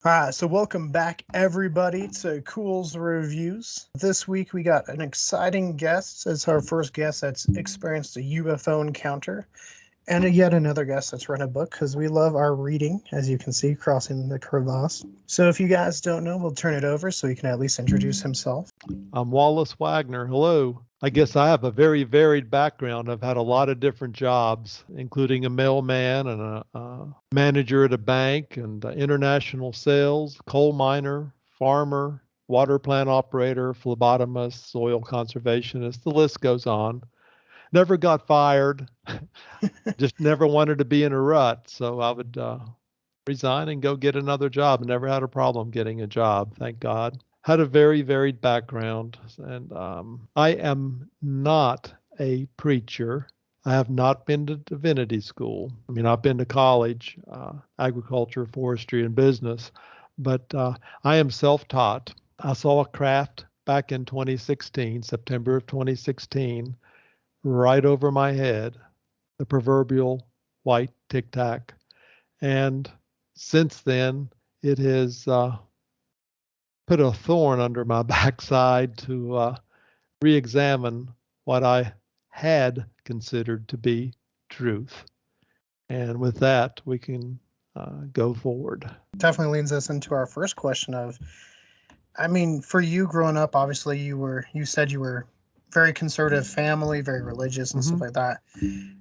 So welcome back, everybody, to Cool's Reviews. This week we got an exciting guest as our first guest that's experienced a UFO encounter, and yet another guest that's read a book because we love our reading, as you can see, crossing the crevasse. So if you guys don't know, we'll turn it over so he can at least introduce himself. I'm Wallace Wagner. Hello. I guess I have a very varied background. I've had a lot of different jobs, including a mailman and a manager at a bank and international sales, coal miner, farmer, water plant operator, phlebotomist, soil conservationist. The list goes on. Never got fired. Just never wanted to be in a rut. So I would resign and go get another job. Never had a problem getting a job, thank God. Had a very varied background, and I am not a preacher. I have not been to divinity school. I mean, I've been to college, agriculture, forestry, and business, but I am self taught. I saw a craft back in 2016, September of 2016, right over my head, the proverbial white tic tac. And since then, it has put a thorn under my backside to re examine what I had considered to be truth. And with that, we can go forward. Definitely leads us into our first question of, I mean, for you growing up, obviously you said you were very conservative family, very religious and stuff Mm-hmm. like that.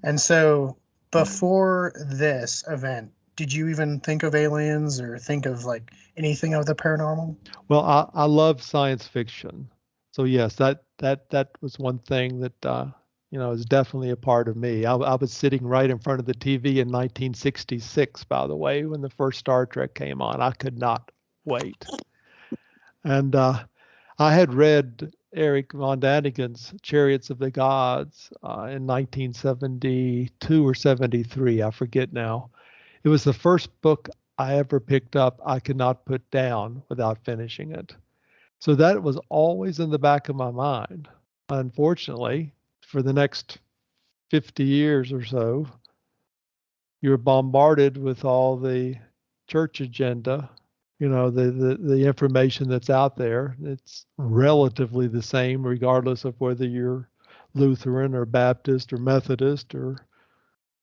And so before this event, did you even think of aliens or think of like anything of the paranormal? Well, I love science fiction, so yes, that was one thing that is definitely a part of me. I was sitting right in front of the TV in 1966, by the way, when the first Star Trek came on. I could not wait, and I had read Eric von Daniken's Chariots of the Gods in 1972 or 73. I forget now. It was the first book I ever picked up I could not put down without finishing it. So that was always in the back of my mind. Unfortunately, for the next 50 years or so, you're bombarded with all the church agenda, the information that's out there. It's relatively the same regardless of whether you're Lutheran or Baptist or Methodist or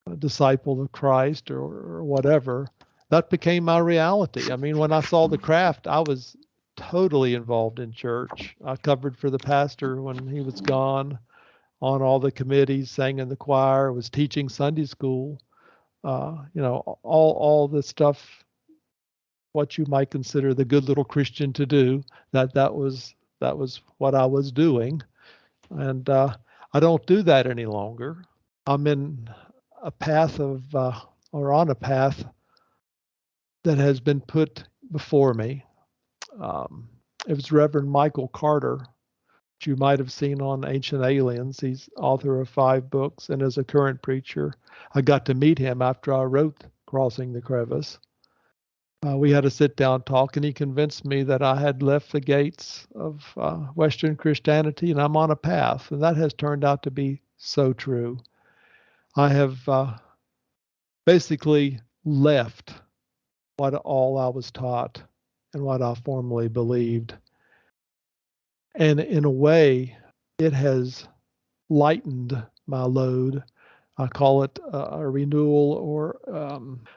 a disciple of Christ or whatever. That became my reality. I mean, when I saw the craft, I was totally involved in church. I covered for the pastor when he was gone, on all the committees, sang in the choir, was teaching Sunday school. All the stuff what you might consider the good little Christian to do. That was what I was doing, and I don't do that any longer. I'm in a path of or on a path that has been put before me. Um, it was Reverend Michael Carter, which you might have seen on Ancient Aliens. He's author of 5 books and is a current preacher. I got to meet him after I wrote Crossing the Crevice. We had a sit down talk, and he convinced me that I had left the gates of Western Christianity and I'm on a path. And that has turned out to be so true. I have basically left what all I was taught and what I formerly believed. And in a way, it has lightened my load. I call it a renewal or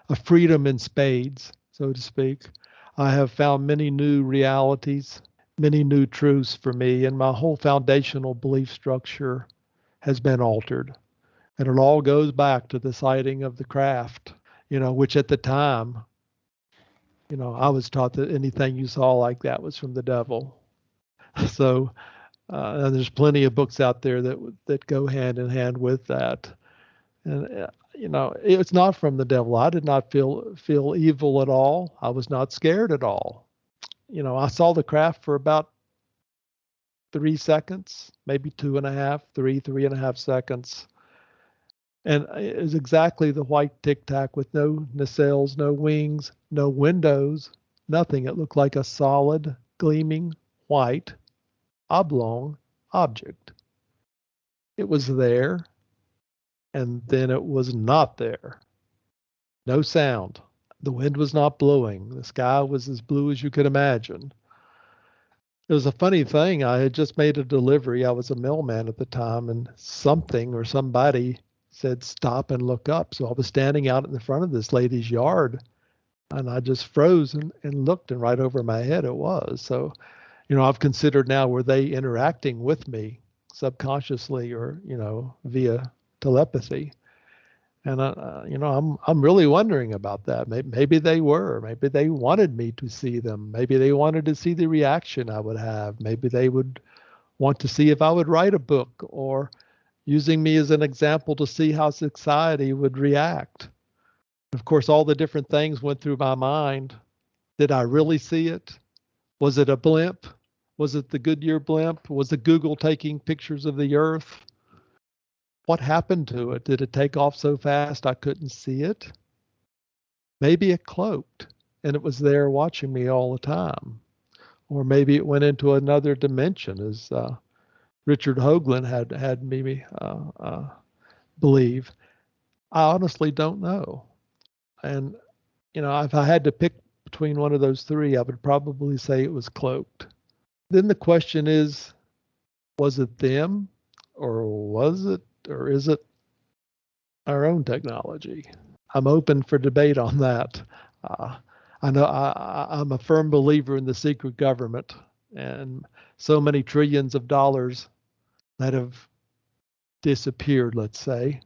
a freedom in spades, so to speak. I have found many new realities, many new truths for me, and my whole foundational belief structure has been altered. And it all goes back to the sighting of the craft, which at the time, I was taught that anything you saw like that was from the devil. So, and there's plenty of books out there that go hand in hand with that. And it's not from the devil. I did not feel evil at all. I was not scared at all. I saw the craft for about 3 seconds, maybe two and a half, 3.5 seconds. And it was exactly the white tic tac with no nacelles, no wings, no windows, nothing. It looked like a solid, gleaming white oblong object. It was there, and then it was not there. No sound. The wind was not blowing. The sky was as blue as you could imagine. It was a funny thing. I had just made a delivery. I was a mailman at the time, and something or somebody said, "Stop and look up." So I was standing out in the front of this lady's yard, and I just froze and looked, and right over my head it was. So, I've considered now, were they interacting with me subconsciously or, via telepathy? And I'm really wondering about that. Maybe they were. Maybe they wanted me to see them. Maybe they wanted to see the reaction I would have. Maybe they would want to see if I would write a book, or using me as an example to see how society would react. Of course, all the different things went through my mind. Did I really see it? Was it a blimp? Was it the Goodyear blimp? Was it Google taking pictures of the Earth? What happened to it? Did it take off so fast I couldn't see it? Maybe it cloaked and it was there watching me all the time. Or maybe it went into another dimension, as Richard Hoagland had me believe. I honestly don't know. And, if I had to pick between one of those three, I would probably say it was cloaked. Then the question is, was it them, or is it our own technology? I'm open for debate on that. Uh, I know I'm a firm believer in the secret government, and so many trillions of dollars that have disappeared, let's say.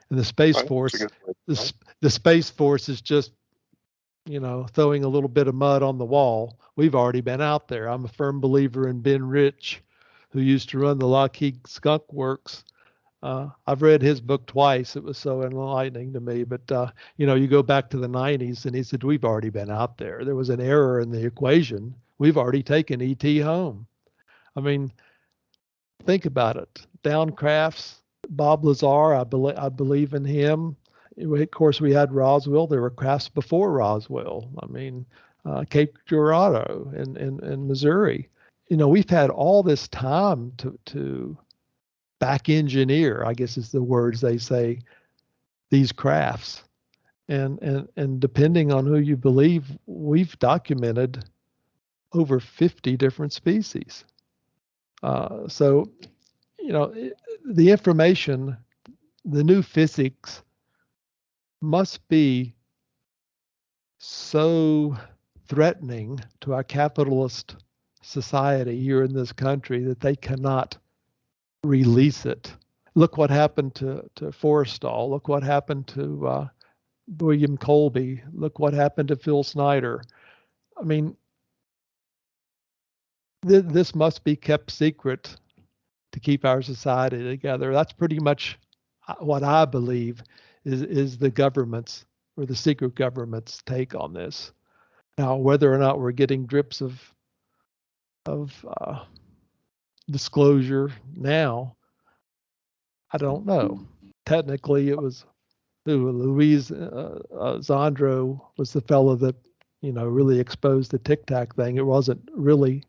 And the Space Force, the Space Force is just, throwing a little bit of mud on the wall. We've already been out there. I'm a firm believer in Ben Rich, who used to run the Lockheed Skunk Works. I've read his book twice. It was so enlightening to me. But, you go back to the 90s and he said, we've already been out there. There was an error in the equation. We've already taken ET home. I mean, think about it. Downcrafts, Bob Lazar, I believe in him. Of course, we had Roswell. There were crafts before Roswell. I mean, Cape Girardeau in Missouri. We've had all this time to back engineer, I guess is the words they say, these crafts. And depending on who you believe, we've documented over 50 different species. So, the information, the new physics must be so threatening to our capitalist society here in this country that they cannot release it. Look what happened to Forrestal. Look what happened to William Colby. Look what happened to Phil Snyder. I mean, this must be kept secret to keep our society together. That's pretty much what I believe is the government's, or the secret government's, take on this. Now, whether or not we're getting drips of disclosure now, I don't know. Technically, it was Louise Zandro was the fellow that really exposed the Tic Tac thing. It wasn't really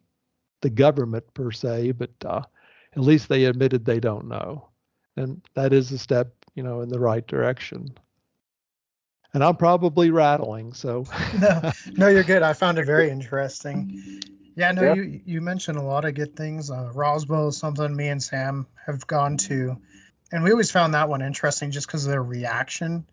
the government per se, but at least they admitted they don't know, and that is a step in the right direction. And I'm probably rattling, so No, you're good. I found it very interesting. Yeah, no, you mentioned a lot of good things. Roswell is something me and Sam have gone to, and we always found that one interesting just because of their reaction,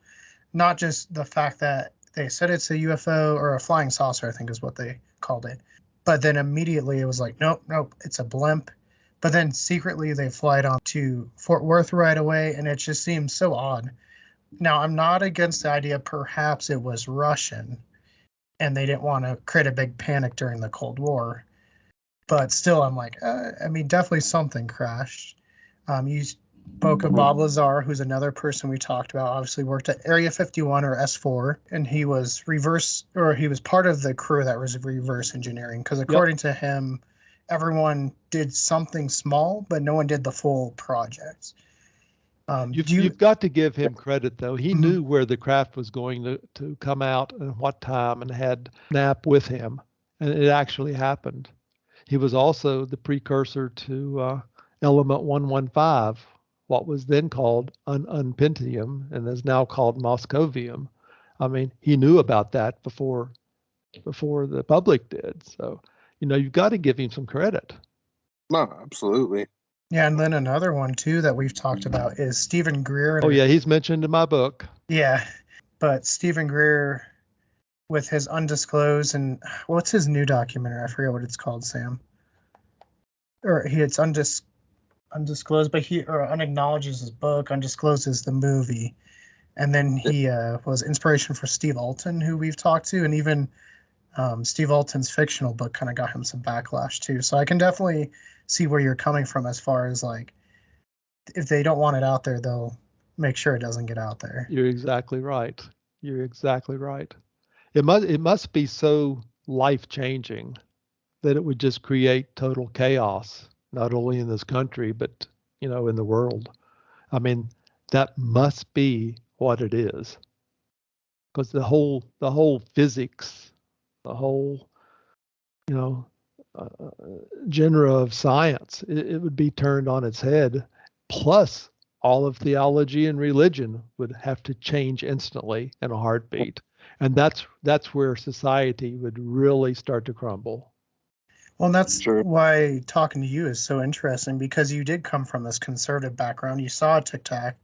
not just the fact that they said it's a UFO or a flying saucer, I think is what they called it. But then immediately it was like, nope, nope, it's a blimp. But then secretly they fly it on to Fort Worth right away, and it just seems so odd. Now, I'm not against the idea perhaps it was Russian and they didn't want to create a big panic during the Cold War. But still, I'm like, I mean, definitely something crashed. You spoke of Bob Lazar, who's another person we talked about, obviously worked at Area 51 or S4, and he was he was part of the crew that was reverse engineering, because according to him, everyone did something small, but no one did the full project. You've got to give him credit, though. He knew where the craft was going to come out and what time, and had Knapp with him, and it actually happened. He was also the precursor to element 115, what was then called unpentium and is now called moscovium. I mean, he knew about that before the public did. So, you've got to give him some credit. No, absolutely. Yeah, and then another one too that we've talked about is Stephen Greer. Oh yeah, he's mentioned in my book. Yeah, but Stephen Greer with his undisclosed and what's his new documentary? I forget what it's called, Sam. Or it's undisclosed, but he or unacknowledged is his book, undisclosed is the movie. And then he was inspiration for Steve Alton, who we've talked to, and even Steve Alton's fictional book kind of got him some backlash too. So I can definitely see where you're coming from as far as like if they don't want it out there, they'll make sure it doesn't get out there. You're exactly right. You're exactly right. It must be so life-changing that it would just create total chaos, not only in this country, but in the world. I mean, that must be what it is. Because the whole physics, the whole, you know, uh, genre of science, it would be turned on its head. Plus, all of theology and religion would have to change instantly in a heartbeat, and that's where society would really start to crumble. Well, and that's Sure. why talking to you is so interesting because you did come from this conservative background. You saw TikTok,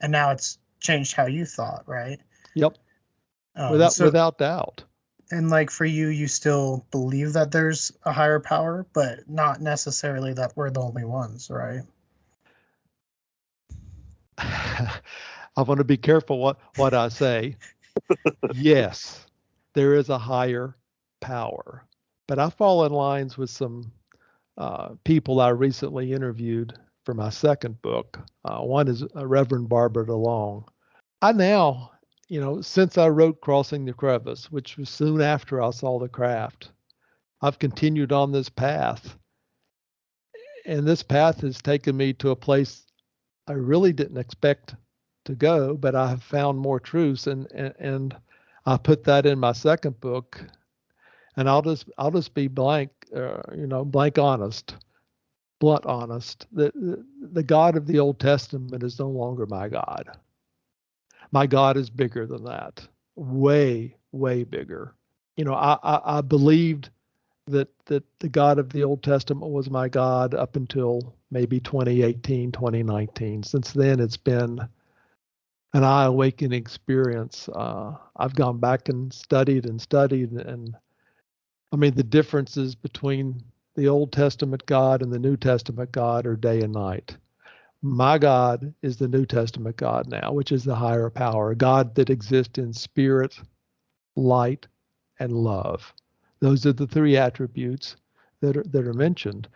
and now it's changed how you thought, right? Yep, Um, without so, without doubt. and like for you, you still believe that there's a higher power, but not necessarily that we're the only ones, right? I want to be careful what I say. Yes, there is a higher power, but I fall in lines with some people I recently interviewed for my second book. One is Reverend Barbara DeLong. I now, since I wrote Crossing the Crevice, which was soon after I saw the craft, I've continued on this path. And this path has taken me to a place I really didn't expect to go, but I have found more truths, and I put that in my second book. And I'll just be blank honest, blunt honest. The God of the Old Testament is no longer my God. My God is bigger than that, way, way bigger. I believed that the God of the Old Testament was my God up until maybe 2018, 2019. Since then, it's been an eye awakening experience. I've gone back and studied, and I mean, the differences between the Old Testament God and the New Testament God are day and night. My God is the New Testament God now, which is the higher power, a God that exists in spirit, light, and love. Those are the three attributes that are mentioned.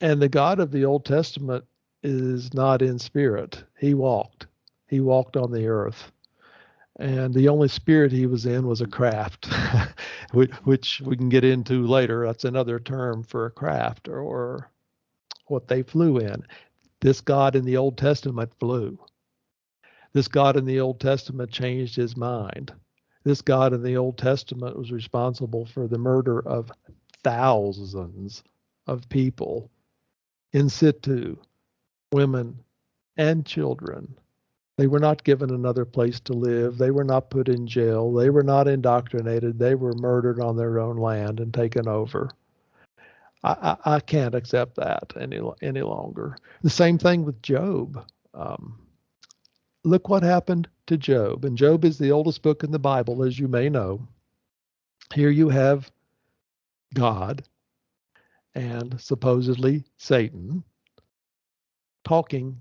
And the God of the Old Testament is not in spirit. He walked. He walked on the earth. And the only spirit he was in was a craft, which we can get into later. That's another term for a craft or what they flew in. This God in the Old Testament flew. This God in the Old Testament changed his mind. This God in the Old Testament was responsible for the murder of thousands of people in situ, women and children. They were not given another place to live. They were not put in jail. They were not indoctrinated. They were murdered on their own land and taken over. I can't accept that any longer. The same thing with Job. Look what happened to Job. And Job is the oldest book in the Bible, as you may know. Here you have God and supposedly Satan talking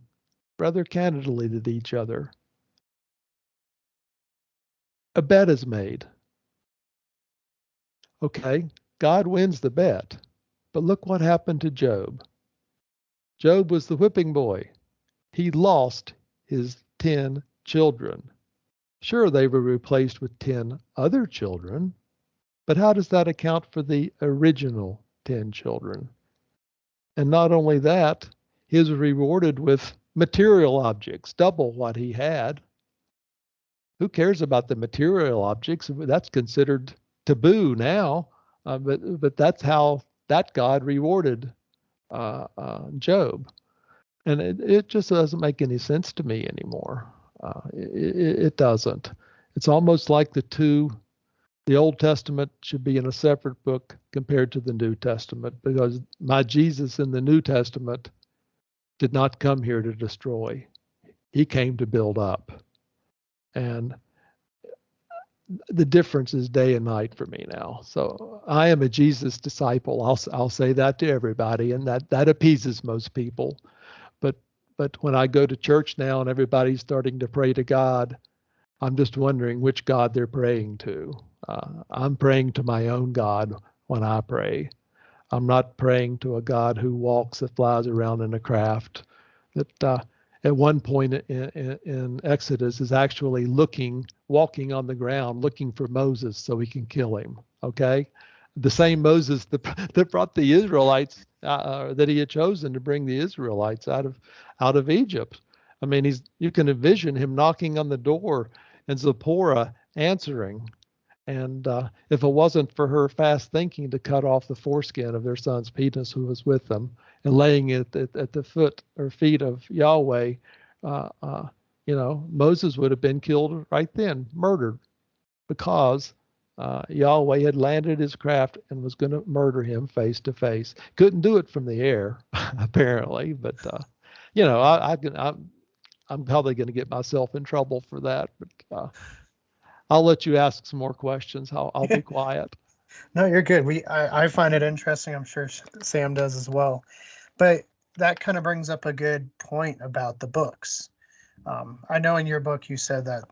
rather candidly to each other. A bet is made. Okay, God wins the bet. But look what happened to Job. Job was the whipping boy. He lost his 10 children. Sure, they were replaced with 10 other children, but how does that account for the original 10 children? And not only that, he was rewarded with material objects, double what he had. Who cares about the material objects? That's considered taboo now. But that's how that God rewarded Job. And it just doesn't make any sense to me anymore. It doesn't. It's almost like the Old Testament should be in a separate book compared to the New Testament, because my Jesus in the New Testament did not come here to destroy. He came to build up. And the difference is day and night for me now. So I am a Jesus disciple. I'll say that to everybody, and that appeases most people. But when I go to church now and everybody's starting to pray to God, I'm just wondering which God they're praying to. I'm praying to my own God when I pray. I'm not praying to a God who walks that flies around in a craft. That at one point in Exodus is actually walking on the ground, looking for Moses so he can kill him. Okay, the same Moses that brought the Israelites, that he had chosen to bring the Israelites out of Egypt. I mean, you can envision him knocking on the door and Zipporah answering. And if it wasn't for her fast thinking to cut off the foreskin of their son's penis who was with them and laying it at the foot or feet of Yahweh, Moses would have been killed right then, murdered, because Yahweh had landed his craft and was going to murder him face to face. Couldn't do it from the air, apparently, but I'm probably going to get myself in trouble for that. But I'll let you ask some more questions. I'll be quiet. No, you're good. I find it interesting. I'm sure Sam does as well. But that kind of brings up a good point about the books. I know in your book you said that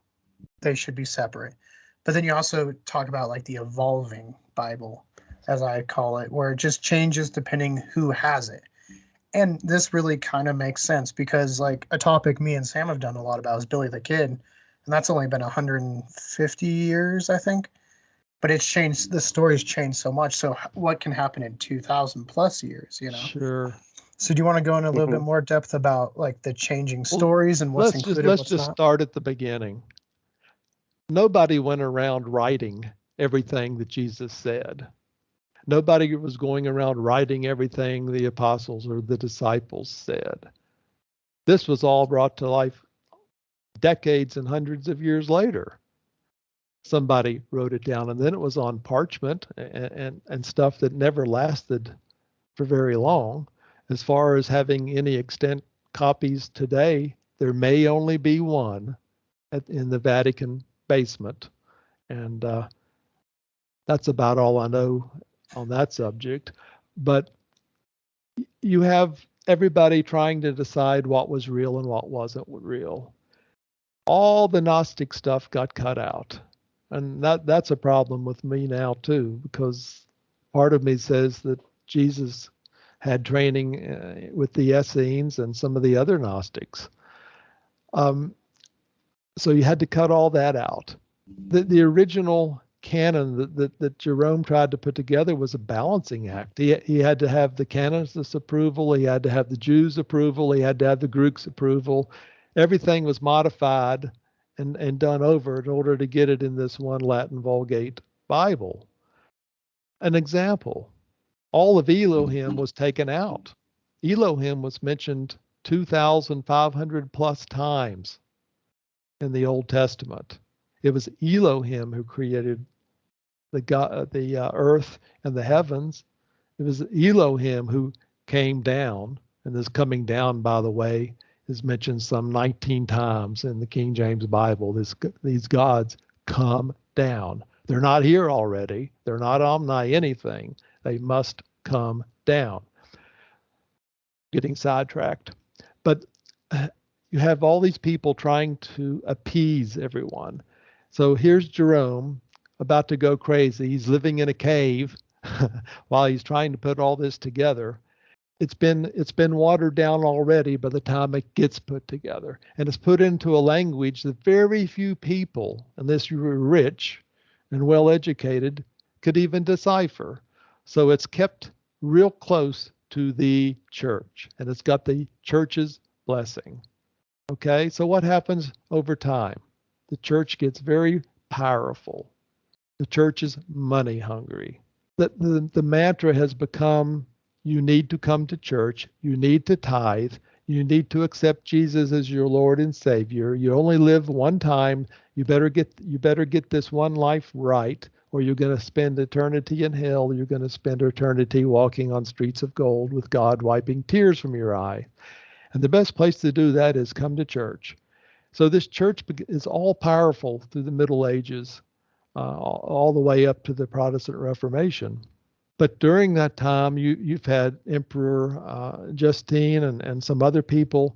they should be separate, but then you also talk about like the evolving Bible, as I call it, where it just changes depending who has it. And this really kind of makes sense because like a topic me and Sam have done a lot about is Billy the Kid, and that's only been 150 years, I think. But it's changed. The story's changed so much. So what can happen in 2,000 plus years? Sure. So do you want to go in a little bit Mhm. more depth about like the changing Well, stories and what's included, let's what's just not? start at the beginning. Nobody went around writing everything that Jesus said. Nobody was going around writing everything the apostles or the disciples said. This was all brought to life decades and hundreds of years later. Somebody wrote it down, and then it was on parchment and stuff that never lasted for very long. As far as having any extant copies today, there may only be one in the Vatican basement. And that's about all I know on that subject. But you have everybody trying to decide what was real and what wasn't real. All the Gnostic stuff got cut out. And that's a problem with me now too, because part of me says that Jesus had training with the Essenes and some of the other Gnostics. So you had to cut all that out. The original canon that Jerome tried to put together was a balancing act. He had to have the canonists' approval, he had to have the Jews' approval, he had to have the Greeks' approval. Everything was modified and done over in order to get it in this one Latin Vulgate Bible. An example, all of Elohim was taken out. Elohim was mentioned 2,500 plus times in the Old Testament. It was Elohim who created the earth and the heavens. It was Elohim who came down, and this coming down, by the way, is mentioned some 19 times in the King James Bible. These gods come down. They're not here already. They're not omni anything. They must come down. Getting sidetracked. But you have all these people trying to appease everyone. So here's Jerome about to go crazy. He's living in a cave while he's trying to put all this together. It's been watered down already by the time it gets put together, and it's put into a language that very few people, unless you were rich and well educated, could even decipher. So it's kept real close to the church, and it's got the church's blessing. Okay, so what happens over time? The church gets very powerful. The church is money hungry. The mantra has become, you need to come to church, you need to tithe, You need to accept Jesus as your Lord and Savior. You only live one time. You better get this one life right, or you're going to spend eternity in hell. You're going to spend eternity walking on streets of gold with God wiping tears from your eye. And the best place to do that is come to church. So this church is all powerful through the Middle Ages, all the way up to the Protestant Reformation. But during that time, you've had Emperor Justine and some other people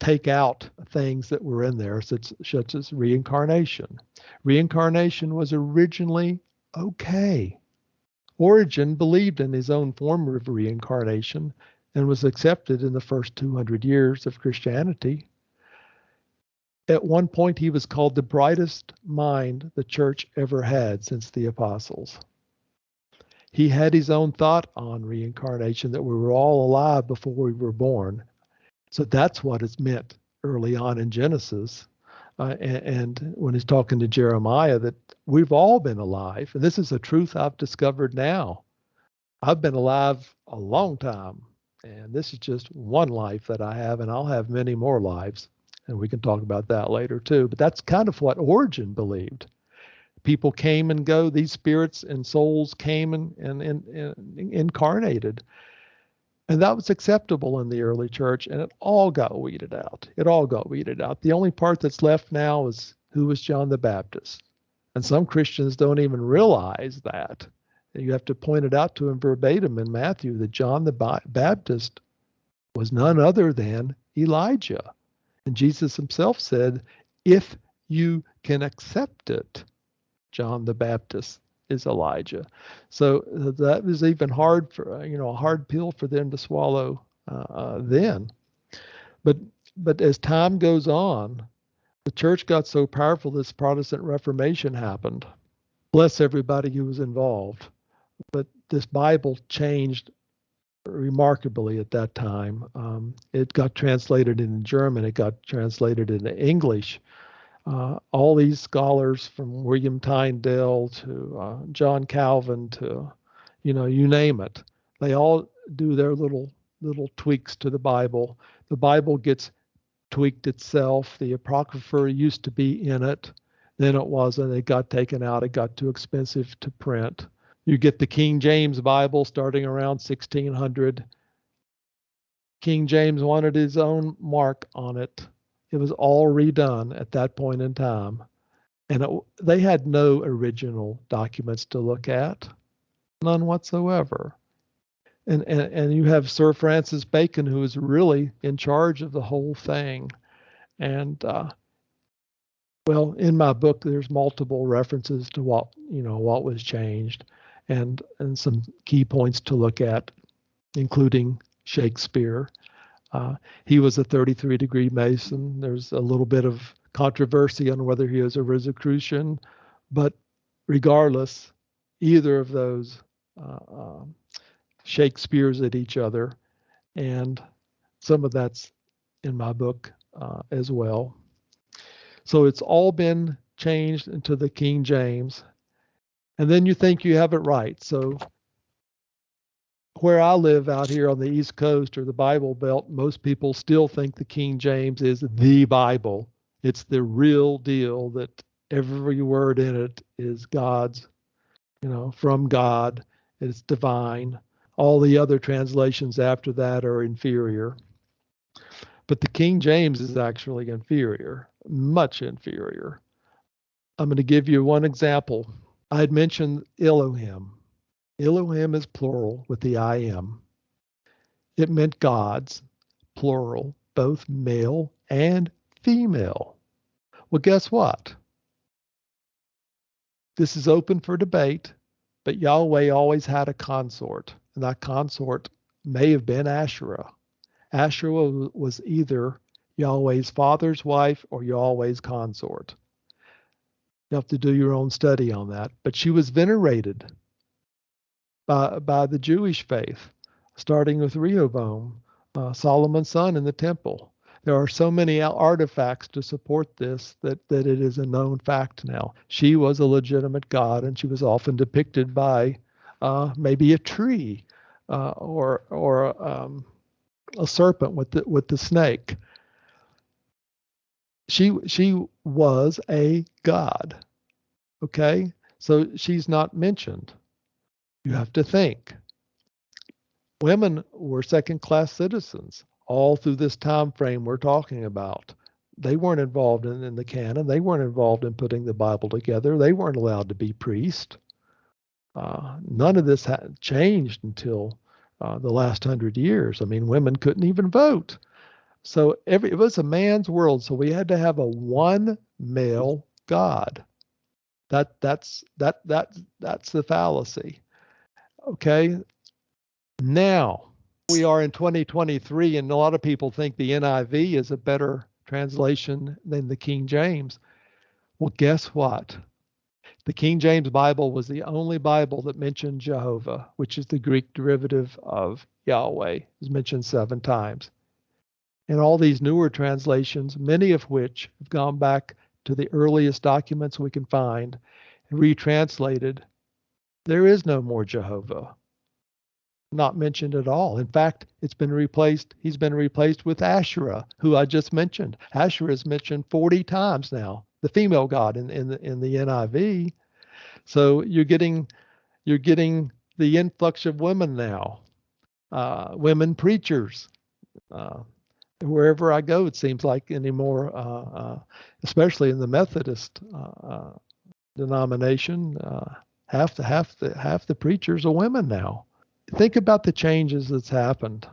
take out things that were in there, such as reincarnation. Reincarnation was originally okay. Origen believed in his own form of reincarnation and was accepted in the first 200 years of Christianity. At one point, he was called the brightest mind the church ever had since the apostles. He had his own thought on reincarnation, that we were all alive before we were born. So that's what it's meant early on in Genesis. And when he's talking to Jeremiah, that we've all been alive. And this is a truth I've discovered now. I've been alive a long time. And this is just one life that I have, and I'll have many more lives. And we can talk about that later too. But that's kind of what Origen believed. People came and go. These spirits and souls came and incarnated. And that was acceptable in the early church, and it all got weeded out. It all got weeded out. The only part that's left now is who was John the Baptist. And some Christians don't even realize that. You have to point it out to them verbatim in Matthew that John the Baptist was none other than Elijah. And Jesus himself said, if you can accept it, John the Baptist is Elijah. So that was even hard for, a hard pill for them to swallow then. But as time goes on, the church got so powerful, this Protestant Reformation happened. Bless everybody who was involved. But this Bible changed remarkably at that time. It got translated into German. It got translated into English. All these scholars, from William Tyndale to John Calvin to, you name it, they all do their little tweaks to the Bible. The Bible gets tweaked itself. The Apocrypha used to be in it. Then it wasn't. It got taken out. It got too expensive to print. You get the King James Bible starting around 1600. King James wanted his own mark on it. It was all redone at that point in time. And they had no original documents to look at, none whatsoever. And you have Sir Francis Bacon, who is really in charge of the whole thing. And well, in my book, there's multiple references to what was changed, and some key points to look at, including Shakespeare. He was a 33-degree Mason. There's a little bit of controversy on whether he was a Rosicrucian, but regardless, either of those Shakespeare's at each other, and some of that's in my book as well. So it's all been changed into the King James, and then you think you have it right. So where I live out here on the East Coast or the Bible Belt, most people still think the King James is the Bible. It's the real deal, that every word in it is God's, from God. It's divine. All the other translations after that are inferior. But the King James is actually inferior, much inferior. I'm going to give you one example. I had mentioned Elohim. Elohim is plural with the I am. It meant gods, plural, both male and female. Well, guess what? This is open for debate, but Yahweh always had a consort, and that consort may have been Asherah. Asherah was either Yahweh's father's wife or Yahweh's consort. You have to do your own study on that. But she was venerated by the Jewish faith, starting with Rehoboam, Solomon's son, in the temple. There are so many artifacts to support this that it is a known fact now. She was a legitimate god, and she was often depicted by maybe a tree or a serpent with the snake. She was a god. Okay, so she's not mentioned. You have to think. Women were second-class citizens all through this time frame we're talking about. They weren't involved in the canon. They weren't involved in putting the Bible together. They weren't allowed to be priests. None of this changed until the last 100 years. I mean, women couldn't even vote. So it was a man's world. So we had to have a one male God. That's the fallacy. Okay. Now we are in 2023, and a lot of people think the NIV is a better translation than the King James. Well, guess what? The King James Bible was the only Bible that mentioned Jehovah, which is the Greek derivative of Yahweh, is mentioned 7 times. And all these newer translations, many of which have gone back to the earliest documents we can find and retranslated, there is no more Jehovah. Not mentioned at all. In fact, he's been replaced with Asherah, who I just mentioned. Asherah is mentioned 40 times now, the female god in the NIV. So you're getting the influx of women now, women preachers. Wherever I go, it seems like anymore, especially in the Methodist denomination, half the preachers are women now. Think about the changes that's happened.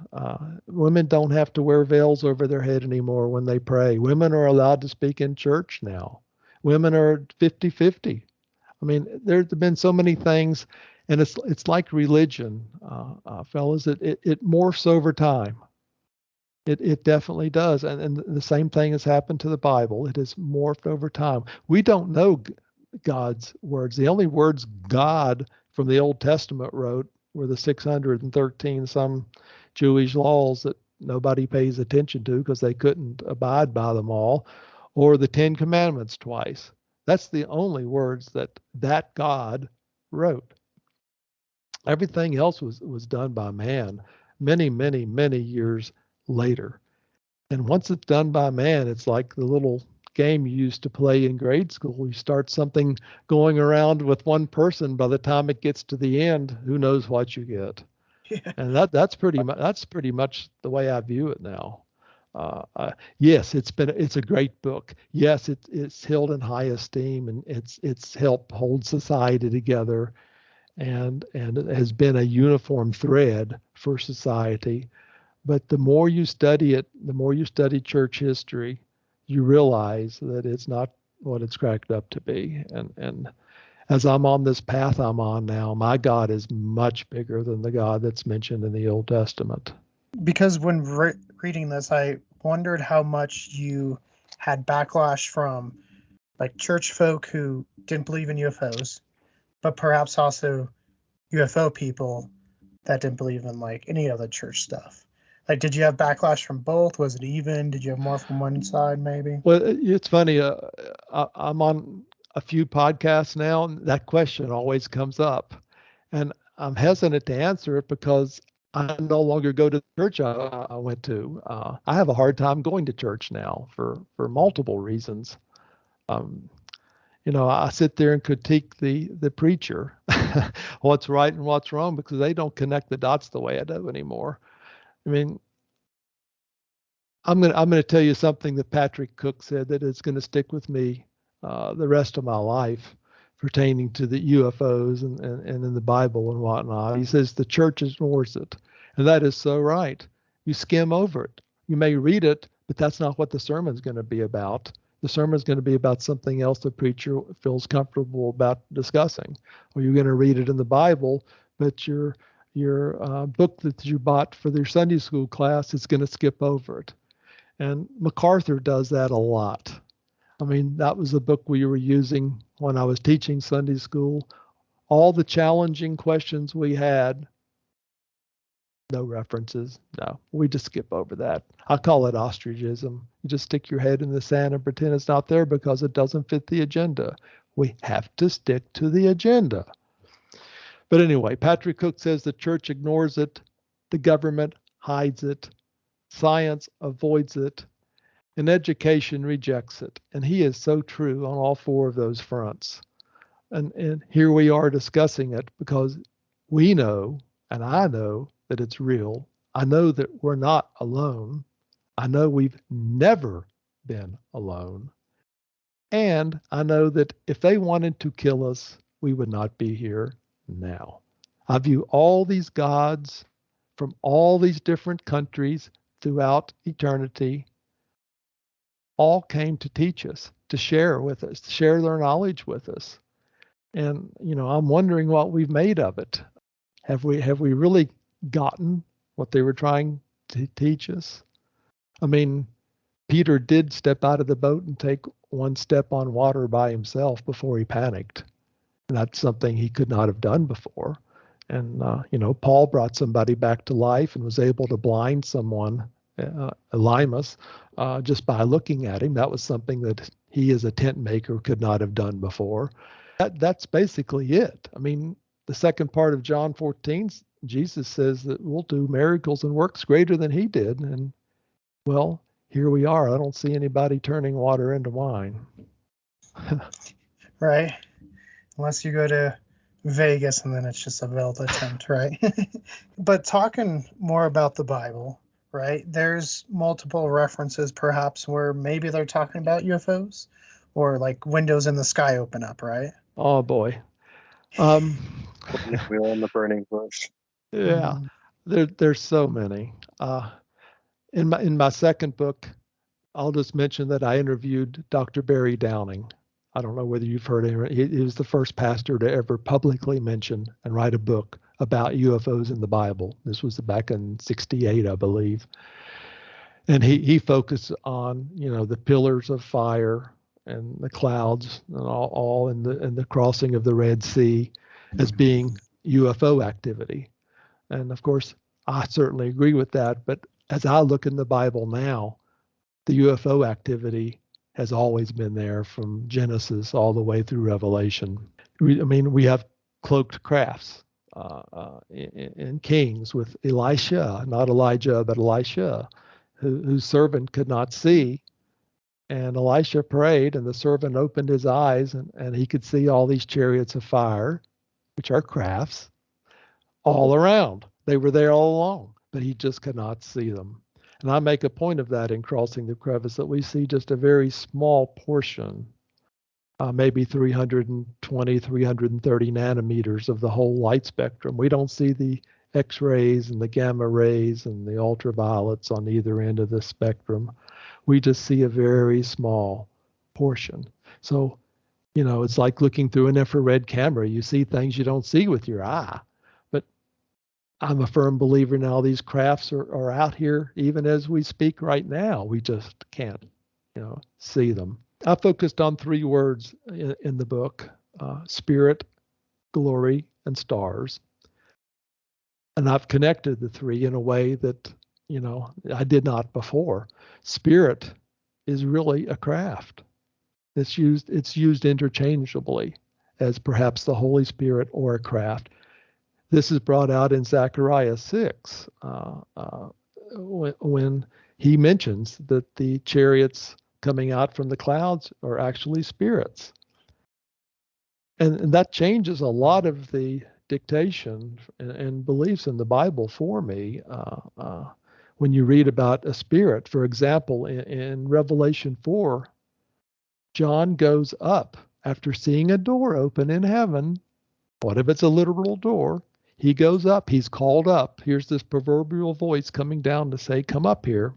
Women don't have to wear veils over their head anymore when they pray. Women are allowed to speak in church now. Women are 50-50. I mean, there's been so many things, and it's like religion, fellas. It morphs over time. It definitely does, and the same thing has happened to the Bible. It has morphed over time. We don't know God's words. The only words God from the Old Testament wrote were the 613 some Jewish laws that nobody pays attention to because they couldn't abide by them all, or the 10 Commandments twice. That's the only words that God wrote. Everything else was done by man many, many, many years later. And once it's done by man, it's like the little game you used to play in grade school. You start something going around with one person. By the time it gets to the end, who knows what you get? Yeah. And that's pretty much the way I view it now. Yes, it's a great book. Yes, it's held in high esteem, and it's helped hold society together, and it has been a uniform thread for society. But the more you study it, the more you study church history, you realize that it's not what it's cracked up to be. And as I'm on this path I'm on now, my God is much bigger than the God that's mentioned in the Old Testament. Because when reading this, I wondered how much you had backlash from like church folk who didn't believe in UFOs, but perhaps also UFO people that didn't believe in like any other church stuff. Like, did you have backlash from both? Was it even? Did you have more from one side, maybe? Well, it's funny. I'm on a few podcasts now, and that question always comes up. And I'm hesitant to answer it because I no longer go to the church I went to. I have a hard time going to church now for multiple reasons. Um, I sit there and critique the preacher, what's right and what's wrong, because they don't connect the dots the way I do anymore. I mean, I'm gonna tell you something that Patrick Cook said that is going to stick with me the rest of my life, pertaining to the UFOs and in the Bible and whatnot. He says the church ignores it, and that is so right. You skim over it. You may read it, but that's not what the sermon's going to be about. The sermon's going to be about something else the preacher feels comfortable about discussing. Or you're going to read it in the Bible, but your book that you bought for your Sunday school class is going to skip over it. And MacArthur does that a lot. I mean, that was the book we were using when I was teaching Sunday school. All the challenging questions we had, no references. No, we just skip over that. I call it ostracism. You just stick your head in the sand and pretend it's not there because it doesn't fit the agenda. We have to stick to the agenda. But anyway, Patrick Cook says the church ignores it, the government hides it, Science avoids it, and education rejects it. And he is so true on all four of those fronts. And here we are discussing it because we know, and I know that it's real. I know that we're not alone. I know we've never been alone. And I know that if they wanted to kill us, we would not be here now. I view all these gods from all these different countries throughout eternity all came to teach us, to share with us, to share their knowledge with us. And I'm wondering what we've made of it. Have we really gotten what they were trying to teach us? I mean, Peter did step out of the boat and take one step on water by himself before he panicked. And that's something he could not have done before. And, Paul brought somebody back to life and was able to blind someone, Elymas, just by looking at him. That was something that he as a tent maker could not have done before. That's basically it. I mean, the second part of John 14, Jesus says that we'll do miracles and works greater than he did. And, well, here we are. I don't see anybody turning water into wine. Right. Unless you go to Vegas and then it's just a veiled attempt, right? But talking more about the Bible, right? There's multiple references perhaps where maybe they're talking about UFOs or like windows in the sky open up, right? Oh boy. Wheel in the burning bush. Yeah, there's so many. In my second book, I'll just mention that I interviewed Dr. Barry Downing. I don't know whether you've heard him. He was the first pastor to ever publicly mention and write a book about UFOs in the Bible. This was back in '68, I believe. And he focused on, the pillars of fire and the clouds and all in the crossing of the Red Sea as being UFO activity. And of course, I certainly agree with that. But as I look in the Bible now, the UFO activity has always been there from Genesis all the way through Revelation. We have cloaked crafts in Kings with Elisha, not Elijah, but Elisha, whose servant could not see. And Elisha prayed, and the servant opened his eyes, and he could see all these chariots of fire, which are crafts, all around. They were there all along, but he just could not see them. And I make a point of that in Crossing the Crevice, that we see just a very small portion, maybe 320, 330 nanometers of the whole light spectrum. We don't see the X-rays and the gamma rays and the ultraviolets on either end of the spectrum. We just see a very small portion. So, it's like looking through an infrared camera. You see things you don't see with your eye. But I'm a firm believer now these crafts are out here even as we speak right now. We just can't, see them. I focused on three words in the book: spirit, glory, and stars. And I've connected the three in a way that, I did not before. Spirit is really a craft. It's used interchangeably as perhaps the Holy Spirit or a craft. This is brought out in Zechariah 6 when he mentions that the chariots coming out from the clouds are actually spirits. And that changes a lot of the dictation and beliefs in the Bible for me. When you read about a spirit, for example, in Revelation 4, John goes up after seeing a door open in heaven. What if it's a literal door? He goes up, he's called up. Here's this proverbial voice coming down to say, come up here.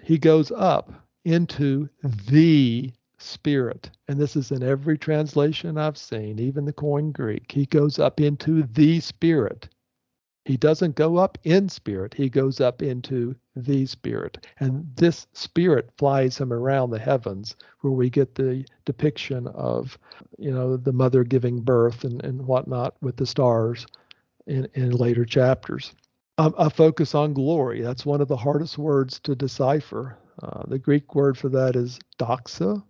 He goes up into the Spirit. And this is in every translation I've seen, even the Koine Greek. He goes up into the Spirit. He doesn't go up in spirit. He goes up into the Spirit. And this Spirit flies him around the heavens, where we get the depiction of, the mother giving birth and whatnot with the stars in later chapters. I focus on glory. That's one of the hardest words to decipher. The Greek word for that is doxa.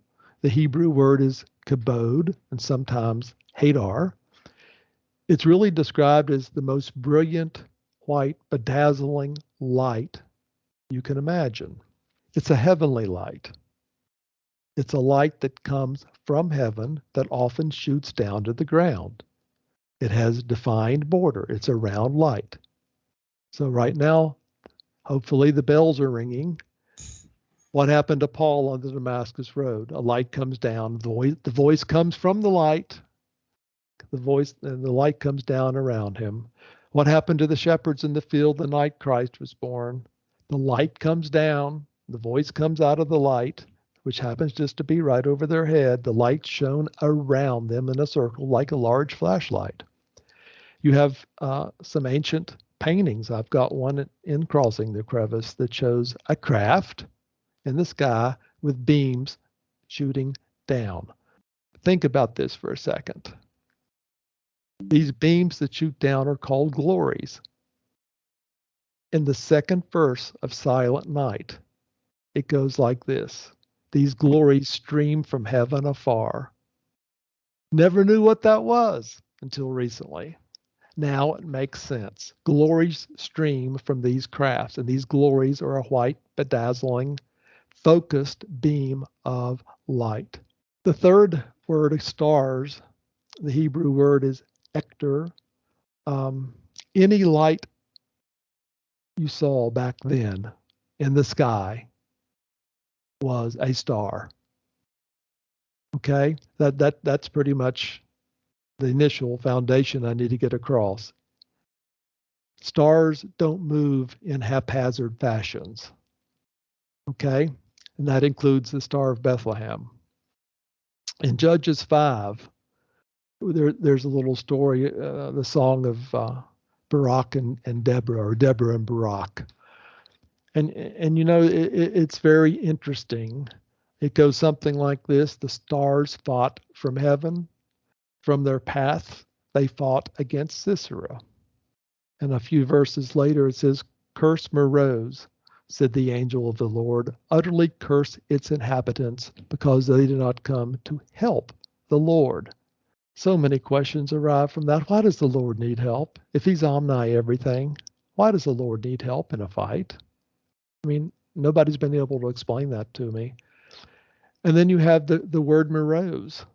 The Hebrew word is kabod, and sometimes hadar. It's really described as the most brilliant, white, bedazzling light you can imagine. It's a heavenly light. It's a light that comes from heaven that often shoots down to the ground. It has defined border. It's a round light. So right now, hopefully the bells are ringing. What happened to Paul on the Damascus Road? A light comes down. The voice comes from the light. The voice and the light comes down around him. What happened to the shepherds in the field the night Christ was born? The light comes down. The voice comes out of the light, which happens just to be right over their head. The light shone around them in a circle like a large flashlight. You have some ancient paintings. I've got one in Crossing the Crevice that shows a craft in the sky with beams shooting down. Think about this for a second. These beams that shoot down are called glories. In the second verse of Silent Night, it goes like this. These glories stream from heaven afar. Never knew what that was until recently. Now it makes sense. Glories stream from these crafts, and these glories are a white, bedazzling, focused beam of light. The third word of stars, the Hebrew word is ector. Any light you saw back then in the sky was a star. Okay, that's pretty much the initial foundation I need to get across. Stars don't move in haphazard fashions. Okay, and that includes the Star of Bethlehem. In Judges 5, there's a little story, the song of Barak and Deborah, or Deborah and Barak. And you know, it's very interesting. It goes something like this. The stars fought from heaven. From their path, they fought against Sisera. And a few verses later, it says, "Curse Meroz," said the angel of the Lord, "utterly curse its inhabitants, because they did not come to help the Lord." So many questions arise from that. Why does the Lord need help? If he's omni-everything, why does the Lord need help in a fight? I mean, nobody's been able to explain that to me. And then you have the word morose.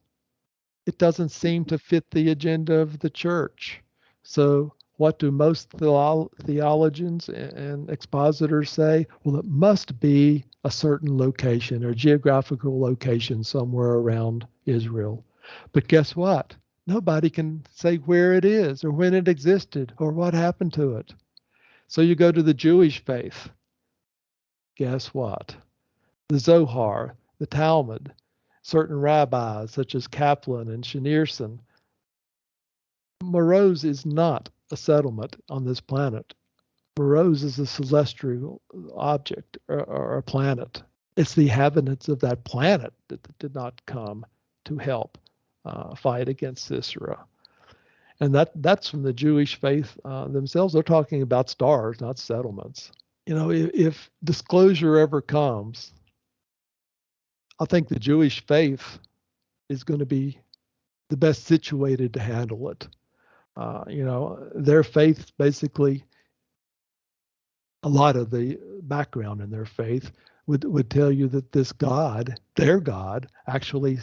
It doesn't seem to fit the agenda of the church. So what do most theologians and expositors say? Well, it must be a certain location or geographical location somewhere around Israel. But guess what? Nobody can say where it is or when it existed or what happened to it. So you go to the Jewish faith. Guess what? The Zohar, the Talmud, certain rabbis such as Kaplan and Schneerson. Morose is not a settlement on this planet. Morose is a celestial object or a planet. It's the inhabitants of that planet that did not come to help fight against Sisera. And that's from the Jewish faith themselves. They're talking about stars, not settlements. You know, if disclosure ever comes, I think the Jewish faith is going to be the best situated to handle it. You know, their faith basically, a lot of the background in their faith would tell you that this God, their God, actually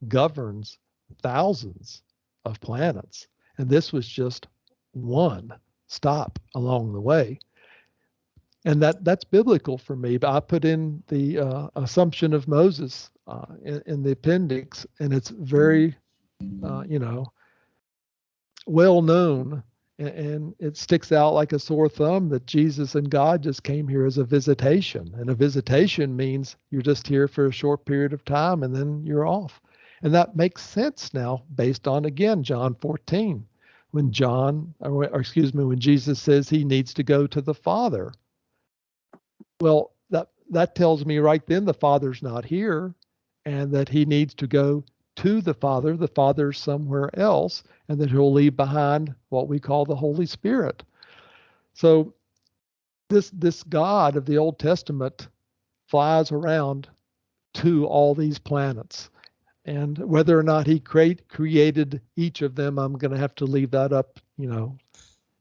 governs thousands of planets. And this was just one stop along the way. And that's biblical for me. But I put in the assumption of Moses in the appendix, and it's very, you know, well known, and it sticks out like a sore thumb that Jesus and God just came here as a visitation. And a visitation means you're just here for a short period of time and then you're off. And that makes sense now based on, again, John 14, when when Jesus says he needs to go to the Father. Well, that tells me right then the Father's not here and that he needs to go to the Father. The Father's somewhere else, and that he'll leave behind what we call the Holy Spirit. So this God of the Old Testament flies around to all these planets. And whether or not he created each of them, I'm going to have to leave that up, you know,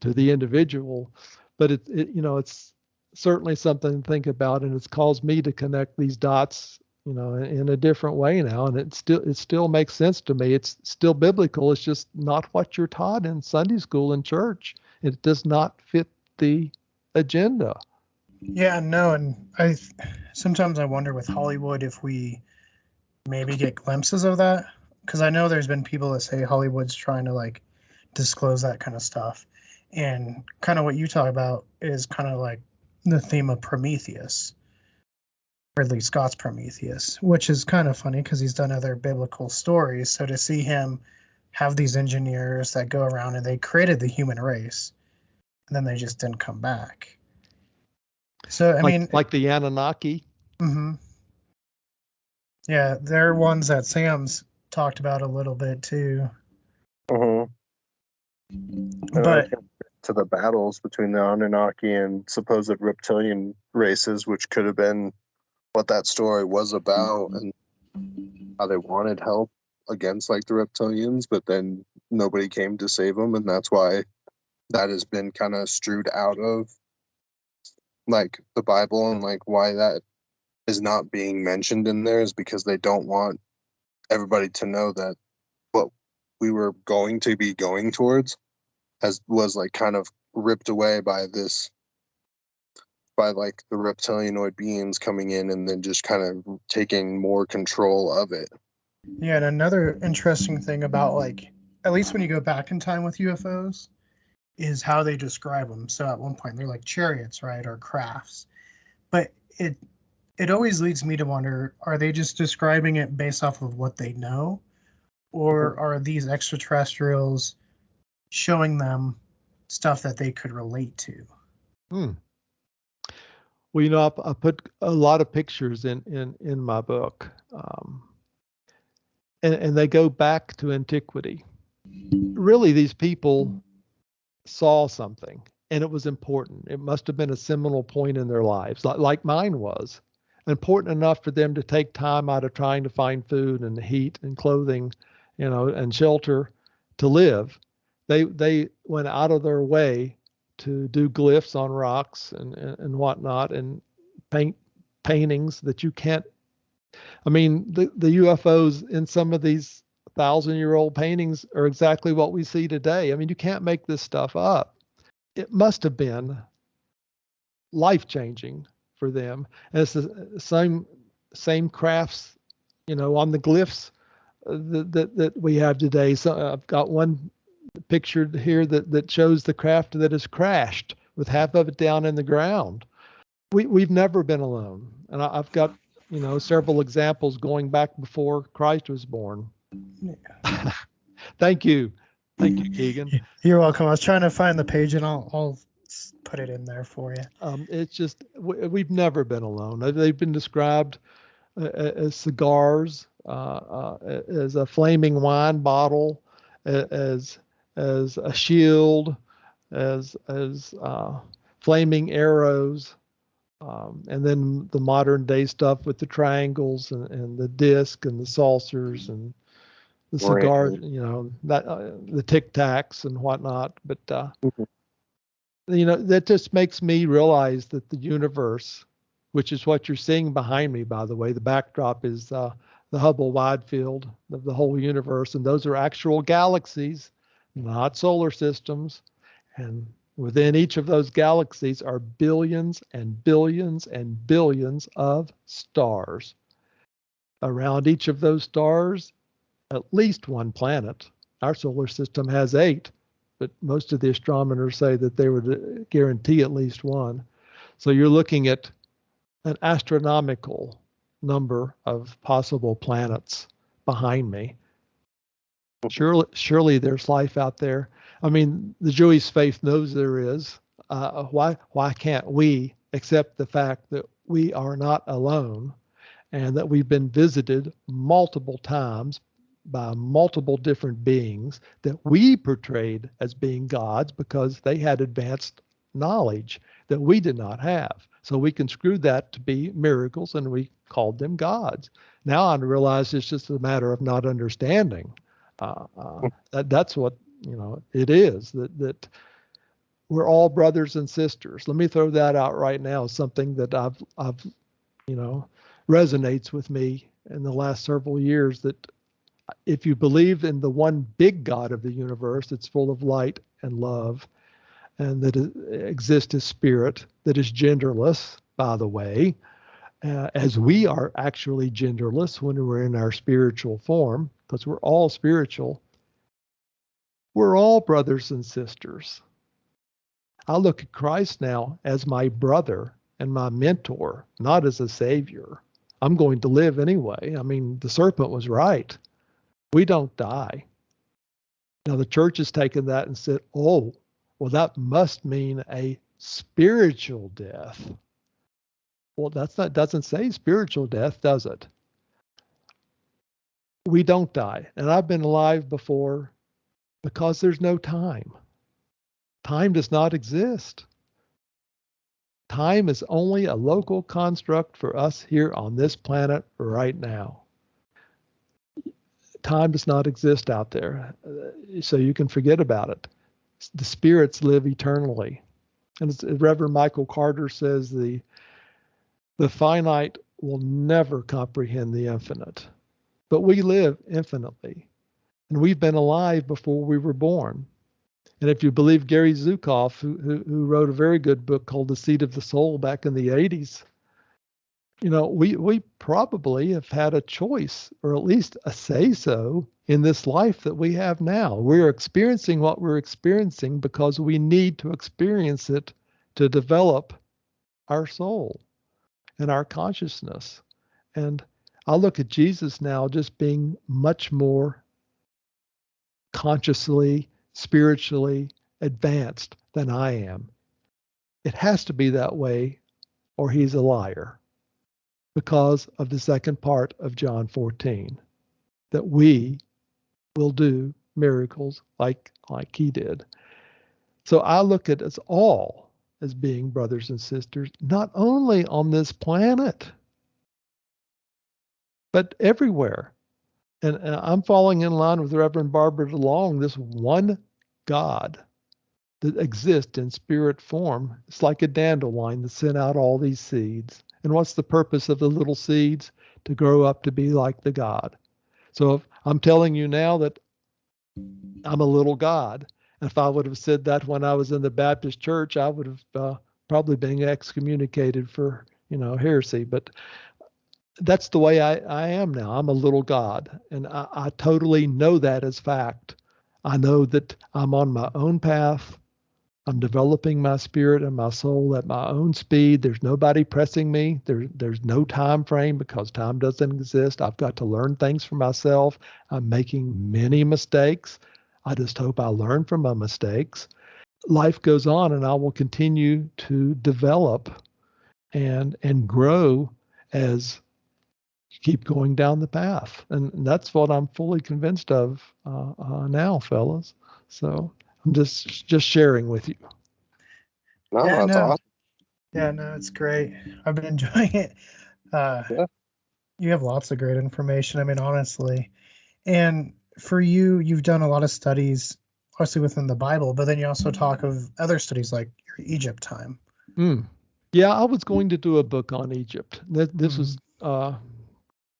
to the individual. But it's certainly something to think about, and it's caused me to connect these dots, in a different way now, and it still makes sense to me. It's still biblical. It's just not what you're taught in Sunday school and church. It does not fit the agenda. Yeah, no, and sometimes I wonder with Hollywood if we maybe get glimpses of that, because I know there's been people that say Hollywood's trying to like disclose that kind of stuff, and kind of what you talk about is kind of like the theme of Prometheus, Ridley Scott's Prometheus, which is kind of funny because he's done other biblical stories. So to see him have these engineers that go around and they created the human race, and then they just didn't come back. So I mean, Like the Anunnaki. mhm. Yeah, they're ones that Sam's talked about a little bit too. And I But can to the battles between the Anunnaki and supposed reptilian races, which could have been what that story was about, and how they wanted help against like the reptilians, but then nobody came to save them, and that's why that has been kind of strewed out of like the Bible, and like why that is not being mentioned in there is because they don't want everybody to know that what we were going to be going towards was like kind of ripped away by like the reptilianoid beings coming in and then just kind of taking more control of it. yeah, and another interesting thing about like at least when you go back in time with UFOs is how they describe them. So at one point they're like chariots, right, or crafts. But it always leads me to wonder, are they just describing it based off of what they know, or are these extraterrestrials showing them stuff that they could relate to? Hmm. Well, I put a lot of pictures in my book, and they go back to antiquity. Really, these people saw something, and it was important. It must have been a seminal point in their lives, like mine was, important enough for them to take time out of trying to find food and heat and clothing, and shelter to live. They went out of their way to do glyphs on rocks and whatnot, and paintings that you can't. I mean, the UFOs in some of these 1,000-year-old paintings are exactly what we see today. I mean, you can't make this stuff up. It must have been life changing for them. And it's the same crafts, on the glyphs that we have today. So I've got one pictured here that shows the craft that has crashed with half of it down in the ground. We've never been alone, and I've got several examples going back before Christ was born. Thank you, Keegan. You're welcome. I was trying to find the page, and I'll put it in there for you. It's just we've never been alone. They've been described as cigars, as a flaming wine bottle, as a shield, as flaming arrows, and then the modern day stuff with the triangles and the disc and the saucers and the cigars, that the Tic Tacs and whatnot. But that just makes me realize that the universe, which is what you're seeing behind me, by the way, the backdrop is the Hubble wide field of the whole universe, and those are actual galaxies, not solar systems. And within each of those galaxies are billions and billions and billions of stars. Around each of those stars, at least one planet. Our solar system has 8, but most of the astronomers say that they would guarantee at least one. So you're looking at an astronomical number of possible planets behind me. Surely there's life out there. I mean, the Jewish faith knows there is. Why can't we accept the fact that we are not alone, and that we've been visited multiple times by multiple different beings that we portrayed as being gods because they had advanced knowledge that we did not have. So we construed that to be miracles, and we called them gods. Now I realize it's just a matter of not understanding. That's what it is. That we're all brothers and sisters. Let me throw that out right now. Something that I've resonates with me in the last several years, that if you believe in the one big God of the universe that's full of light and love, and that exists as spirit, that is genderless, by the way, as we are actually genderless when we're in our spiritual form, because we're all spiritual, we're all brothers and sisters. I look at Christ now as my brother and my mentor, not as a savior. I'm going to live anyway. I mean, the serpent was right. We don't die. Now, the church has taken that and said, oh, well, that must mean a spiritual death. Well, doesn't say spiritual death, does it? We don't die. And I've been alive before because there's no time. Time does not exist. Time is only a local construct for us here on this planet right now. Time does not exist out there, so you can forget about it. The spirits live eternally. And as Reverend Michael Carter says, the finite will never comprehend the infinite, but we live infinitely. And we've been alive before we were born. And if you believe Gary Zukav, who wrote a very good book called The Seat of the Soul back in the 80s, we probably have had a choice, or at least a say-so, in this life that we have now. We're experiencing what we're experiencing because we need to experience it to develop our soul and our consciousness. And I look at Jesus now just being much more consciously, spiritually advanced than I am. It has to be that way, or he's a liar, because of the second part of John 14, that we will do miracles like he did. So I look at us all as being brothers and sisters, not only on this planet, but everywhere. And I'm falling in line with Reverend Barbara DeLong, this one God that exists in spirit form. It's like a dandelion that sent out all these seeds. And what's the purpose of the little seeds? To grow up to be like the God. So if I'm telling you now that I'm a little God, if I would have said that when I was in the Baptist church, I would have probably been excommunicated for, heresy. But that's the way I am now. I'm a little God, and I totally know that as fact. I know that I'm on my own path. I'm developing my spirit and my soul at my own speed. There's nobody pressing me. There's no time frame because time doesn't exist. I've got to learn things for myself. I'm making many mistakes. I just hope I learn from my mistakes. Life goes on, and I will continue to develop and grow as keep going down the path. And that's what I'm fully convinced of now, fellas. So I'm just sharing with you. No, Yeah, that's no. awesome. Yeah, no, it's great. I've been enjoying it. Yeah. You have lots of great information. I mean, honestly. And for you, you've done a lot of studies, obviously within the Bible, but then you also talk of other studies like your Egypt time. Mm. Yeah, I was going to do a book on Egypt. This was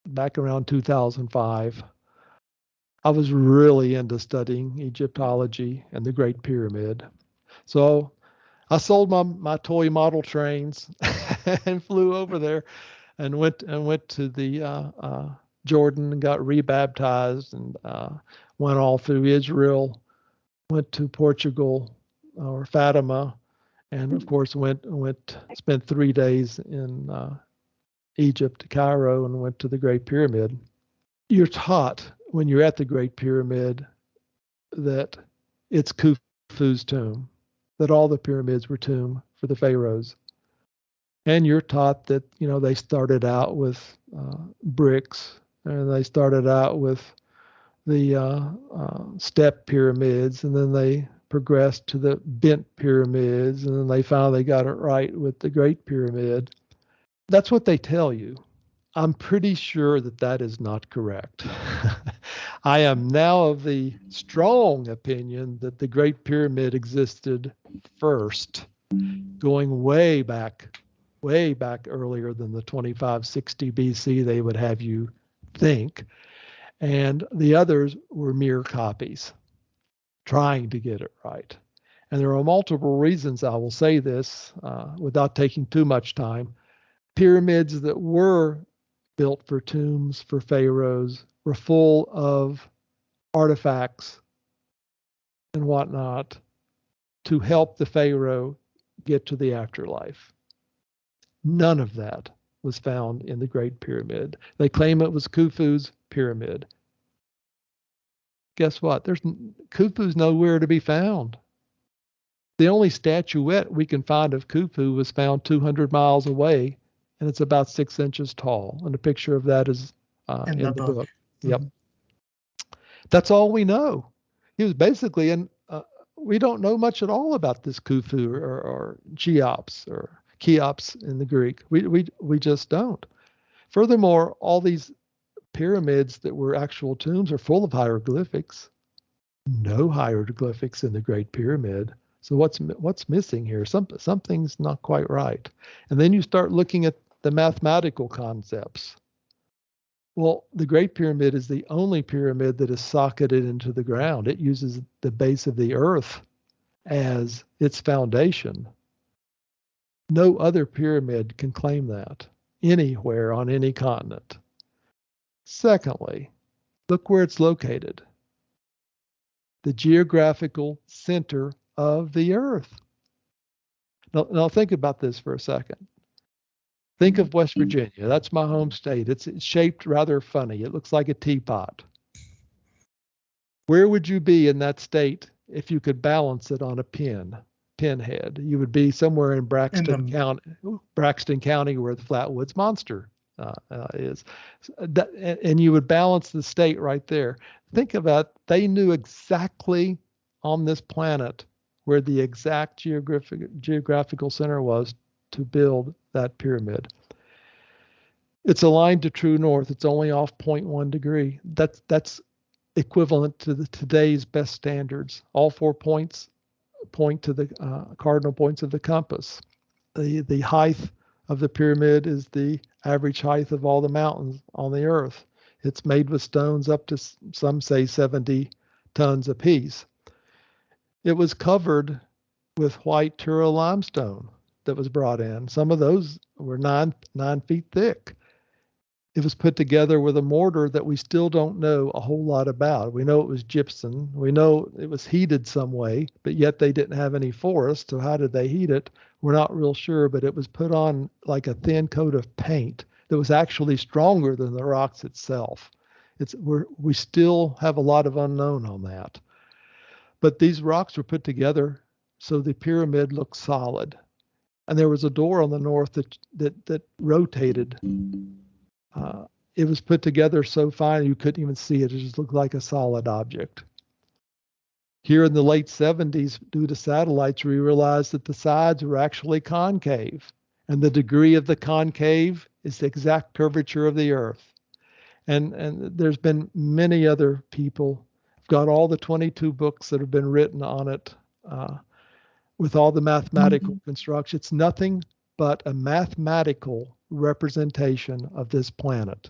back around 2005. I was really into studying Egyptology and the Great Pyramid. So I sold my toy model trains and flew over there and went to the Jordan and got rebaptized and went all through Israel, went to Portugal or Fatima, and of course spent 3 days in Egypt, Cairo, and went to the Great Pyramid. You're taught when you're at the Great Pyramid that it's Khufu's tomb, that all the pyramids were tomb for the pharaohs. And you're taught that, they started out with bricks, and they started out with the step pyramids, and then they progressed to the bent pyramids, and then they finally got it right with the Great Pyramid. That's what they tell you. I'm pretty sure that that is not correct. I am now of the strong opinion that the Great Pyramid existed first, going way back earlier than the 2560 BC they would have you think. And the others were mere copies, trying to get it right. And there are multiple reasons I will say this without taking too much time. Pyramids that were built for tombs for pharaohs were full of artifacts and whatnot to help the pharaoh get to the afterlife. None of that was found in the Great Pyramid. They claim it was Khufu's pyramid. Guess what? Khufu's nowhere to be found. The only statuette we can find of Khufu was found 200 miles away, and it's about 6 inches tall. And a picture of that is in the book. Yep. That's all we know. He was basically in, we don't know much at all about this Khufu or Cheops or Cheops in the Greek. We just don't. Furthermore, all these pyramids that were actual tombs are full of hieroglyphics. No hieroglyphics in the Great Pyramid. So what's missing here? Something's not quite right. And then you start looking at the mathematical concepts. Well, the Great Pyramid is the only pyramid that is socketed into the ground. It uses the base of the earth as its foundation. No other pyramid can claim that anywhere on any continent. Secondly, look where it's located. The geographical center of the earth. Now think about this for a second. Think of West Virginia. That's my home state. It's shaped rather funny. It looks like a teapot. Where would you be in that state if you could balance it on a pinhead? You would be somewhere in Braxton County, where the Flatwoods Monster is. And you would balance the state right there. Think about, they knew exactly on this planet where the exact geographical center was to build that pyramid. It's aligned to true north. It's only off 0.1 degree. That's equivalent to today's best standards. All 4 points point to the cardinal points of the compass. The height of the pyramid is the average height of all the mountains on the earth. It's made with stones up to, some say, 70 tons apiece. It was covered with white Tura limestone that was brought in. Some of those were 9 feet thick. It was put together with a mortar that we still don't know a whole lot about. We know it was gypsum. We know it was heated some way, but yet they didn't have any forest. So how did they heat it? We're not real sure, but it was put on like a thin coat of paint that was actually stronger than the rocks itself. We still have a lot of unknown on that. But these rocks were put together so the pyramid looked solid. And there was a door on the north that rotated. It was put together so fine you couldn't even see it. It just looked like a solid object. Here in the late 70s, due to satellites, we realized that the sides were actually concave. And the degree of the concave is the exact curvature of the earth. And there's been many other people. I've got all the 22 books that have been written on it with all the mathematical construction. It's nothing but a mathematical representation of this planet.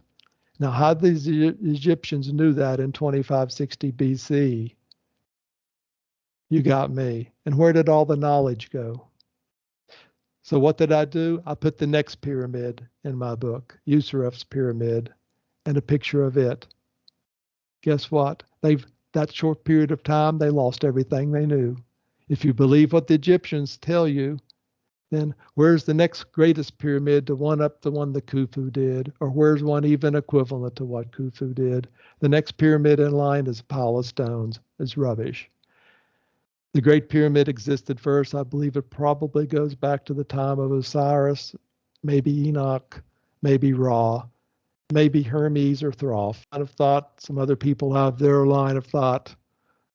Now, how these Egyptians knew that in 2560 BC, you got me. And where did all the knowledge go? So what did I do? I put the next pyramid in my book, Yusuf's pyramid, and a picture of it. Guess what? That short period of time, they lost everything they knew. If you believe what the Egyptians tell you, then where's the next greatest pyramid to one up the one that Khufu did? Or where's one even equivalent to what Khufu did? The next pyramid in line is a pile of stones. It's rubbish. The Great Pyramid existed first. I believe it probably goes back to the time of Osiris, maybe Enoch, maybe Ra, maybe Hermes or Thoth. Line of thought. Some other people have their line of thought.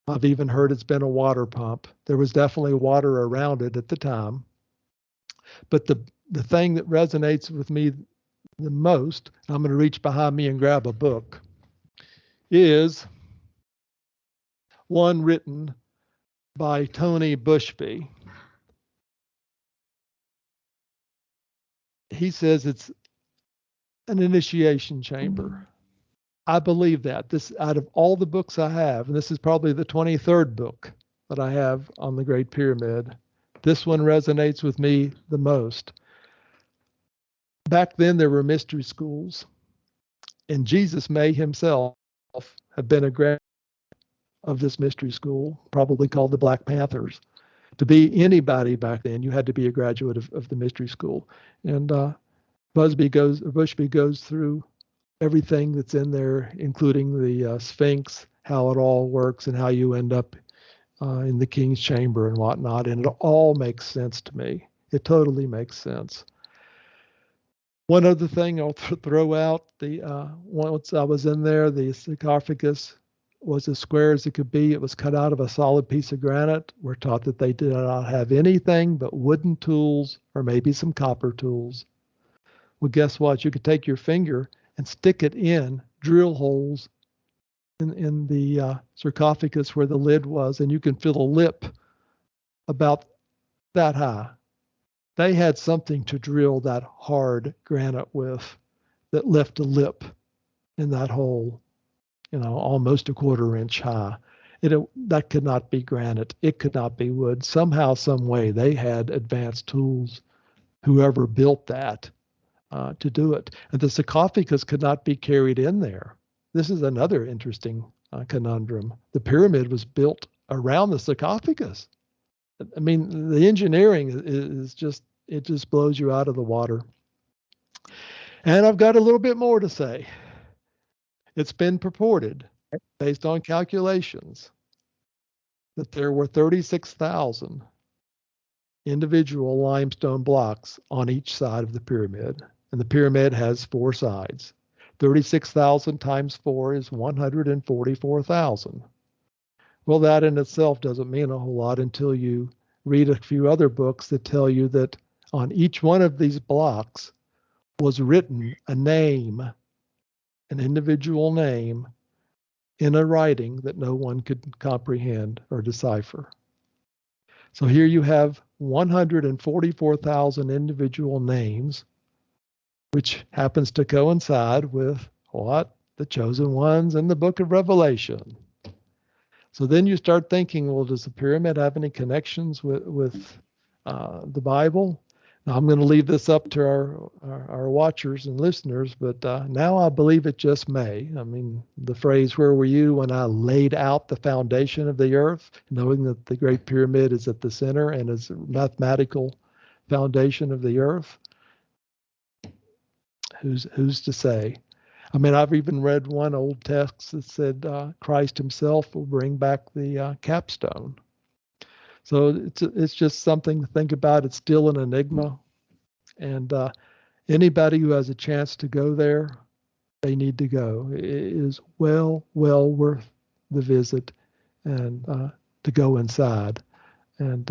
I've even heard it's been a water pump. There was definitely water around it at the time. But the thing that resonates with me the most, I'm going to reach behind me and grab a book, is one written by Tony Bushby. He says it's an initiation chamber. I believe that. This, out of all the books I have, and this is probably the 23rd book that I have on the Great Pyramid, this one resonates with me the most. Back then, there were mystery schools, and Jesus may himself have been a graduate of this mystery school, probably called the Black Panthers. To be anybody back then, you had to be a graduate of the mystery school. And Bushby goes through everything that's in there, including the Sphinx, how it all works, and how you end up in the King's Chamber and whatnot. And it all makes sense to me. It totally makes sense. One other thing I'll throw out, once I was in there, the sarcophagus was as square as it could be. It was cut out of a solid piece of granite. We're taught that they did not have anything but wooden tools or maybe some copper tools. Well, guess what? You could take your finger and stick it in, drill holes in the sarcophagus where the lid was, and you can feel a lip about that high. They had something to drill that hard granite with that left a lip in that hole, almost a quarter-inch high. That could not be granite. It could not be wood. Somehow, some way, they had advanced tools, whoever built that, to do it. And the sarcophagus could not be carried in there. This is another interesting conundrum. The pyramid was built around the sarcophagus. I mean, the engineering is just, it just blows you out of the water. And I've got a little bit more to say. It's been purported, based on calculations, that there were 36,000 individual limestone blocks on each side of the pyramid. And the pyramid has 4 sides. 36,000 times 4 is 144,000. Well, that in itself doesn't mean a whole lot until you read a few other books that tell you that on each one of these blocks was written a name, an individual name, in a writing that no one could comprehend or decipher. So here you have 144,000 individual names, which happens to coincide with what? The chosen ones in the book of Revelation. So then you start thinking, well, does the pyramid have any connections with the Bible? Now, I'm going to leave this up to our watchers and listeners, but now I believe it just may. I mean, the phrase, where were you when I laid out the foundation of the earth, knowing that the Great Pyramid is at the center and is a mathematical foundation of the earth? Who's to say? I mean, I've even read one old text that said Christ himself will bring back the capstone. So it's just something to think about. It's still an enigma. And anybody who has a chance to go there, they need to go. It is well worth the visit and to go inside. And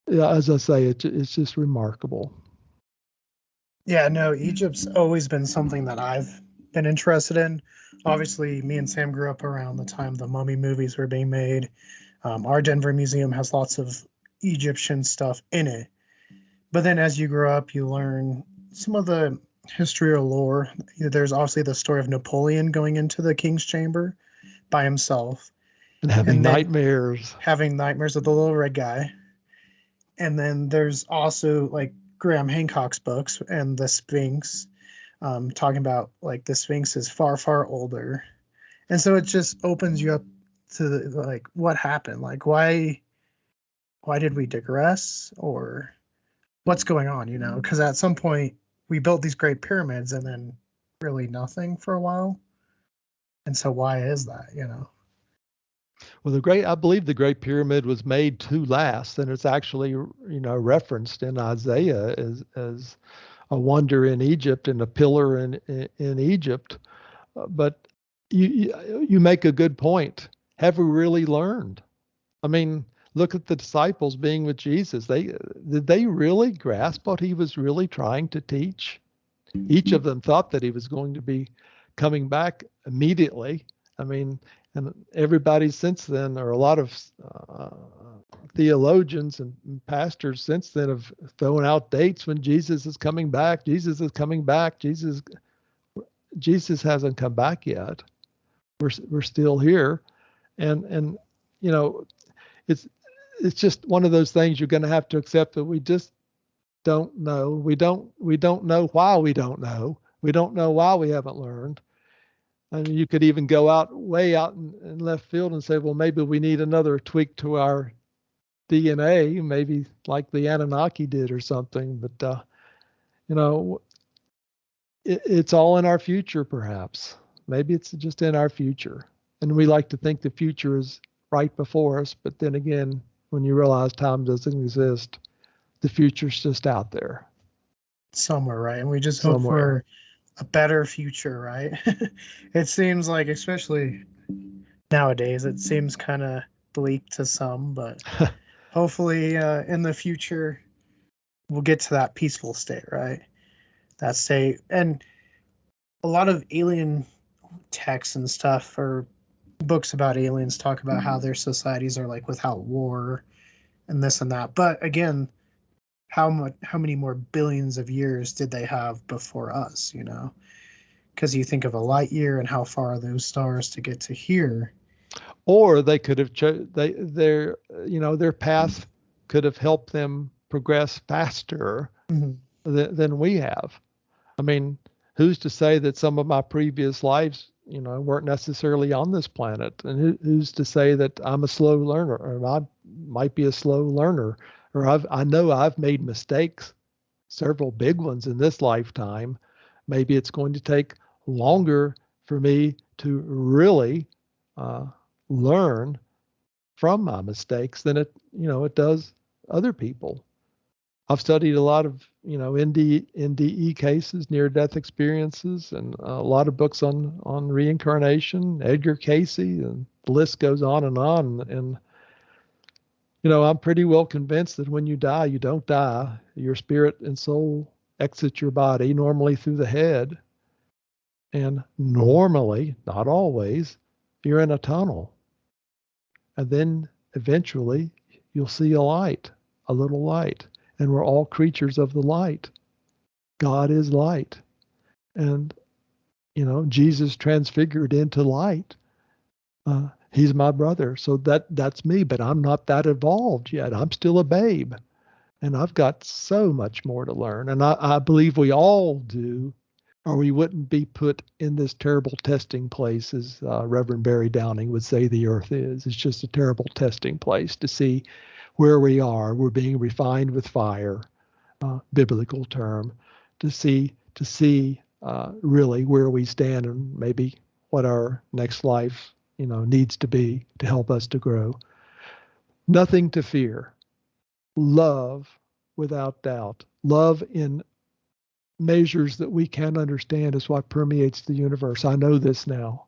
yeah, as I say, it's just remarkable. Yeah, no, Egypt's always been something that I've been interested in. Obviously, me and Sam grew up around the time the Mummy movies were being made. Our Denver Museum has lots of Egyptian stuff in it. But then as you grow up, you learn some of the history or lore. There's obviously the story of Napoleon going into the King's Chamber by himself. And having nightmares. Having nightmares of the little red guy. And then there's also like Graham Hancock's books and the Sphinx, talking about like the Sphinx is far older. And so it just opens you up to like what happened, like why did we digress, or what's going on, because at some point we built these great pyramids and then really nothing for a while. And so why is that, Well, I believe the Great Pyramid was made to last, and it's actually, referenced in Isaiah as a wonder in Egypt and a pillar in Egypt. But you make a good point. Have we really learned? I mean, look at the disciples being with Jesus. Did they really grasp what he was really trying to teach? each of them thought that he was going to be coming back immediately. I mean, and everybody since then, or a lot of theologians and pastors since then, have thrown out dates when Jesus is coming back. Jesus is coming back. Jesus hasn't come back yet. We're still here, and you know, it's just one of those things you're going to have to accept that we just don't know. We don't know why we don't know. We don't know why we haven't learned. I mean, you could even go way out in left field and say, well, maybe we need another tweak to our DNA, maybe like the Anunnaki did or something. But you know, it's all in our future, perhaps. Maybe it's just in our future, and we like to think the future is right before us. But then again, when you realize time doesn't exist, the future's just out there somewhere, right? And we just hope somewhere. for a better future, right? It seems like, especially nowadays, it seems kind of bleak to some, but hopefully in the future we'll get to that peaceful state, right? That state. And a lot of alien texts and stuff, or books about aliens, talk about how their societies are like without war and this and that. But again, how many more billions of years did they have before us, you know? Because you think of a light year and how far are those stars to get to here. Or they could have their path could have helped them progress faster Mhm. than we have. I mean, who's to say that some of my previous lives, weren't necessarily on this planet? And who's to say that I'm a slow learner, or I might be a slow learner, or I know I've made mistakes, several big ones in this lifetime. Maybe it's going to take longer for me to really uh, learn from my mistakes than it does other people. I've studied a lot of, NDE cases, near-death experiences, and a lot of books on reincarnation, Edgar Cayce, and the list goes on and on. And I'm pretty well convinced that when you die, you don't die. Your spirit and soul exit your body, normally through the head, and normally, not always, you're in a tunnel. And then eventually, you'll see a light, a little light, and we're all creatures of the light. God is light. And, Jesus transfigured into light. He's my brother. So that's me, but I'm not that evolved yet. I'm still a babe. And I've got so much more to learn. And I believe we all do, or we wouldn't be put in this terrible testing place, as Reverend Barry Downing would say the earth is. It's just a terrible testing place to see where we are. We're being refined with fire, biblical term, to see really where we stand and maybe what our next life, needs to be to help us to grow. Nothing to fear. Love without doubt. Love in measures that we can't understand is what permeates the universe. I know this now.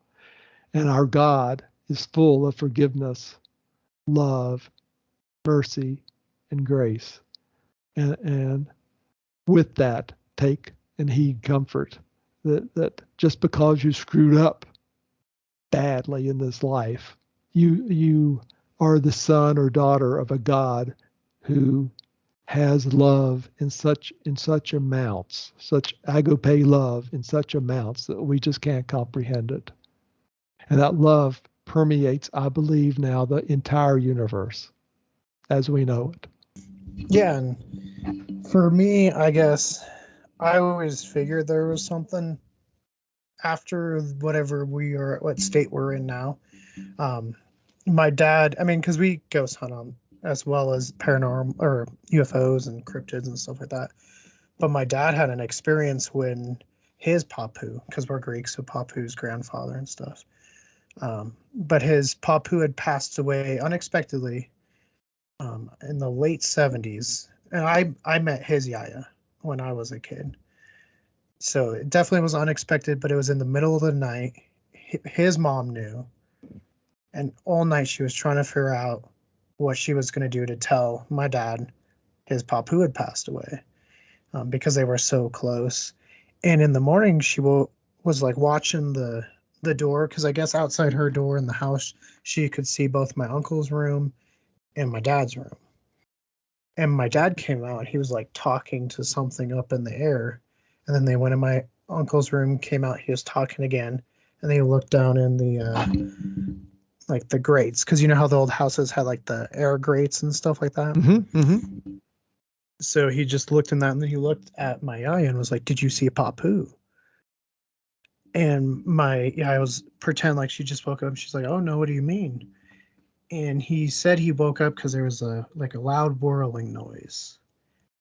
And our God is full of forgiveness, love, mercy, and grace. And with that, take and heed comfort that just because you screwed up badly in this life, you are the son or daughter of a God who has love in such amounts, such agape love in such amounts that we just can't comprehend it. And that love permeates, I believe now, the entire universe as we know it. Yeah, and for me, I guess I always figured there was something after whatever we are, what state we're in now. Um, my dad, I mean, because we ghost hunt on as well as paranormal or UFOs and cryptids and stuff like that. But my dad had an experience when his papu, because we're Greek, so papu's grandfather and stuff. But his papu had passed away unexpectedly in the late 70s. And I met his yaya when I was a kid. So it definitely was unexpected, but it was in the middle of the night. His mom knew. And all night she was trying to figure out what she was going to do to tell my dad his papu had passed away because they were so close. And in the morning, she was like watching the door because I guess outside her door in the house, she could see both my uncle's room and my dad's room. And my dad came out. He was like talking to something up in the air. And then they went in my uncle's room, came out. He was talking again. And they looked down in the like the grates because you know how the old houses had like the air grates and stuff like that. So he just looked in that, and then he looked at my eye and was like, "Did you see Papu?" And I was pretend like she just woke up. She's like, "Oh no, what do you mean?" And he said he woke up because there was a like a loud whirling noise,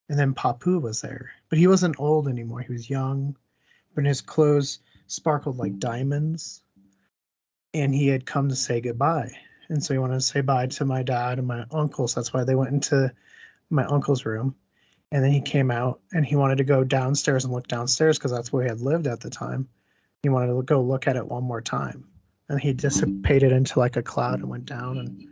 and then Papu was there, but he wasn't old anymore. He was young, but his clothes sparkled like diamonds, and he had come to say goodbye. And so he wanted to say bye to my dad and my uncles. That's why they went into my uncle's room. And then he came out and he wanted to go downstairs and look downstairs because that's where he had lived at the time. He wanted to go look at it one more time. And he dissipated into like a cloud and went down. And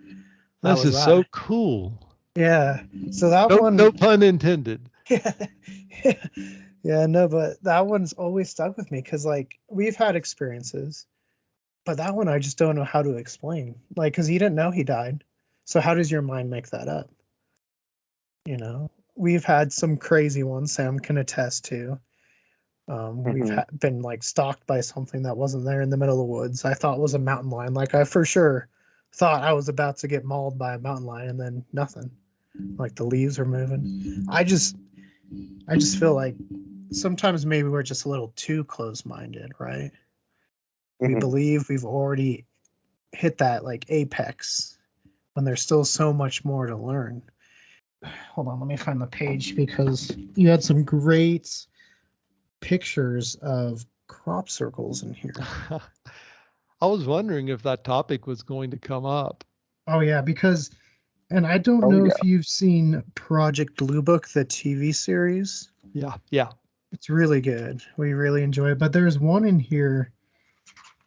that This was is so that. cool. Yeah. So that No, no one, pun intended. yeah. Yeah, no, but that one's always stuck with me because like we've had experiences, but that one I just don't know how to explain. Like, because he didn't know he died. So how does your mind make that up? You know, we've had some crazy ones Sam can attest to. Mhm. Been like stalked by something that wasn't there in the middle of the woods. I thought was a mountain lion. Like I for sure thought I was about to get mauled by a mountain lion, and then nothing. Like the leaves are moving. I just feel like sometimes maybe we're just a little too close-minded, right? We Mhm. believe we've already hit that like apex when there's still so much more to learn. Hold on, let me find the page because you had some great pictures of crop circles in here. I was wondering if that topic was going to come up. Oh yeah, because and I don't Oh know yeah. if you've seen Project Blue Book, the TV series. Yeah, yeah. It's really good. We really enjoy it. But there's one in here.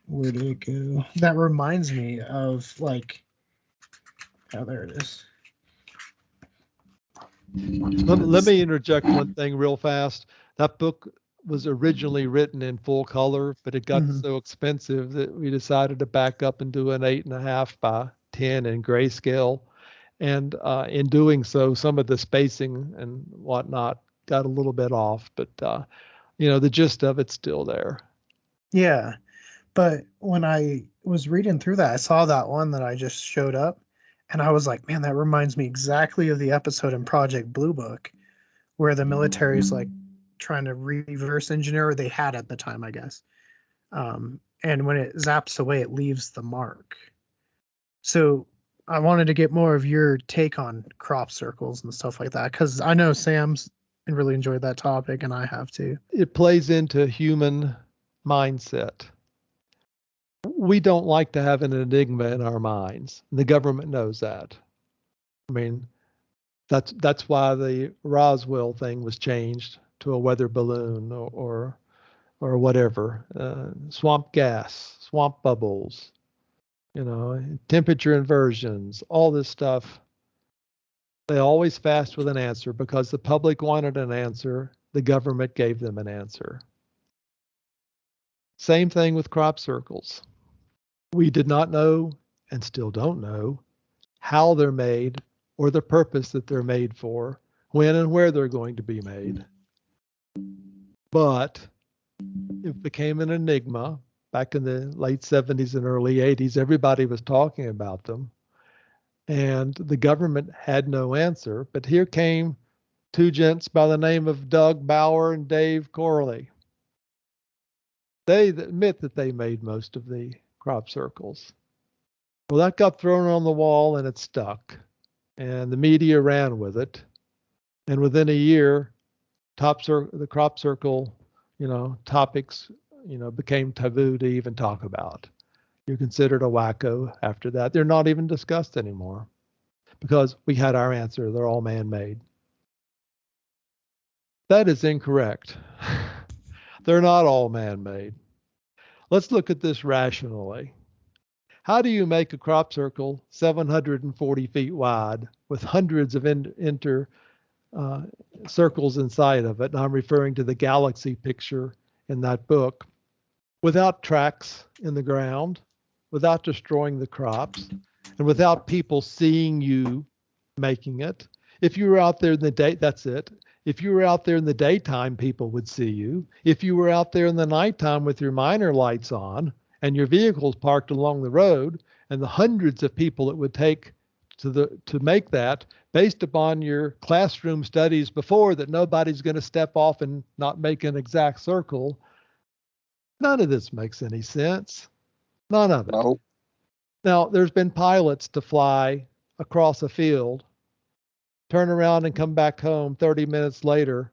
Where did it go? That reminds me of like oh there it is. Let It's me interject one thing real fast. That book was originally written in full color, but it got mhm. so expensive that we decided to back up and do an 8.5 by 10 in grayscale. And in doing so, some of the spacing and whatnot got a little bit off, but the gist of it's still there. Yeah. But when I was reading through that, I saw that one that I just showed up and I was like, man, that reminds me exactly of the episode in Project Blue Book where the military is like trying to reverse engineer, or they had at the time, I guess. And when it zaps away, it leaves the mark. So I wanted to get more of your take on crop circles and stuff like that because I know Sam's really enjoyed that topic, and I have too. It plays into human mindset. We don't like to have an enigma in our minds. The government knows that. I mean, that's why the Roswell thing was changed to a weather balloon or whatever. Swamp gas, swamp bubbles, temperature inversions, all this stuff. They always fast with an answer because the public wanted an answer. The government gave them an answer. Same thing with crop circles. We did not know and still don't know how they're made or the purpose that they're made for, when and where they're going to be made. But it became an enigma back in the late 70s and early 80s. Everybody was talking about them, and the government had no answer. But here came two gents by the name of Doug Bauer and Dave Corley. They admit that they made most of the crop circles. Well, that got thrown on the wall and it stuck, and the media ran with it. And within a year, the crop circle, topics, became taboo to even talk about. You're considered a wacko after that. They're not even discussed anymore because we had our answer. They're all man-made. That is incorrect. They're not all man-made. Let's look at this rationally. How do you make a crop circle 740 feet wide with hundreds of inter uh, circles inside of it? And I'm referring to the galaxy picture in that book, without tracks in the ground, without destroying the crops, and without people seeing you making it. If you were out there in the day, that's it. If you were out there in the daytime, people would see you. If you were out there in the nighttime with your minor lights on and your vehicles parked along the road, and the hundreds of people it would take to make that, based upon your classroom studies before, that nobody's going to step off and not make an exact circle, none of this makes any sense. None of it. No. Now, there's been pilots to fly across a field, turn around and come back home 30 minutes later,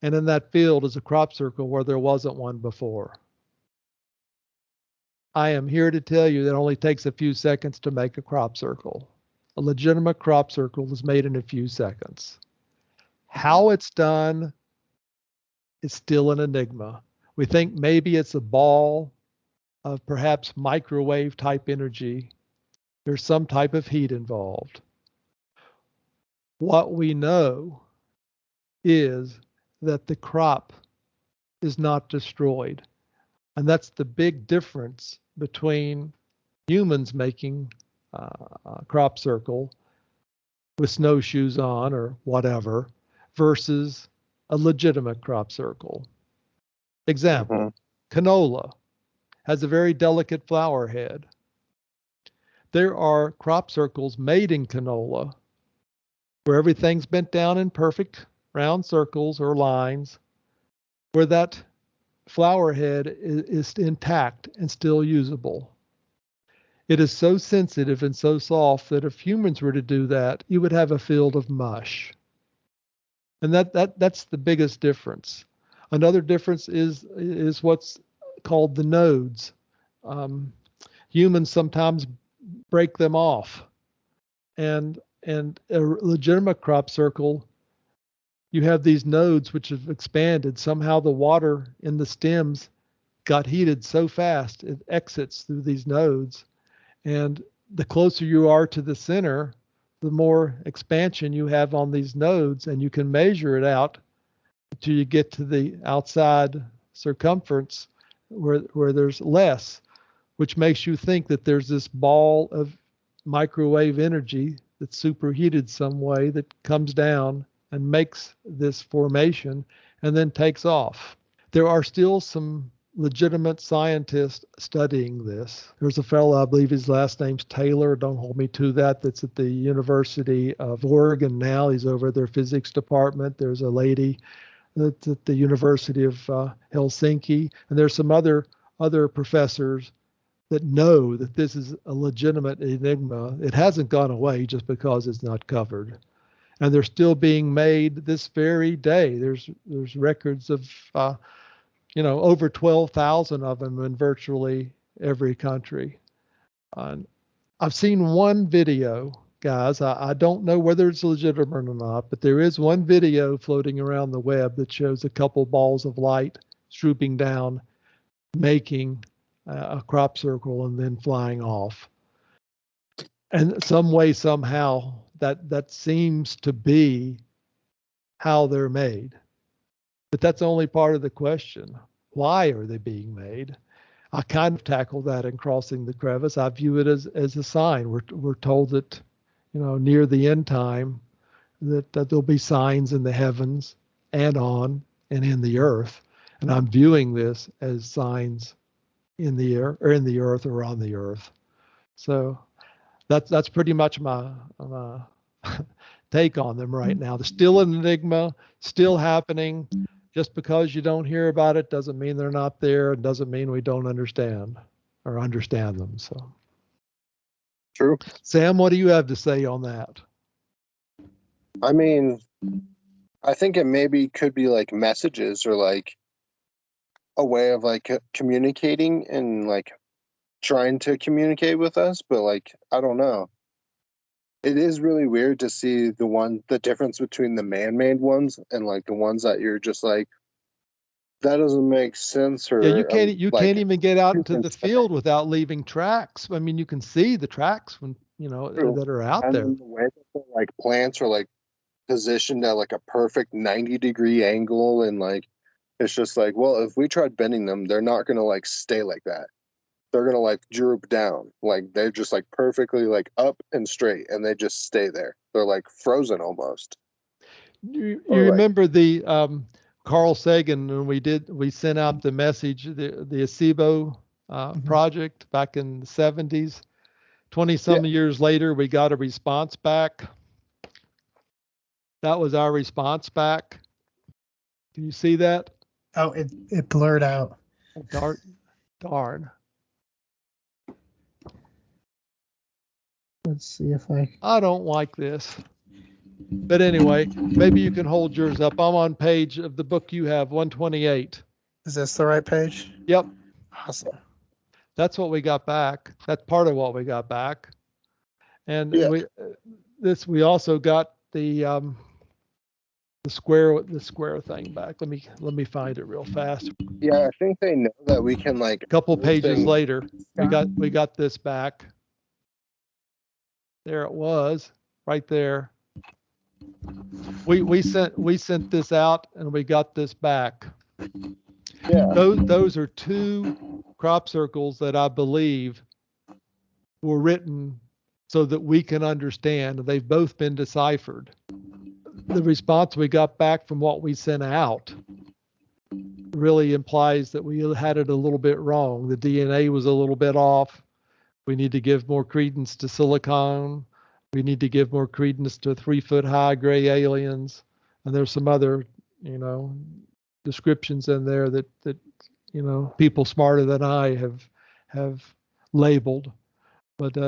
and in that field is a crop circle where there wasn't one before. I am here to tell you that it only takes a few seconds to make a crop circle. A legitimate crop circle is made in a few seconds. How it's done is still an enigma. We think maybe it's a ball of perhaps microwave type energy. There's some type of heat involved. What we know is that the crop is not destroyed. And that's the big difference between humans making a crop circle with snowshoes on or whatever versus a legitimate crop circle. Example, canola has a very delicate flower head. There are crop circles made in canola where everything's bent down in perfect round circles or lines, where that flower head is intact and still usable. It is so sensitive and so soft that if humans were to do that, you would have a field of mush. And that's the biggest difference. Another difference is what's called the nodes. Humans sometimes break them off. And a legitimate crop circle, you have these nodes which have expanded. Somehow the water in the stems got heated so fast, it exits through these nodes. And the closer you are to the center, the more expansion you have on these nodes, and you can measure it out until you get to the outside circumference where there's less, which makes you think that there's this ball of microwave energy that's superheated some way that comes down and makes this formation and then takes off. There are still some legitimate scientists studying this. There's a fellow, I believe his last name's Taylor, don't hold me to that, that's at the University of Oregon now. He's over at their physics department. There's a lady that's at the University of Helsinki, and there's some other professors that know that this is a legitimate enigma. It hasn't gone away just because it's not covered. And they're still being made this very day. There's records of over 12,000 of them in virtually every country. I've seen one video, guys. I don't know whether it's legitimate or not, but there is one video floating around the web that shows a couple balls of light swooping down, making a crop circle and then flying off. And some way, somehow, that seems to be how they're made. But that's only part of the question. Why are they being made? I kind of tackle that in Crossing the Crevice. I view it as a sign. We're told that, near the end time, that there'll be signs in the heavens and on and in the earth. And I'm viewing this as signs in the air or in the earth or on the earth. So that's pretty much my take on them right now. They're still an enigma, still happening. Just because you don't hear about it doesn't mean they're not there. It doesn't mean we don't understand them. So True. Sam, what do you have to say on that? I mean, I think it maybe could be like messages or like a way of like communicating and like trying to communicate with us, but like I don't know. It is really weird to see the difference between the man-made ones and like the ones that you're just like, that doesn't make sense. Or Yeah, you can't like, even get out into the humans that field without leaving tracks. I mean, you can see the tracks when true. that are out And there. then the way that the, like plants are like positioned at like a perfect 90-degree angle, and like It's just like, well, if we tried bending them, they're not gonna like stay like that. They're gonna like droop down. Like they're just like perfectly like up and straight, and they just stay there. They're like frozen almost. You Or like, remember the Carl Sagan when we sent out the message, the Acebo project back in the 70s. 20 some years later, we got a response back. That was our response back. Can you see that? Oh, it blurred out. Darn. Let's see if I. I don't like this. But anyway, maybe you can hold yours up. I'm on page of the book you have, 128. Is this the right page? Yep. Awesome. That's what we got back. That's part of what we got back. And yeah, we also got the square thing back. Let me find it real fast. yeah. I think they know that we can like A couple move pages things. later, we got this back. There it was, right there. We sent this out and we got this back. Yeah. Those are two crop circles that I believe were written so that we can understand. They've both been deciphered. The response we got back from what we sent out really implies that we had it a little bit wrong. The DNA was a little bit off. We need to give more credence to silicon. We need to give more credence to 3-foot high gray aliens. And there's some other, descriptions in there that people smarter than I have labeled. But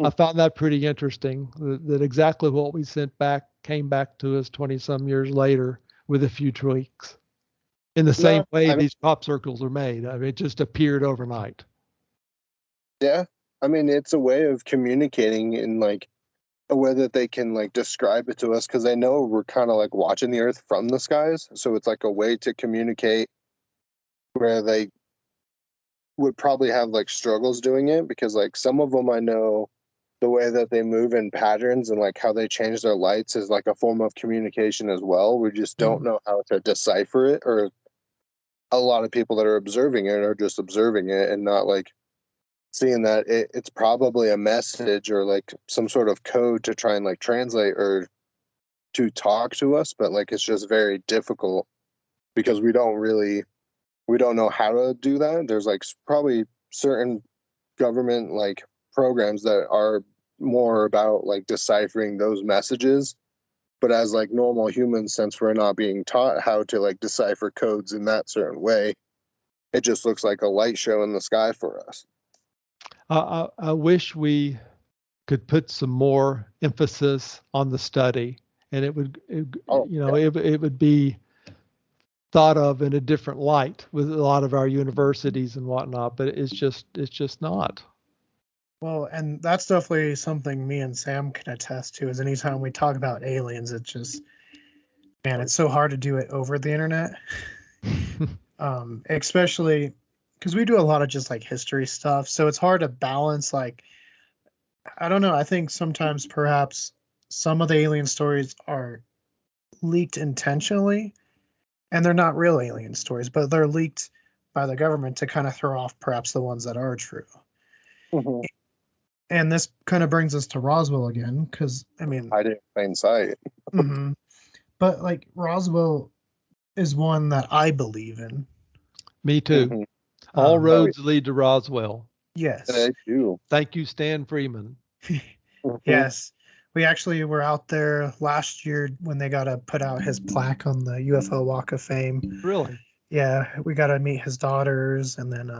I found that pretty interesting, that exactly what we sent back came back to us 20 some years later with a few tweaks. In the same way these crop circles are made. I mean, it just appeared overnight. Yeah. I mean, it's a way of communicating in like a way that they can like describe it to us, because they know we're kind of like watching the Earth from the skies. So it's like a way to communicate where they would probably have like struggles doing it, because like some of them I know the way that they move in patterns and like how they change their lights is like a form of communication as well. We just don't know how to decipher it, or a lot of people that are observing it are just observing it and not like seeing that it's probably a message or like some sort of code to try and like translate or to talk to us, but like it's just very difficult because we don't know how to do that. There's like probably certain government like programs that are more about like deciphering those messages, but as like normal humans, since we're not being taught how to like decipher codes in that certain way, it just looks like a light show in the sky for us. I wish we could put some more emphasis on the study, and it would be thought of in a different light with a lot of our universities and whatnot, but it's just not. Well, and that's definitely something me and Sam can attest to, is anytime we talk about aliens, it just, man, it's so hard to do it over the internet. Especially because we do a lot of just like history stuff. So it's hard to balance, like, I don't know. I think sometimes perhaps some of the alien stories are leaked intentionally, and they're not real alien stories, but they're leaked by the government to kind of throw off perhaps the ones that are true. Mm-hmm. And this kind of brings us to Roswell again, because I mean, I didn't plain sight. But like Roswell is one that I believe in. Me too. Mm-hmm. All roads lead to Roswell. Yes. They do. Thank you, Stan Freeman. Mm-hmm. Yes. We actually were out there last year when they got to put out his plaque on the UFO Walk of Fame. Really? Yeah, we got to meet his daughters, and then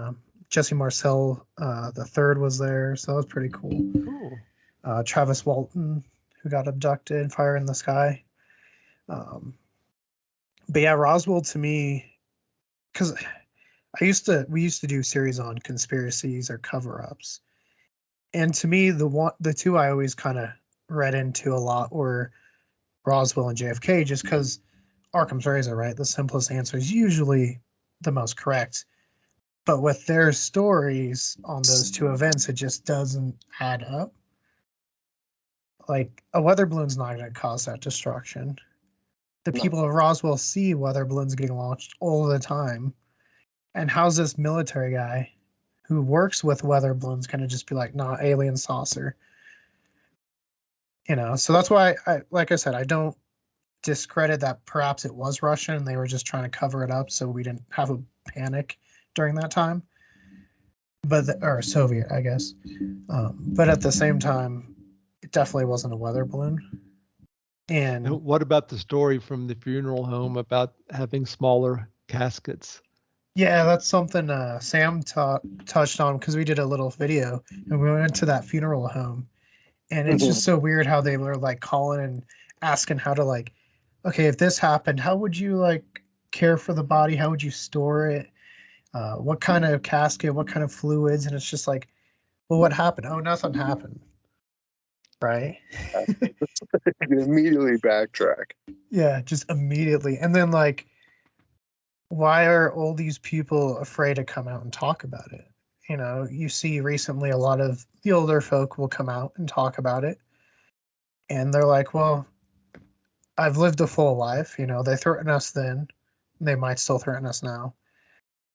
Jesse Marcel the third was there, so that was pretty cool. Cool. Travis Walton, who got abducted, Fire in the Sky. But yeah, Roswell to me, because we used to do series on conspiracies or cover-ups, and to me the two I always kind of read into a lot were Roswell and JFK, just because Occam's razor, right? The simplest answer is usually the most correct. But with their stories on those two events, it just doesn't add up. Like, a weather balloon's not going to cause that destruction. the No. people of Roswell see weather balloons getting launched all the time. And how's this military guy who works with weather balloons gonna just be like, nah, alien saucer? So that's why like I said, I don't discredit that perhaps it was Russian and they were just trying to cover it up so we didn't have a panic during that time. Or Soviet, I guess. But at the same time, it definitely wasn't a weather balloon. And And what about the story from the funeral home about having smaller caskets? yeah, that's something Sam touched on because we did a little video and we went to that funeral home. And it's just so weird how they were like calling and asking how to like, okay, if this happened, how would you like care for the body? How would you store it? What kind of casket? What kind of fluids? And it's just like, well, what happened? Oh, nothing happened. Right? You immediately backtrack. Yeah, just immediately. And then like, why are all these people afraid to come out and talk about it? You see recently a lot of the older folk will come out and talk about it. And they're like, well, I've lived a full life. They threatened us then. They might still threaten us now.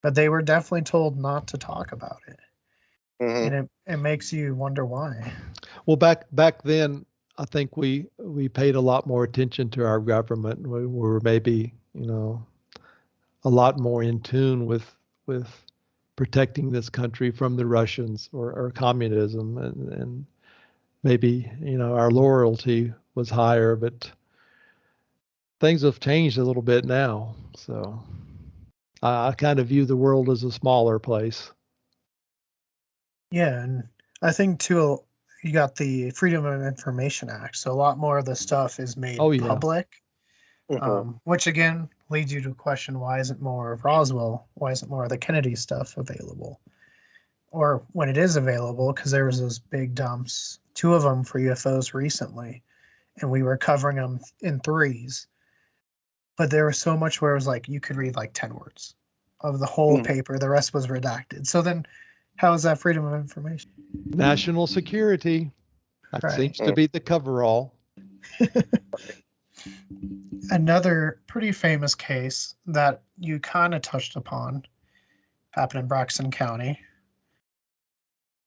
But they were definitely told not to talk about it. Hmm. And it makes you wonder why. Well, back then, I think we paid a lot more attention to our government. We were maybe, a lot more in tune with protecting this country from the Russians or communism, and maybe our loyalty was higher, but things have changed a little bit now. So I kind of view the world as a smaller place. Yeah, and I think too, you got the Freedom of Information Act, so a lot more of the stuff is made Oh yeah. public. Hmm. Which again leads you to question why isn't more of Roswell, why isn't more of the Kennedy stuff available? Or when it is available, because there was those big dumps, two of them for UFOs recently, and we were covering them in threes. But there was so much where it was like you could read like 10 words of the whole paper, the rest was redacted. So then how is that freedom of information? National security. That Right. seems to be the coverall. Another pretty famous case that you kind of touched upon happened in Braxton County,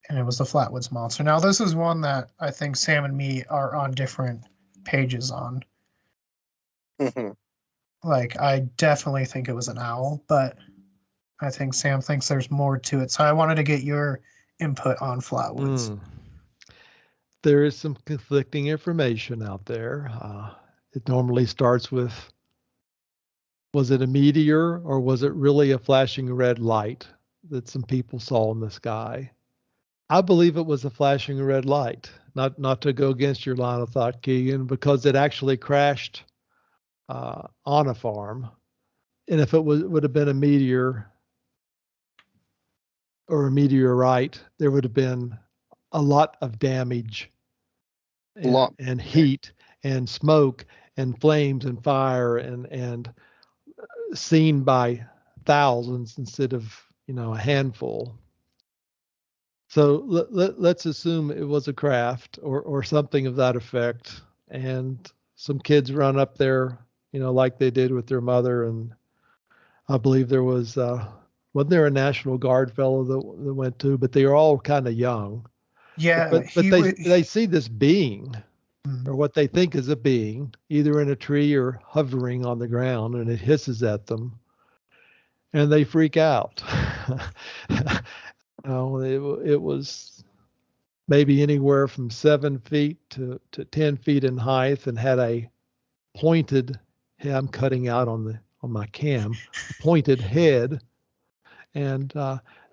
and it was the Flatwoods Monster. Now, this is one that I think Sam and me are on different pages on. Hmm. Like, I definitely think it was an owl, but I think Sam thinks there's more to it. So I wanted to get your input on Flatwoods. Mm. There is some conflicting information out there. It normally starts with, was it a meteor or was it really a flashing red light that some people saw in the sky? I believe it was a flashing red light. Not to go against your line of thought, Keegan, because it actually crashed on a farm. And if it would have been a meteor or a meteorite, there would have been a lot of damage A lot. and heat and smoke and flames and fire and seen by thousands instead of a handful. So let's assume it was a craft or something of that effect, and some kids run up there, like they did with their mother, and I believe there wasn't there a National Guard fellow that went to, but they were all kind of young. Yeah, But he they would. they see this being or what they think is a being, either in a tree or hovering on the ground, and it hisses at them, and they freak out. It was maybe anywhere from 7 feet to 10 feet in height, and had a pointed. Hey, I'm cutting out on my cam, a pointed head, and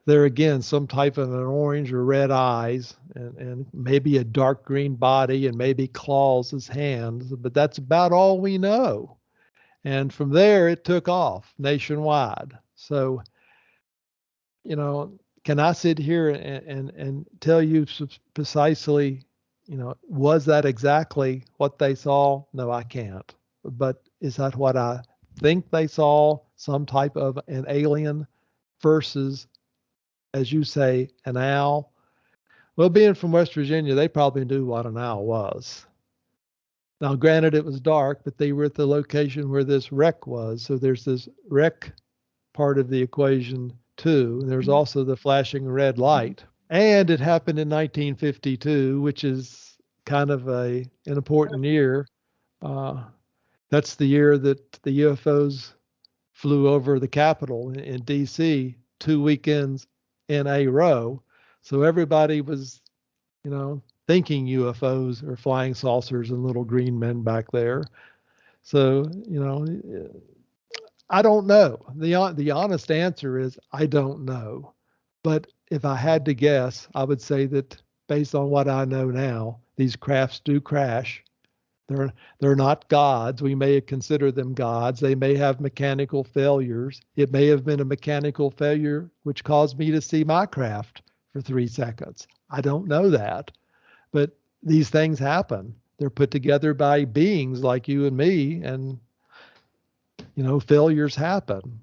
there again some type of an orange or red eyes, and maybe a dark green body, and maybe claws as hands, but that's about all we know. And from there it took off nationwide. So can I sit here and tell you precisely, was that exactly what they saw? No, I can't. But is that what I think they saw? Some type of an alien versus, as you say, an owl? Well, being from West Virginia, they probably knew what an owl was. Now, granted, it was dark, but they were at the location where this wreck was. So there's this wreck part of the equation too. There's also the flashing red light. And it happened in 1952, which is kind of an important year. That's the year that the UFOs flew over the Capitol in D.C. 2 weekends in a row. So everybody was, thinking UFOs or flying saucers and little green men back there. So, I don't know. The honest answer is I don't know. But if I had to guess, I would say that based on what I know now, these crafts do crash. They're not gods. We may consider them gods. They may have mechanical failures. It may have been a mechanical failure which caused me to see my craft for 3 seconds. I don't know that. But these things happen. They're put together by beings like you and me, and failures happen.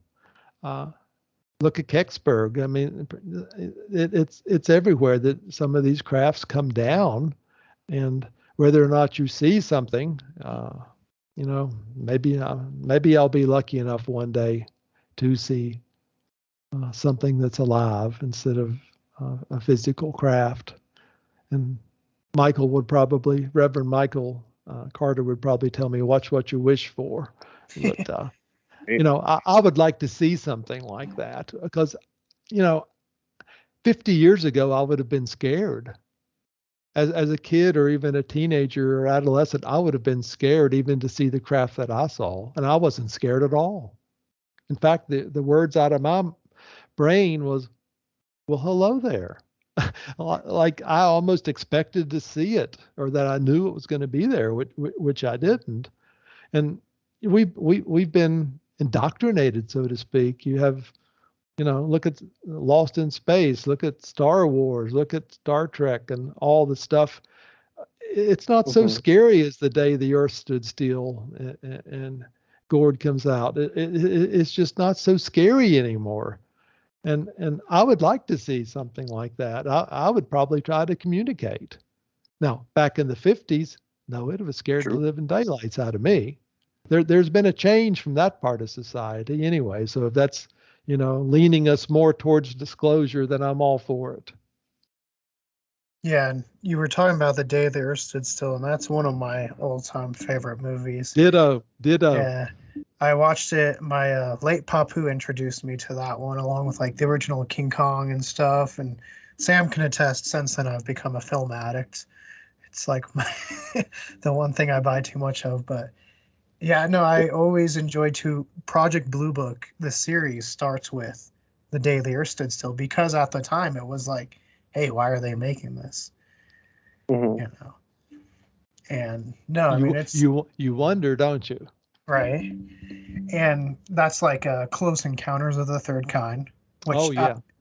Look at Kecksburg. I mean, it's everywhere that some of these crafts come down, and whether or not you see something, maybe I'll be lucky enough one day to see something that's alive instead of a physical craft. And Reverend Michael Carter would probably tell me, watch what you wish for. But, I would like to see something like that because, 50 years ago, I would have been scared. As a kid or even a teenager or adolescent, I would have been scared even to see the craft that I saw. And I wasn't scared at all. In fact, the words out of my brain was, well, hello there. Like I almost expected to see it, or that I knew it was going to be there, which I didn't. And we've been indoctrinated, so to speak. You have, look at Lost in Space, look at Star Wars, look at Star Trek, and all the stuff. It's not so scary as the day the Earth stood still and Gord comes out. It's just not so scary anymore. And I would like to see something like that. I would probably try to communicate. Now, back in the 50s, no, it was scared the living daylights out of me. There's been a change from that part of society anyway. So if that's, leaning us more towards disclosure, then I'm all for it. Yeah, and you were talking about The Day the Earth Stood Still, and that's one of my all-time favorite movies. Ditto. Yeah, I watched it. My late Papu introduced me to that one, along with like the original King Kong and stuff. And Sam can attest. Since then, I've become a film addict. It's like the one thing I buy too much of. But yeah, no, I always enjoy to Project Blue Book. The series starts with The Day the Earth Stood Still because at the time it was like, hey, why are they making this? And no, I mean it's you wonder, don't you? right. And that's like Close Encounters of the Third Kind, which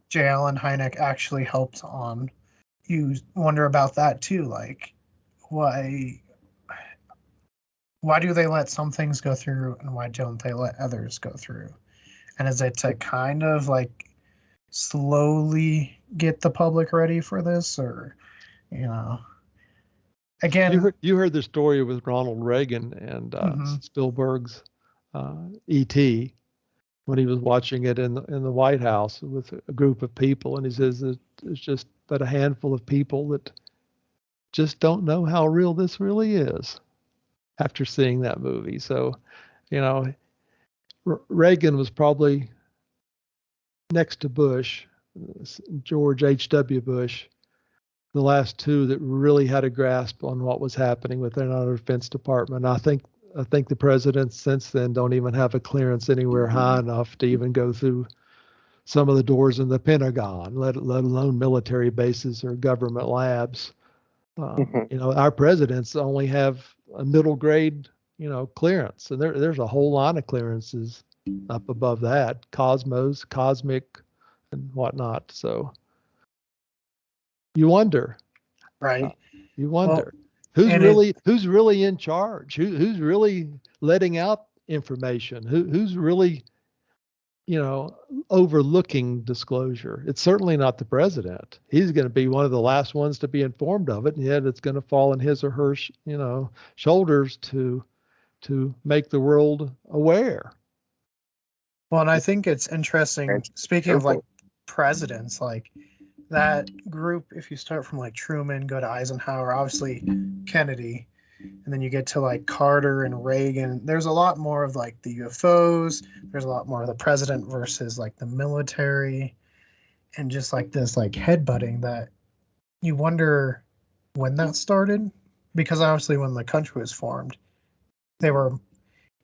J. Allen Hynek actually helped on. You wonder about that too, like why do they let some things go through and why don't they let others go through? And is it to kind of like slowly get the public ready for this, or again, you heard the story with Ronald Reagan and Spielberg's E.T. when he was watching it in the White House with a group of people, and he says that there's just but a handful of people that just don't know how real this really is after seeing that movie. So, Reagan was probably next to Bush, George H.W. Bush, the last two that really had a grasp on what was happening within our Defense Department. I think the presidents since then don't even have a clearance anywhere high enough to even go through some of the doors in the Pentagon, let alone military bases or government labs. Our presidents only have a middle grade, clearance, and there's a whole line of clearances up above that, Cosmos, Cosmic, and whatnot. So you wonder, right? You wonder Well, who's really in charge, who's really letting out information, who's really overlooking disclosure. It's certainly not the president. He's going to be one of the last ones to be informed of it, and yet it's going to fall on his or her, shoulders to make the world aware. Well, and I think it's interesting. Speaking of like presidents, like that group, if you start from like Truman, go to Eisenhower, obviously Kennedy, and then you get to like Carter and Reagan, there's a lot more of like the UFOs, there's a lot more of the president versus like the military, and just like this like headbutting that you wonder when that started, because obviously when the country was formed, they were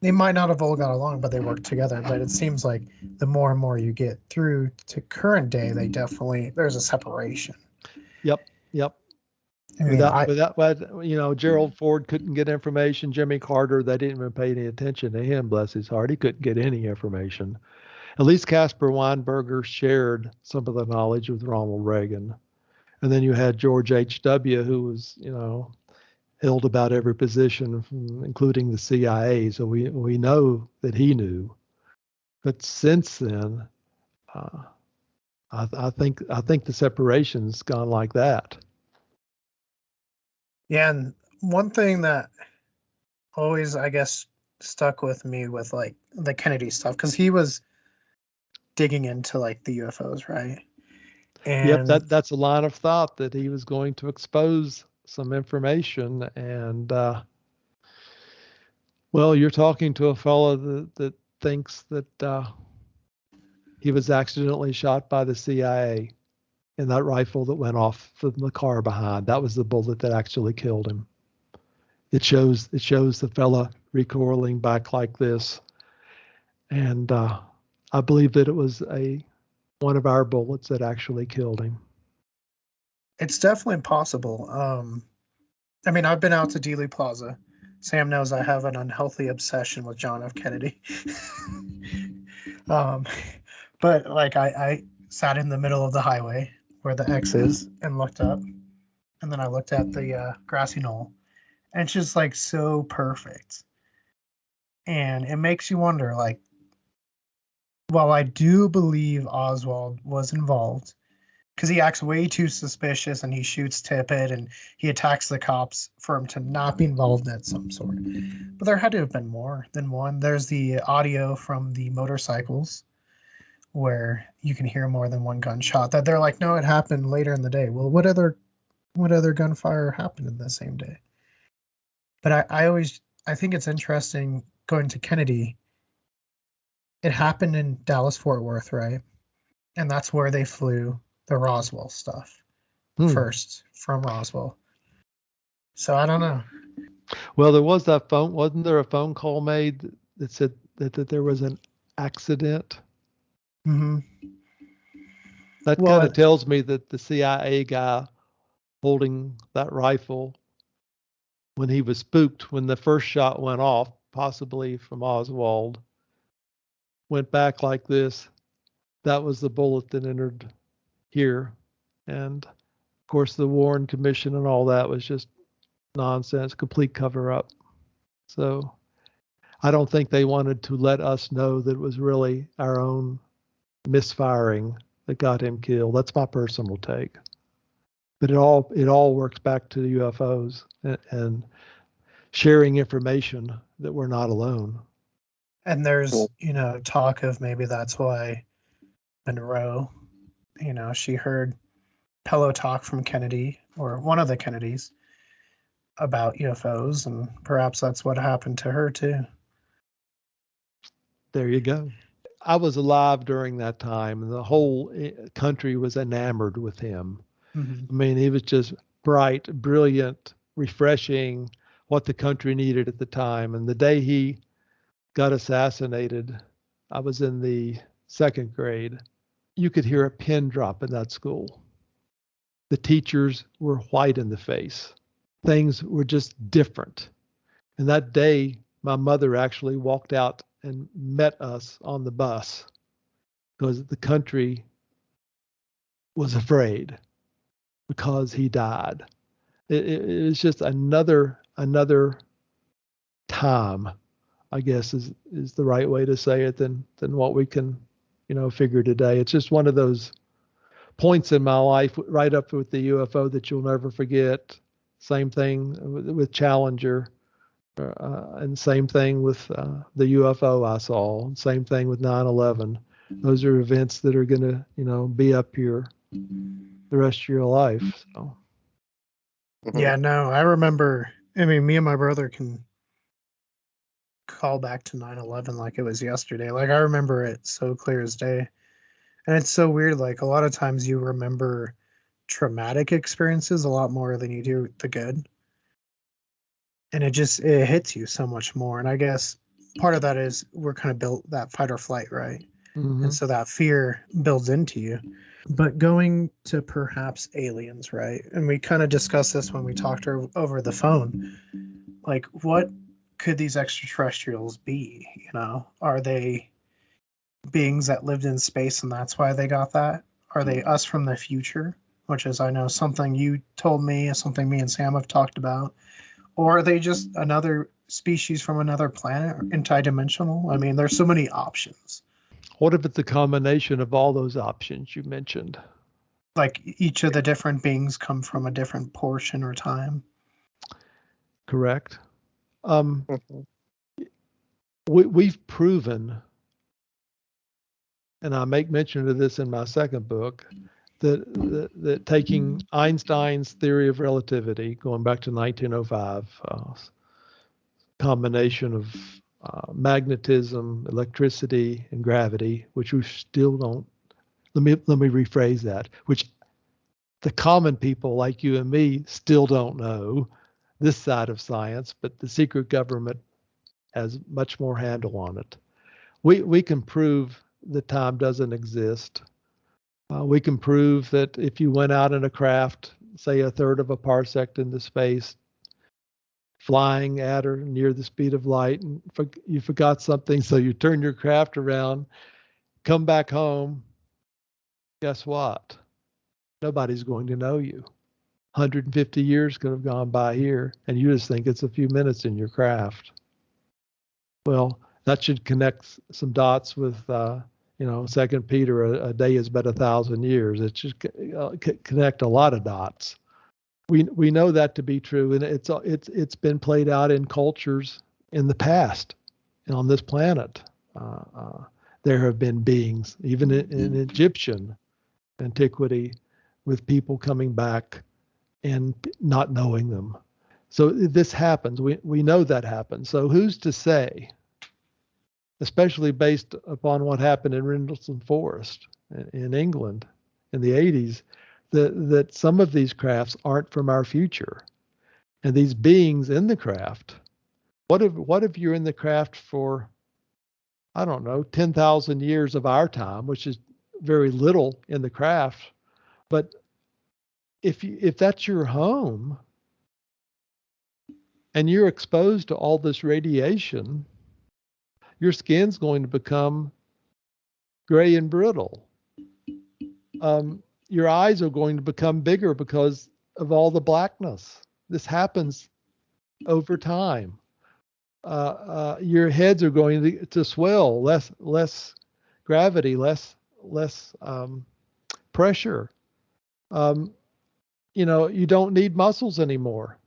they might not have all got along, but they worked together. But it seems like the more and more you get through to current day, there's a separation. Yep. I mean, Gerald Ford couldn't get information. Jimmy Carter, they didn't even pay any attention to him, bless his heart. He couldn't get any information. At least Caspar Weinberger shared some of the knowledge with Ronald Reagan. And then you had George H.W., who was, held about every position, including the CIA. So we know that he knew. But since then, I think the separation's gone like that. yeah, and one thing that always, I guess, stuck with me with like the Kennedy stuff, because he was digging into like the UFOs, right? Yep, And that's a line of thought that he was going to expose some information. And well, you're talking to a fellow that thinks that he was accidentally shot by the CIA, and that rifle that went off from the car behind, that was the bullet that actually killed him. It shows the fella recoiling back like this, and I believe that it was one of our bullets that actually killed him. it's definitely possible. I mean, I've been out to Dealey Plaza. Sam knows I have an unhealthy obsession with John F. Kennedy. um, but like I sat in the middle of the highway where the X is and looked up, and then I looked at the grassy knoll, and it's just like so perfect, and it makes you wonder. Like, while I do believe Oswald was involved, because he acts way too suspicious and he shoots Tippett and he attacks the cops for him to not be involved in some sort. But there had to have been more than one. There's the audio from the motorcycles where you can hear more than one gunshot that they're like, no, it happened later in the day. Well, what other gunfire happened in the same day? But I think it's interesting going to Kennedy. It happened in Dallas Fort Worth, right? And that's where they flew the Roswell stuff first from Roswell. So I don't know. Well, there was that phone. Wasn't there a phone call made that said that there was an accident? Mm-hmm. That kind of tells me that the CIA guy holding that rifle, when he was spooked, when the first shot went off, possibly from Oswald, went back like this. That was the bullet that entered here. And of course, the Warren Commission and all that was just nonsense, complete cover up. So I don't think they wanted to let us know that it was really our own misfiring that got him killed. That's my personal take. But it all works back to the UFOs and sharing information that we're not alone. And there's, talk of maybe that's why Monroe, she heard pillow talk from Kennedy or one of the Kennedys about UFOs, and perhaps that's what happened to her too. There you go. I was alive during that time, and the whole country was enamored with him. Mm-hmm. I mean, he was just bright, brilliant, refreshing, what the country needed at the time. And the day he got assassinated, I was in the second grade. You could hear a pin drop in that school. The teachers were white in the face. Things were just different. And that day, my mother actually walked out and met us on the bus because the country was afraid because he died. It was just another time, I guess is the right way to say it, than what we can figure today. It's just one of those points in my life, right up with the UFO, that you'll never forget. Same thing with Challenger, and same thing with the UFO I saw. Same thing with 9/11. Those are events that are going to, be up here the rest of your life. So. Yeah, no, I remember. I mean, me and my brother can call back to 9/11 like it was yesterday. Like, I remember it so clear as day. And it's so weird. Like, a lot of times you remember traumatic experiences a lot more than you do the good. And it hits you so much more. And I guess part of that is we're kind of built that fight or flight, right? Mm-hmm. And so that fear builds into you. But going to perhaps aliens, right? And we kind of discussed this when we talked over the phone. Like, what could these extraterrestrials be? Are they beings that lived in space and that's why they got that? Are they us from the future? Which is, I know, something you told me, something me and Sam have talked about. Or are they just another species from another planet, interdimensional? I mean, there's so many options. What if it's a combination of all those options you mentioned? Like each of the different beings come from a different portion or time. Correct. Mhm. We've proven, and I make mention of this in my second book, that taking Einstein's theory of relativity, going back to 1905, combination of magnetism, electricity, and gravity, which we still don't. Let me rephrase that, which the common people like you and me still don't know this side of science, but the secret government has much more handle on it. We can prove that time doesn't exist. We can prove that if you went out in a craft, say a third of a parsec into space, flying at or near the speed of light, and you forgot something, so you turn your craft around, come back home, guess what? Nobody's going to know you. 150 years could have gone by here, and you just think it's a few minutes in your craft. Well, that should connect some dots with, Second Peter, a day is but 1,000 years. It should connect a lot of dots. We know that to be true, and it's been played out in cultures in the past on this planet. There have been beings, even in Egyptian antiquity, with people coming back and not knowing them. So this happens. We know that happens. So who's to say, especially based upon what happened in Rendlesham Forest in England in the 80s, that some of these crafts aren't from our future, and these beings in the craft. What if you're in the craft for, I don't know, 10,000 years of our time, which is very little in the craft, but if that's your home and you're exposed to all this radiation, your skin's going to become gray and brittle. Your eyes are going to become bigger because of all the blackness. This happens over time. Your heads are going to swell, less gravity, less pressure. You don't need muscles anymore.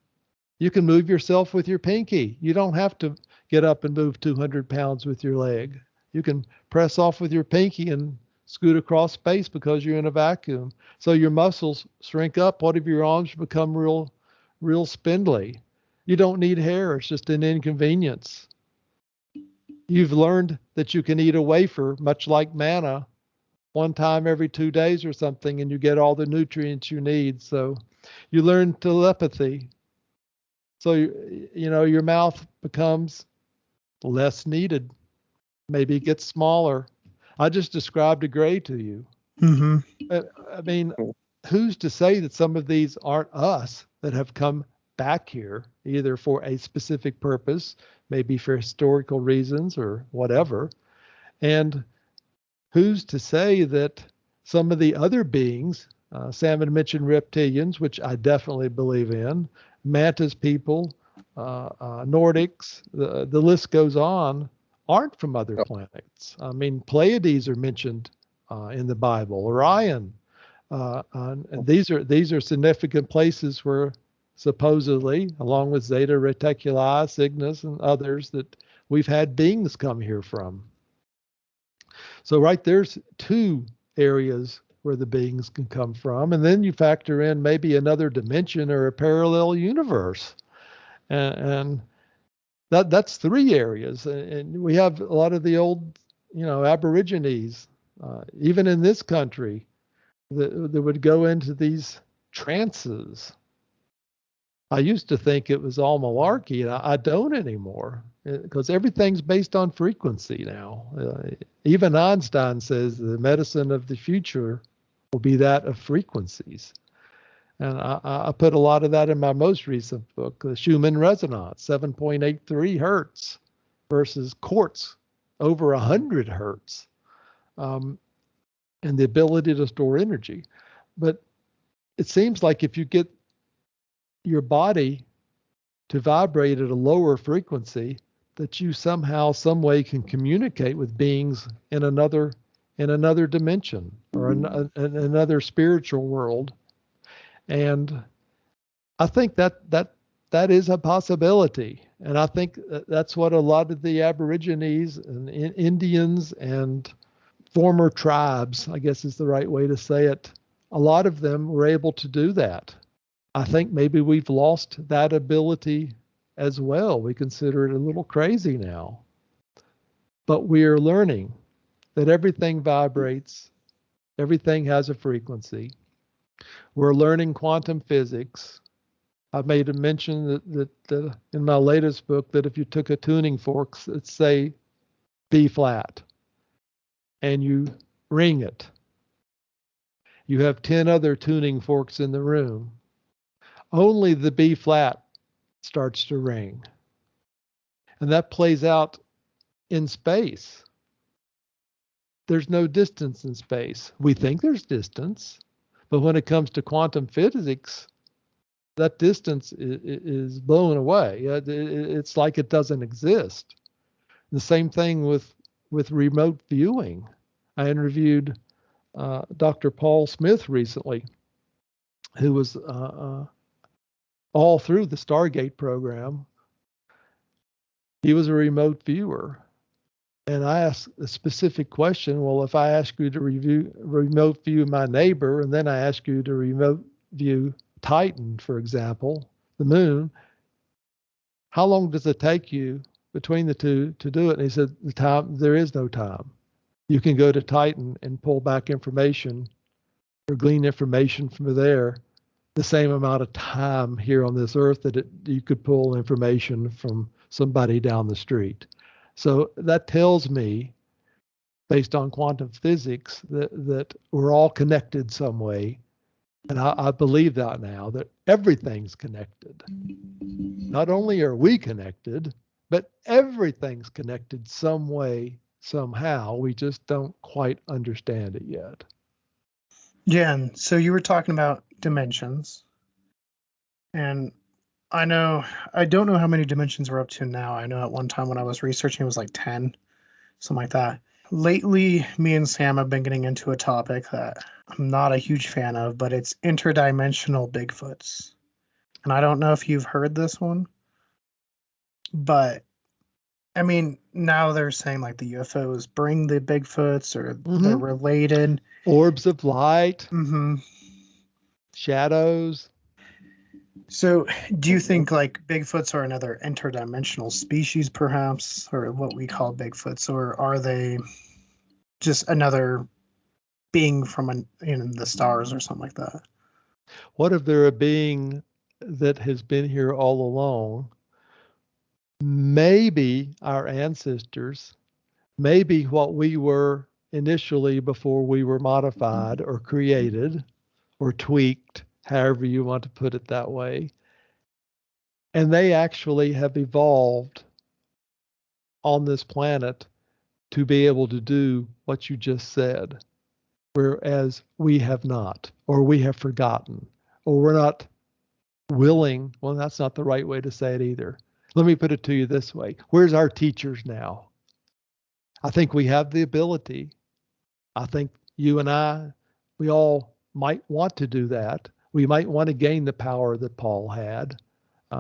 You can move yourself with your pinky. You don't have to get up and move 200 pounds with your leg. You can press off with your pinky and scoot across space because you're in a vacuum. So your muscles shrink up. What if your arms become real spindly? You don't need hair. It's just an inconvenience. You've learned that you can eat a wafer, much like manna, one time every 2 days or something, and you get all the nutrients you need. So you learn telepathy. So, your mouth becomes less needed. Maybe it gets smaller. I just described a gray to you. Mm-hmm. I mean, who's to say that some of these aren't us that have come back here, either for a specific purpose, maybe for historical reasons or whatever? And who's to say that some of the other beings, Sam had mentioned reptilians, which I definitely believe in, mantis people, Nordics, the list goes on, aren't from other Yep. planets. I mean, Pleiades are mentioned in the Bible, Orion. And these are significant places where supposedly, along with Zeta Reticuli, Cygnus, and others, that we've had beings come here from. So right there's two areas where the beings can come from, and then you factor in maybe another dimension or a parallel universe, and that's three areas. And we have a lot of the old, Aborigines, even in this country, that would go into these trances. I used to think it was all malarkey, and I don't anymore, because everything's based on frequency now. Even Einstein says the medicine of the future will be that of frequencies. And I put a lot of that in my most recent book, the Schumann resonance, 7.83 hertz versus quartz over 100 hertz, and the ability to store energy. But it seems like if you get your body to vibrate at a lower frequency, that you somehow, some way can communicate with beings in another dimension or another spiritual world. And I think that is a possibility. And I think that's what a lot of the Aborigines and Indians and former tribes, I guess is the right way to say it, a lot of them were able to do that. I think maybe we've lost that ability as well. We consider it a little crazy now. But we are learning that everything vibrates, everything has a frequency. We're learning quantum physics. I've made a mention that in my latest book that if you took a tuning fork, let's say B flat, and you ring it, you have 10 other tuning forks in the room. Only the B flat starts to ring. And that plays out in space. There's no distance in space. We think there's distance, but when it comes to quantum physics, that distance is blown away. It's like it doesn't exist. The same thing with remote viewing. I interviewed Dr. Paul Smith recently, who was all through the Stargate program. He was a remote viewer. And I asked a specific question. Well, if I ask you to remote view my neighbor, and then I ask you to remote view Titan, for example, the moon, how long does it take you between the two to do it? And he said, there is no time. You can go to Titan and pull back information or glean information from there the same amount of time here on this earth that you could pull information from somebody down the street. So that tells me, based on quantum physics, that we're all connected some way. And I believe that now, that everything's connected. Not only are we connected, but everything's connected some way, somehow. We just don't quite understand it yet. Yeah, and so you were talking about dimensions. And I don't know how many dimensions we're up to now. I know at one time when I was researching, it was like 10, something like that. Lately, me and Sam have been getting into a topic that I'm not a huge fan of, but it's interdimensional Bigfoots. And I don't know if you've heard this one, but I mean, now they're saying like the UFOs bring the Bigfoots or they're related. Orbs of light, Mm-hmm. shadows. So, do you think like Bigfoots are another interdimensional species, perhaps, or what we call Bigfoots, or are they just another being from in the stars or something like that? What if they're a being that has been here all along? Maybe our ancestors, maybe what we were initially before we were modified or created or tweaked, however you want to put it that way. And they actually have evolved on this planet to be able to do what you just said, whereas we have not, or we have forgotten, or we're not willing. Well, that's not the right way to say it either. Let me put it to you this way. Where's our teachers now? I think we have the ability. I think you and I, we all might want to do that. We might want to gain the power that Paul had,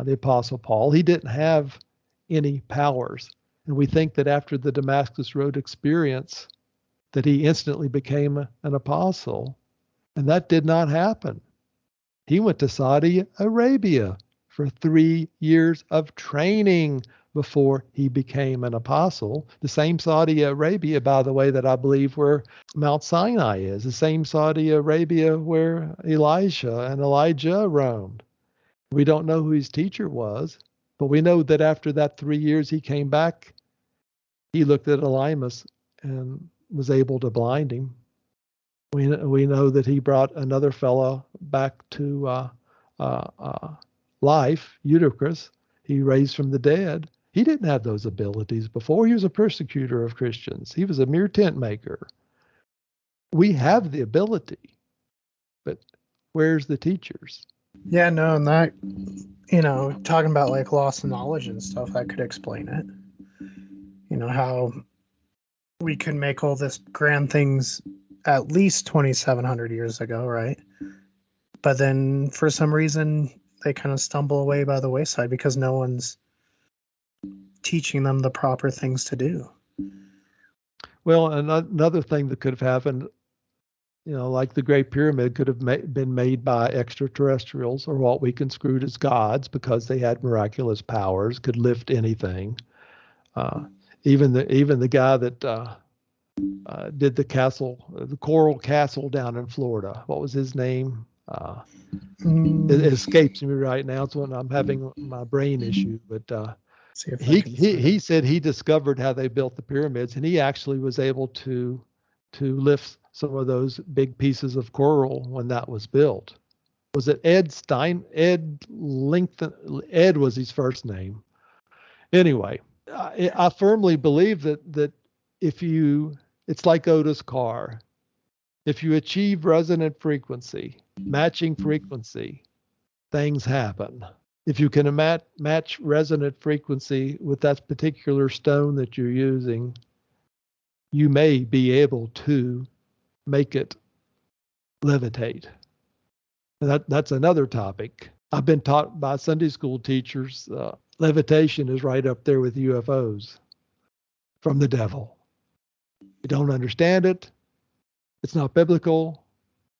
the Apostle Paul. He didn't have any powers. And we think that after the Damascus Road experience, that he instantly became an apostle. And that did not happen. He went to Saudi Arabia for 3 years of training before he became an apostle. The same Saudi Arabia, by the way, that I believe where Mount Sinai is, the same Saudi Arabia where Elijah and Elijah roamed. We don't know who his teacher was, but we know that after that 3 years he came back, he looked at Elymas and was able to blind him. We know that he brought another fellow back to life, Eutychus. He raised from the dead. He didn't have those abilities before. He was a persecutor of Christians. He was a mere tent maker. We have the ability, but where's the teachers? Yeah, no, and that, talking about like loss of knowledge and stuff, that could explain it. How we could make all this grand things at least 2,700 years ago, right? But then for some reason, they kind of stumble away by the wayside because no one's teaching them the proper things to do. Well, another thing that could have happened, like the Great Pyramid could have been made by extraterrestrials or what we construed as gods because they had miraculous powers, could lift anything. Even the guy that did the Coral Castle down in Florida. What was his name? It escapes me right now. It's when I'm having my brain issue. But he said he discovered how they built the pyramids, and he actually was able to lift some of those big pieces of coral when that was built. Was it Ed Stein? Ed was his first name. Anyway, I firmly believe that it's like Otis Carr. If you achieve resonant frequency, matching frequency, things happen. If you can match resonant frequency with that particular stone that you're using, you may be able to make it levitate. That's another topic. I've been taught by Sunday school teachers, levitation is right up there with UFOs from the devil. You don't understand it. It's not biblical,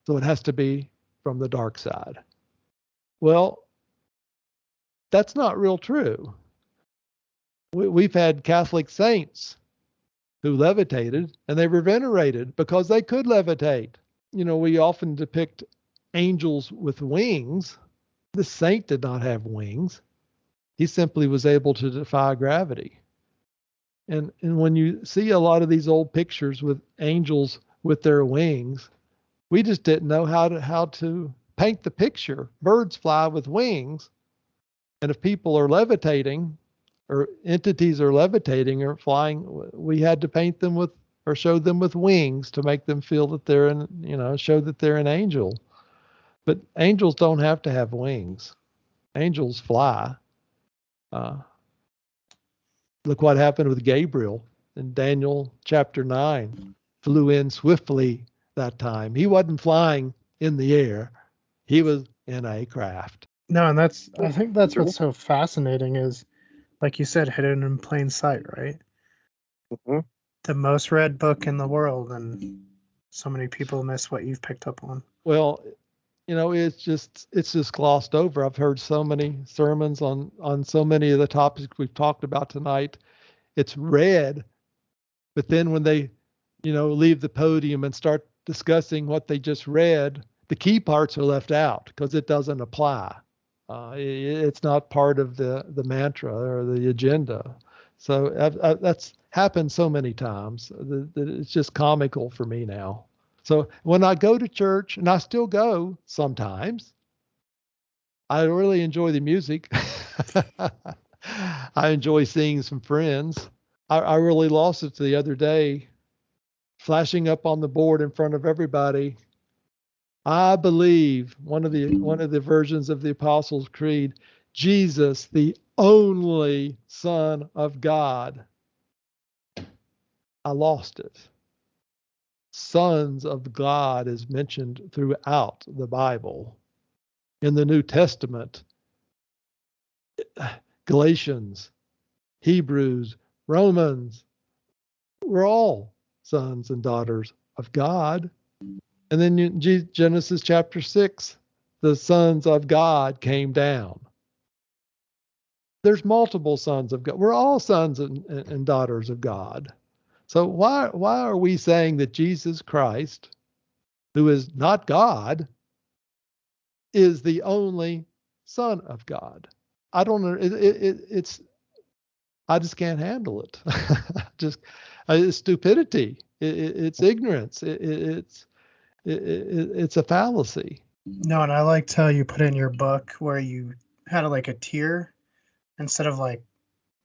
so it has to be from the dark side. Well, that's not real true. We've had Catholic saints who levitated, and they were venerated because they could levitate. We often depict angels with wings. The saint did not have wings. He simply was able to defy gravity. And when you see a lot of these old pictures with angels with their wings, we just didn't know how to paint the picture. Birds fly with wings. And if people are levitating or entities are levitating or flying, we had to paint them with or show them with wings to make them feel that they're show that they're an angel. But angels don't have to have wings. Angels fly. Look what happened with Gabriel in Daniel chapter 9. Flew in swiftly that time. He wasn't flying in the air. He was in a craft. No, and I think that's what's so fascinating is, like you said, hidden in plain sight, right? Mm-hmm. The most read book in the world, and so many people miss what you've picked up on. Well, it's just glossed over. I've heard so many sermons on so many of the topics we've talked about tonight. It's read, but then when they, leave the podium and start discussing what they just read, the key parts are left out because it doesn't apply. It's not part of the mantra or the agenda. So that's happened so many times that it's just comical for me now. So when I go to church, and I still go sometimes, I really enjoy the music. I enjoy seeing some friends. I really lost it the other day, flashing up on the board in front of everybody. I believe one of the versions of the Apostles' Creed, Jesus, the only Son of God. I lost it. Sons of God is mentioned throughout the Bible. In the New Testament, Galatians, Hebrews, Romans, we're all sons and daughters of God. And then in Genesis chapter 6, the sons of God came down. There's multiple sons of God. We're all sons and daughters of God. So why are we saying that Jesus Christ, who is not God, is the only Son of God? I don't know. It's I just can't handle it. Just it's stupidity. It's ignorance. It's a fallacy. No, and I liked how you put in your book where you had like a tier instead of like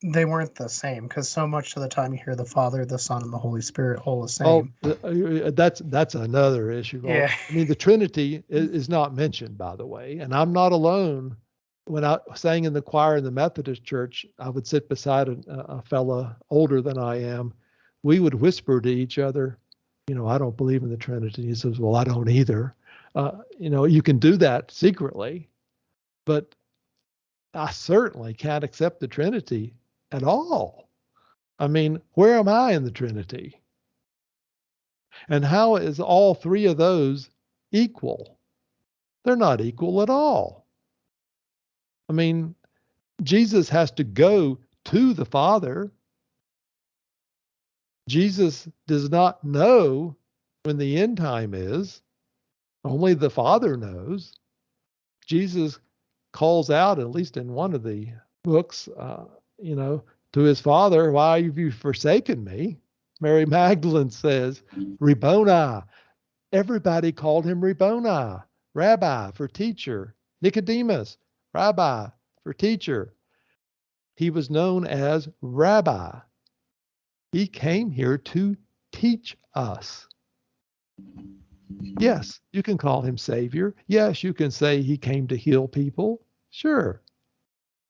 they weren't the same, because so much of the time you hear the Father, the Son, and the Holy Spirit all the Oh, same. that's another issue. Well, Yeah. I mean, the Trinity is not mentioned, by the way, and I'm not alone. When I sang in the choir in the Methodist church, I would sit beside a fella older than I am. We would whisper to each other, I don't believe in the Trinity. He says, well, I don't either. You can do that secretly, but I certainly can't accept the Trinity at all. I mean, where am I in the Trinity? And how is all three of those equal? They're not equal at all. I mean, Jesus has to go to the Father. Jesus does not know when the end time is. Only the Father knows. Jesus calls out, at least in one of the books, to his Father, why have you forsaken me? Mary Magdalene says, Rabboni. Everybody called him Rabboni, rabbi for teacher. Nicodemus, rabbi for teacher. He was known as Rabbi. He came here to teach us. Yes, you can call him Savior. Yes, you can say he came to heal people. Sure.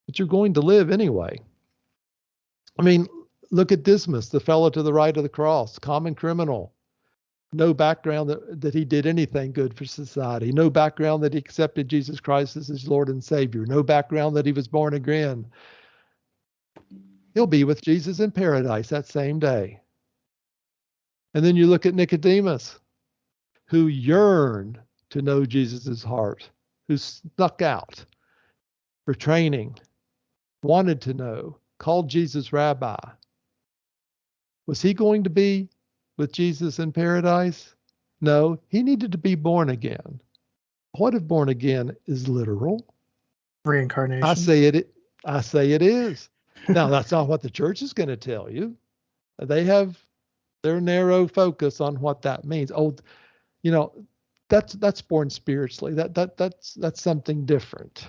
But you're going to live anyway. I mean, look at Dismas, the fellow to the right of the cross, common criminal. No background that he did anything good for society. No background that he accepted Jesus Christ as his Lord and Savior. No background that he was born again. He'll be with Jesus in paradise that same day. And then you look at Nicodemus, who yearned to know Jesus' heart, who snuck out for training, wanted to know, called Jesus Rabbi. Was he going to be with Jesus in paradise? No, he needed to be born again. What if born again is literal? I Reincarnation. say it is. Now, that's not what the church is going to tell you. They have their narrow focus on what that means. Oh, you know, that's born spiritually. That's something different.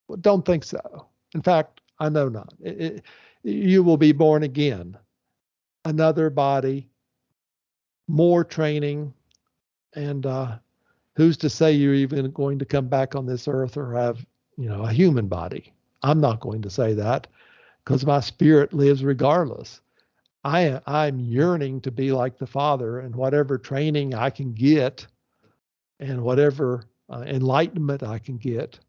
Well, don't think so. In fact, I know not. You will be born again, another body, more training, and who's to say you're even going to come back on this earth or have, a human body? I'm not going to say that because my spirit lives regardless. I'm yearning to be like the Father, and whatever training I can get and whatever enlightenment I can get,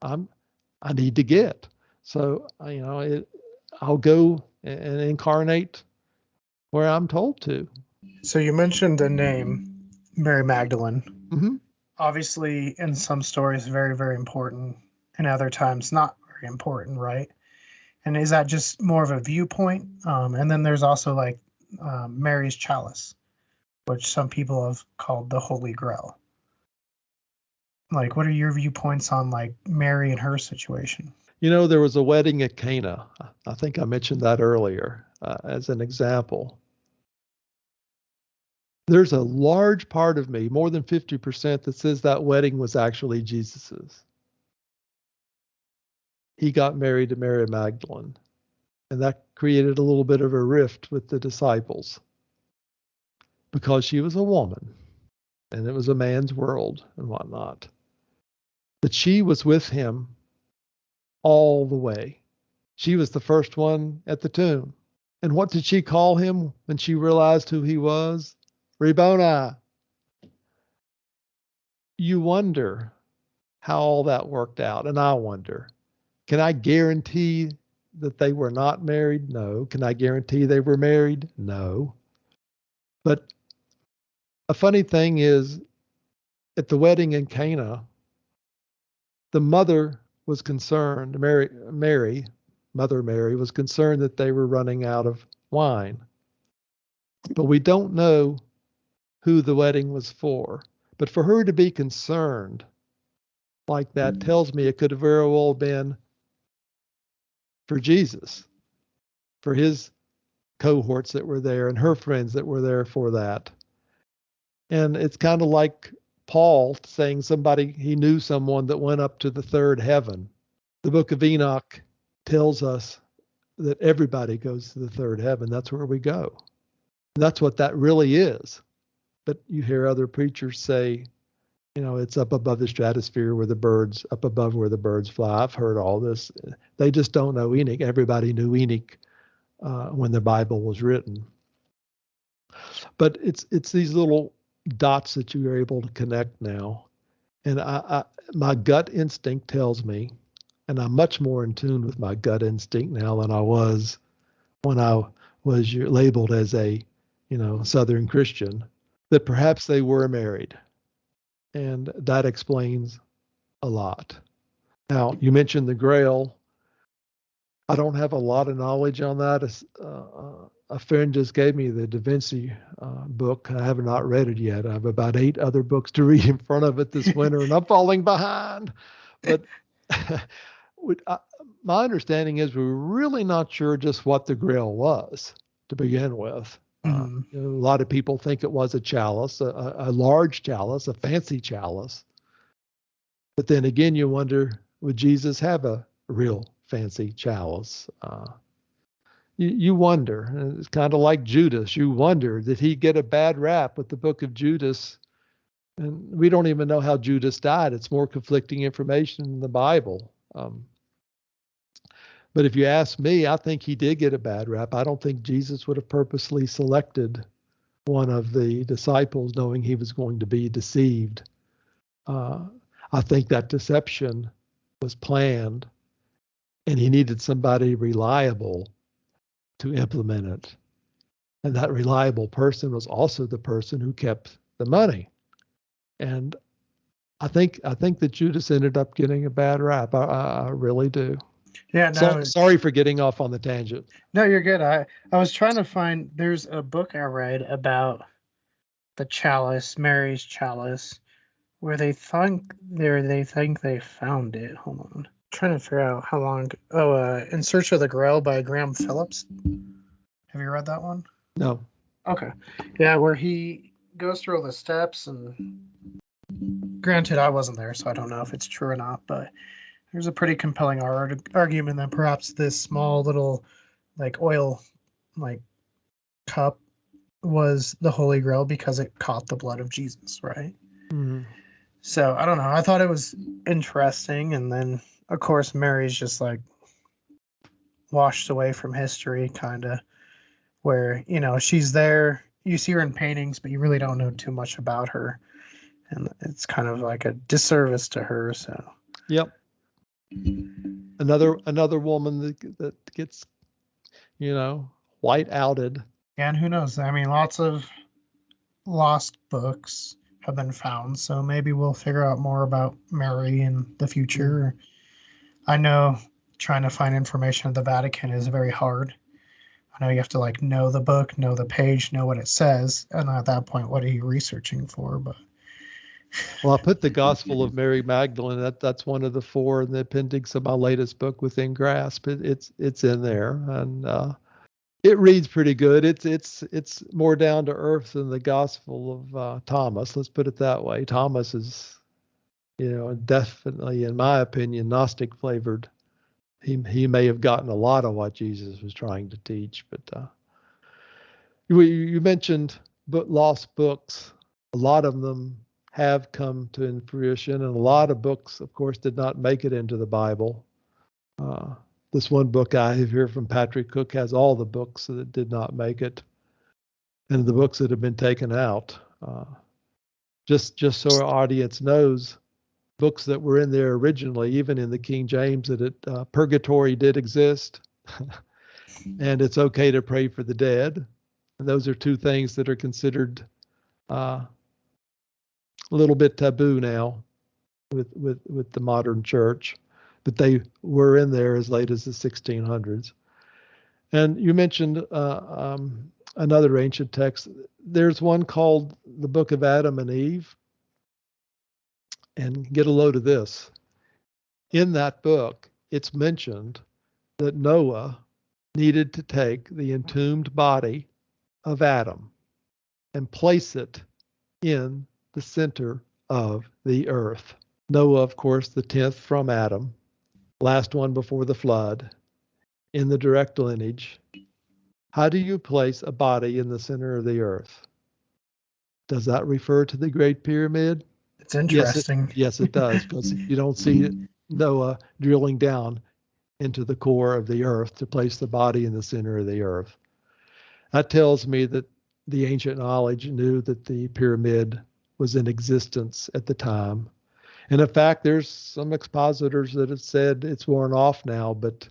I need to get. So, I'll go and incarnate where I'm told to. So you mentioned the name Mary Magdalene. Mm-hmm. Obviously, in some stories, very, very important. In other times, not very important, right? And is that just more of a viewpoint? And then there's also like Mary's chalice, which some people have called the Holy Grail. Like, what are your viewpoints on like Mary and her situation? There was a wedding at Cana. I think I mentioned that earlier as an example. There's a large part of me, more than 50%, that says that wedding was actually Jesus's. He got married to Mary Magdalene, and that created a little bit of a rift with the disciples because she was a woman and it was a man's world and whatnot. But she was with him all the way. She was the first one at the tomb. And what did she call him when she realized who he was? Rabboni. You wonder how all that worked out. And I wonder, can I guarantee that they were not married? No. Can I guarantee they were married? No. But a funny thing is, at the wedding in Cana, the mother was concerned, Mother Mary was concerned that they were running out of wine. But we don't know who the wedding was for. But for her to be concerned like that tells me it could have very well been for Jesus, for his cohorts that were there and her friends that were there for that. And it's kind of like Paul saying he knew someone that went up to the third heaven. The book of Enoch tells us that everybody goes to the third heaven. That's where we go. And that's what that really is. But you hear other preachers say, it's up above the stratosphere up above where the birds fly. I've heard all this. They just don't know Enoch. Everybody knew Enoch when the Bible was written. But it's these little dots that you are able to connect now. And my gut instinct tells me, and I'm much more in tune with my gut instinct now than I was when I was labeled as a, Southern Christian, that perhaps they were married. And that explains a lot. Now, you mentioned the Grail. I don't have a lot of knowledge on that. A friend just gave me the Da Vinci book. I have not read it yet. I have about 8 other books to read in front of it this winter, and I'm falling behind. But my understanding is we're really not sure just what the Grail was to begin with. A lot of people think it was a chalice, a large chalice, a fancy chalice. But then again, you wonder, would Jesus have a real fancy chalice? You wonder. It's kind of like Judas. You wonder, did he get a bad rap with the book of Judas? And we don't even know how Judas died. It's more conflicting information in the Bible. But if you ask me, I think he did get a bad rap. I don't think Jesus would have purposely selected one of the disciples knowing he was going to be deceived. I think that deception was planned, and he needed somebody reliable to implement it. And that reliable person was also the person who kept the money. And I think that Judas ended up getting a bad rap. I really do. Yeah, no. Sorry for getting off on the tangent. No, you're good. I was trying to find. There's a book I read about the chalice, Mary's chalice, where they think they found it. Hold on, I'm trying to figure out how long. Oh, In Search of the Grail by Graham Phillips. Have you read that one? No. Okay. Yeah, where he goes through all the steps, and granted, I wasn't there, so I don't know if it's true or not, but there's a pretty compelling argument that perhaps this small little oil cup was the Holy Grail because it caught the blood of Jesus, right? Mm-hmm. So I don't know. I thought it was interesting, and then of course Mary's just washed away from history, kind of, where she's there. You see her in paintings, but you really don't know too much about her, and it's kind of like a disservice to her. So. Yep. Another woman that gets, white outed. And who knows? I mean, lots of lost books have been found, so maybe we'll figure out more about Mary in the future. I know trying to find information at the Vatican is very hard. I know you have to know the book, know the page, know what it says, and at that point, what are you researching for? But well, I put the Gospel of Mary Magdalene. That's one of the 4 in the appendix of my latest book, Within Grasp. It's in there, and it reads pretty good. It's more down to earth than the Gospel of Thomas. Let's put it that way. Thomas is, definitely, in my opinion, Gnostic flavored. He may have gotten a lot of what Jesus was trying to teach, but you mentioned lost books. A lot of them have come to fruition, and a lot of books, of course, did not make it into the Bible. This one book I have here from Patrick Cook has all the books that did not make it, and the books that have been taken out. Just so our audience knows, books that were in there originally, even in the King James, that purgatory did exist, and it's okay to pray for the dead. And those are two things that are considered a little bit taboo now with the modern church, but they were in there as late as the 1600s. And you mentioned another ancient text. There's one called the Book of Adam and Eve. And get a load of this. In that book, it's mentioned that Noah needed to take the entombed body of Adam and place it in the center of the earth. Noah, of course, the 10th from Adam, last one before the flood, in the direct lineage. How do you place a body in the center of the earth? Does that refer to the Great Pyramid? It's interesting. Yes, it does, because you don't see Noah drilling down into the core of the earth to place the body in the center of the earth. That tells me that the ancient knowledge knew that the pyramid was in existence at the time. And in fact, there's some expositors that have said it's worn off now, but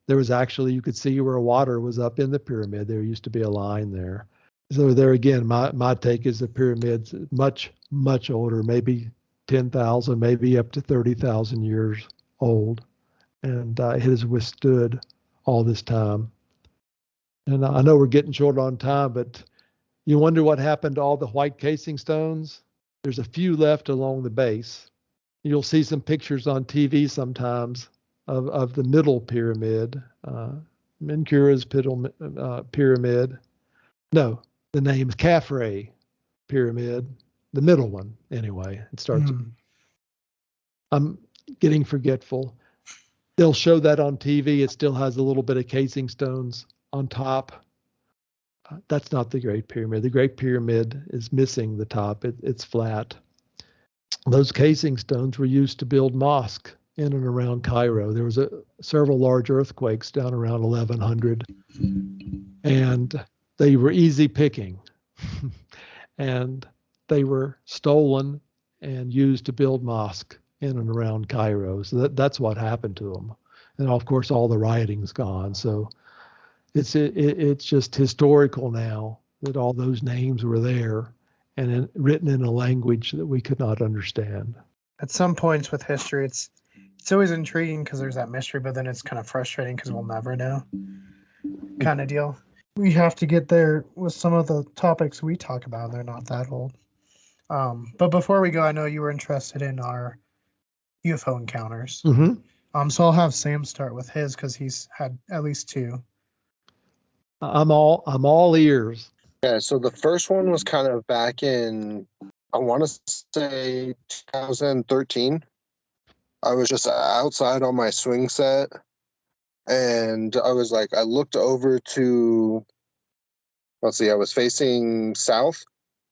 there was actually, you could see where water was up in the pyramid. There used to be a line there. So there again, my take is the pyramid's much, much older, maybe 10,000, maybe up to 30,000 years old. And it has withstood all this time. And I know we're getting short on time, but you wonder what happened to all the white casing stones? There's a few left along the base. You'll see some pictures on TV sometimes of the middle pyramid, Menkura's pyramid. No, the name is Khafre pyramid, the middle one anyway. It starts. I'm getting forgetful. They'll show that on TV. It still has a little bit of casing stones on top. That's not the Great Pyramid. The Great Pyramid is missing the top. It's flat. Those casing stones were used to build mosque in and around Cairo. There was several large earthquakes down around 1100, and they were easy picking. And they were stolen and used to build mosque in and around Cairo. So that's what happened to them. And of course, all the writing's gone. So it's just historical now that all those names were there and written in a language that we could not understand. At some points with history, it's always intriguing because there's that mystery, but then it's kind of frustrating because we'll never know, kind of deal. We have to get there with some of the topics we talk about. They're not that old. But before we go, I know you were interested in our UFO encounters. Mm-hmm. So I'll have Sam start with his because he's had at least two. I'm all ears. Yeah, so the first one was kind of back in, I want to say 2013. I was just outside on my swing set, and I was like, I looked over to, let's see, I was facing south,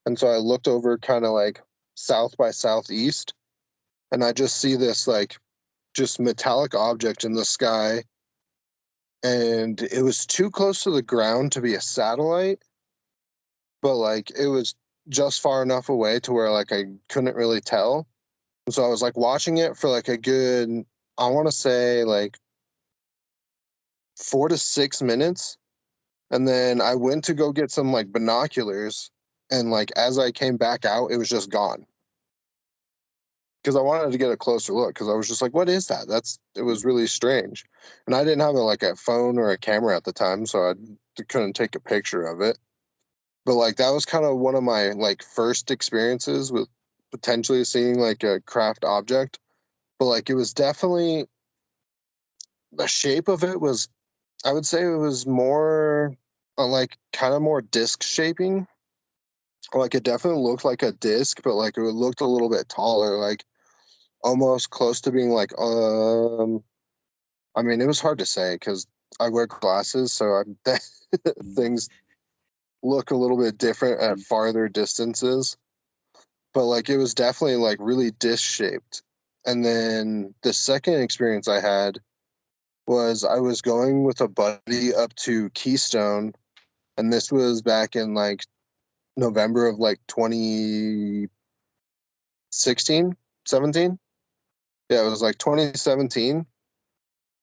and so I looked over kind of like south by southeast, and I just see this like just metallic object in the sky, and it was too close to the ground to be a satellite, but like it was just far enough away to where like I couldn't really tell. And so I was like watching it for like a good, I want to say like 4 to 6 minutes. And then I went to go get some like binoculars. And like as I came back out, it was just gone. Because I wanted to get a closer look because I was just like, what is that? It was really strange. And I didn't have like a phone or a camera at the time, so I couldn't take a picture of it. But like that was kind of one of my like first experiences with potentially seeing like a craft object. But like it was definitely, the shape of it was, I would say it was more like kind of more disc shaping. Like it definitely looked like a disc, but like it looked a little bit taller, like almost close to being like I mean, it was hard to say because I wear glasses, so things look a little bit different at farther distances. But like it was definitely like really disc shaped. And then the second experience I had was I was going with a buddy up to Keystone, and this was back in like November of like 2016, 17. Yeah, it was like 2017.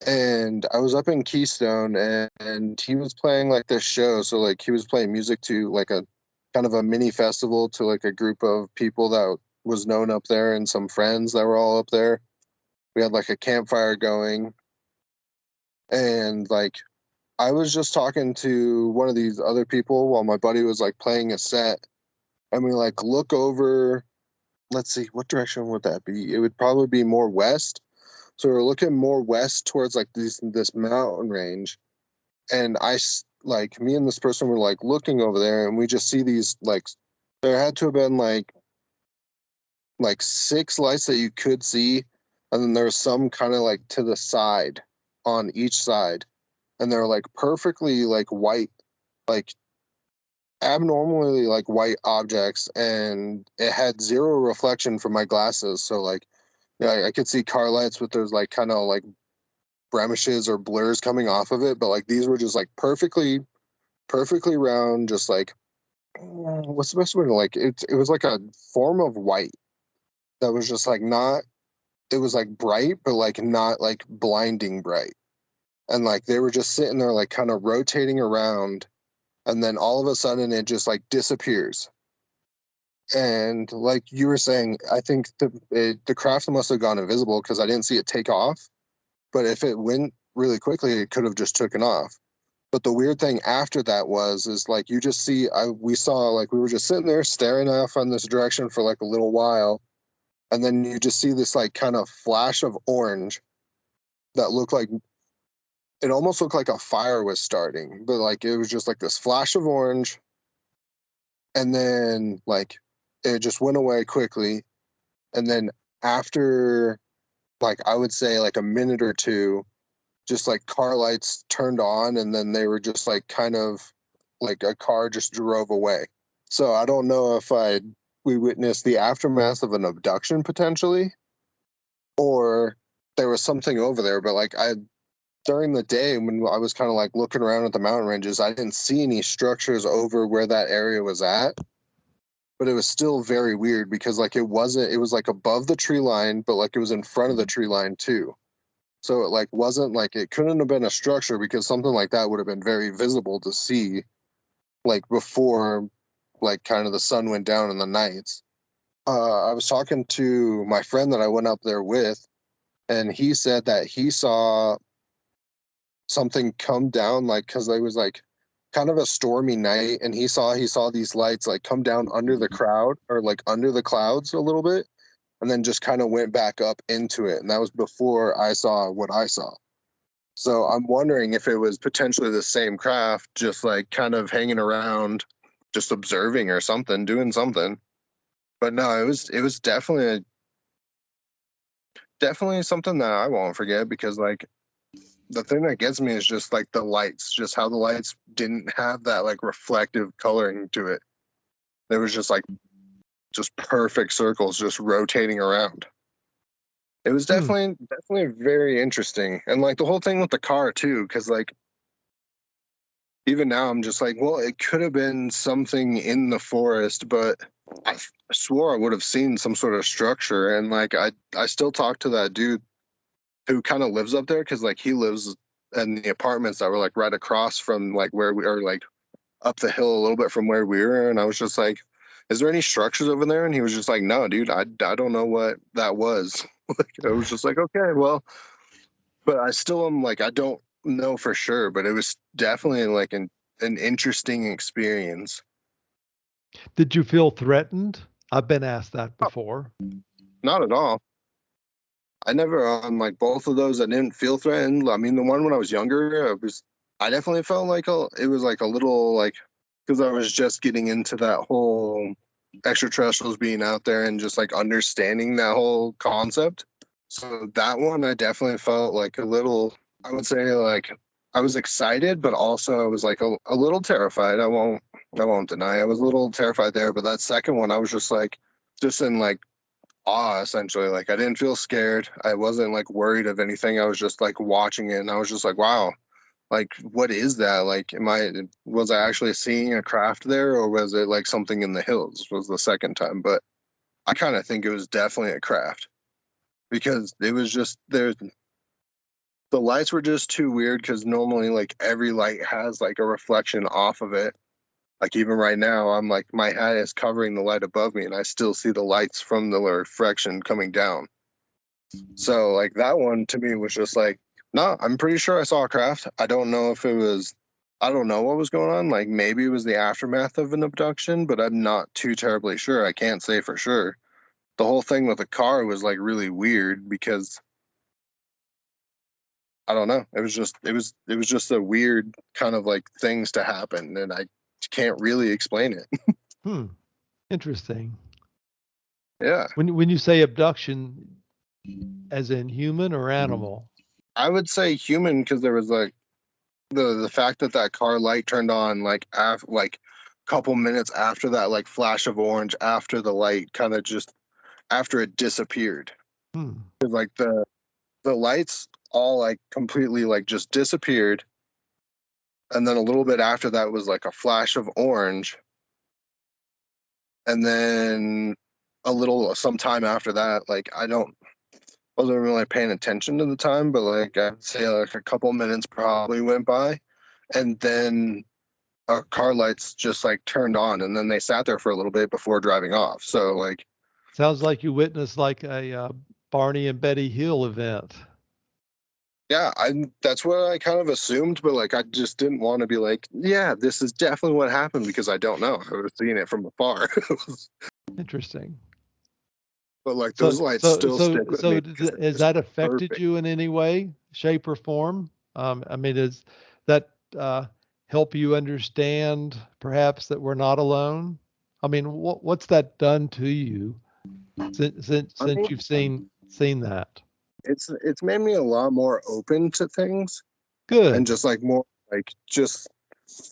And I was up in Keystone, and he was playing like this show. So like he was playing music to like a kind of a mini festival to like a group of people that was known up there and some friends that were all up there. We had like a campfire going, and like I was just talking to one of these other people while my buddy was like playing a set, and we like look over. Let's see, what direction would that be? It would probably be more west. So we're looking more west towards like this mountain range, and like me and this person were like looking over there, and we just see these like there had to have been like six lights that you could see, and then there was some kind of like to the side on each side, and they're like perfectly like white, like abnormally like white objects, and it had zero reflection from my glasses. So like, yeah, I could see car lights, but there's like kind of like blemishes or blurs coming off of it. But like these were just like perfectly round, just like what's the best way to like it was like a form of white that was just like not it was like bright, but like not like blinding bright. And like they were just sitting there like kind of rotating around, and then all of a sudden it just like disappears. And like you were saying, I think the craft must have gone invisible because I didn't see it take off. But if it went really quickly, it could have just taken off. But the weird thing after that is like you just see we saw like we were just sitting there staring off on this direction for like a little while, and then you just see this like kind of flash of orange that looked like it almost looked like a fire was starting, but like it was just like this flash of orange, and then like it just went away quickly, and then after like I would say like a minute or two, just like car lights turned on, and then they were just like kind of like a car just drove away. So I don't know if we witnessed the aftermath of an abduction potentially, or there was something over there. But like I during the day when I was kind of like looking around at the mountain ranges, I didn't see any structures over where that area was at. But it was still very weird because like it was like above the tree line, but like it was in front of the tree line too. So it like wasn't like it couldn't have been a structure because something like that would have been very visible to see like before like kind of the sun went down in the nights. I was talking to my friend that I went up there with, and he said that he saw something come down like because there was like kind of a stormy night, and he saw these lights like come down under the crowd or like under the clouds a little bit, and then just kind of went back up into it, and that was before I saw what I saw. So I'm wondering if it was potentially the same craft, just like kind of hanging around, just observing or something, doing something. But no, it was definitely something that I won't forget because like the thing that gets me is just like the lights, just how the lights didn't have that like reflective coloring to it. There was just like just perfect circles just rotating around. It was Hmm. definitely very interesting. And like the whole thing with the car too, because like even now I'm just like, well, it could have been something in the forest, but I swore I would have seen some sort of structure. And like I still talk to that dude who kind of lives up there because like he lives in the apartments that were like right across from like where we are, like up the hill a little bit from where we were. And I was just like, is there any structures over there? And he was just like, no, dude, I don't know what that was. Like, I was just like, okay, well, but I still am like, I don't know for sure, but it was definitely like an interesting experience. Did you feel threatened? I've been asked that Oh, before. not at all. I never on like both of those. I didn't feel threatened. I mean, the one when I was younger, I definitely felt like it was like a little like because I was just getting into that whole extraterrestrials being out there and just like understanding that whole concept. So that one, I definitely felt like a little. I would say like I was excited, but also I was like a little terrified. I won't deny I was a little terrified there. But that second one, I was just like just in like awe, essentially. Like I didn't feel scared. I wasn't like worried of anything. I was just like watching it, and I was just like, wow, like what is that? Like, was I actually seeing a craft there, or was it like something in the hills? Was the second time, but I kind of think it was definitely a craft because it was just there. The lights were just too weird because normally like every light has like a reflection off of it. Like even right now, I'm like my hat is covering the light above me, and I still see the lights from the reflection coming down. So like that one to me was just like, no, I'm pretty sure I saw a craft. I don't know if it was, I don't know what was going on. Like maybe it was the aftermath of an abduction, but I'm not too terribly sure. I can't say for sure. The whole thing with the car was like really weird because I don't know. It was just a weird kind of like things to happen, and I can't really explain it. Hmm. Interesting. Yeah, When you say abduction, as in human or animal? I would say human because there was like the fact that that car light turned on like like couple minutes after that like flash of orange after the light kind of just after it disappeared. Hmm. 'Cause, like the lights all like completely like just disappeared, and then a little bit after that was like a flash of orange, and then a little sometime after that, like I don't wasn't really paying attention to the time, but like I'd say like a couple minutes probably went by, and then our car lights just like turned on, and then they sat there for a little bit before driving off. So like, Sounds like you witnessed like a Barney and Betty Hill event. yeah, I that's what I kind of assumed, but like I just didn't want to be like, yeah, this is definitely what happened because I don't know. I was seeing it from afar. Interesting. But like So, those lights so, still so, stick with so, me d- because they're has just that affected perfect. you in any way, shape, or form? I mean, does that help you understand perhaps that we're not alone? I mean, what's that done to you since since, I since mean, you've seen that? it's made me a lot more open to things and Good. just like more like just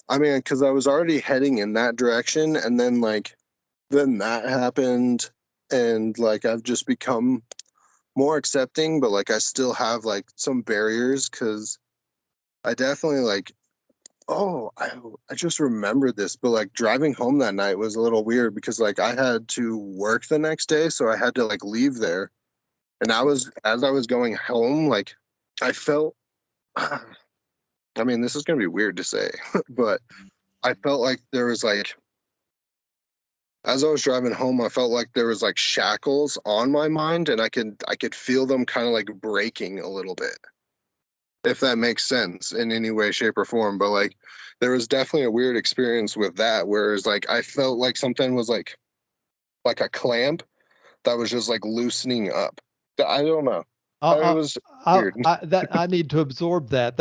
I mean, because I was already heading in that direction, and then like then that happened, and like I've just become more accepting, but like I still have like some barriers because I definitely like oh I just remembered this, but like driving home that night was a little weird because like I had to work the next day, so I had to like leave there, and I was as I was going home like I felt. I mean, this is gonna be weird to say, but I felt like there was like as I was driving home, I felt like there was like shackles on my mind, and I could feel them kind of like breaking a little bit, if that makes sense in any way, shape, or form. But like, there was definitely a weird experience with that, whereas like I felt like something was like a clamp that was just like loosening up. I don't know. It I, was I, weird. I need to absorb that.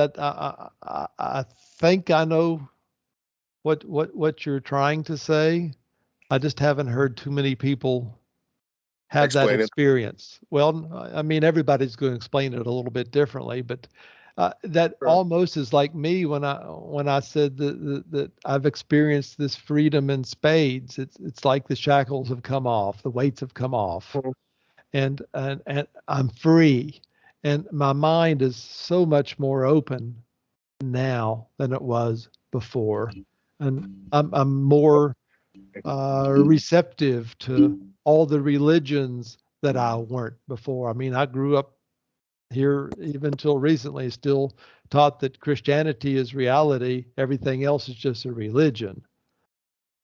I think I know what you're trying to say. I just haven't heard too many people have that Explain it. experience. Well, I mean, everybody's going to explain it a little bit differently, but that Sure. almost is like me when I said that I've experienced this freedom in spades. It's like the shackles have come off, the weights have come off, Mhm. and I'm free, and my mind is so much more open now than it was before, and I'm more receptive to all the religions that I weren't before. I mean, I grew up here even until recently, still taught that Christianity is reality, everything else is just a religion.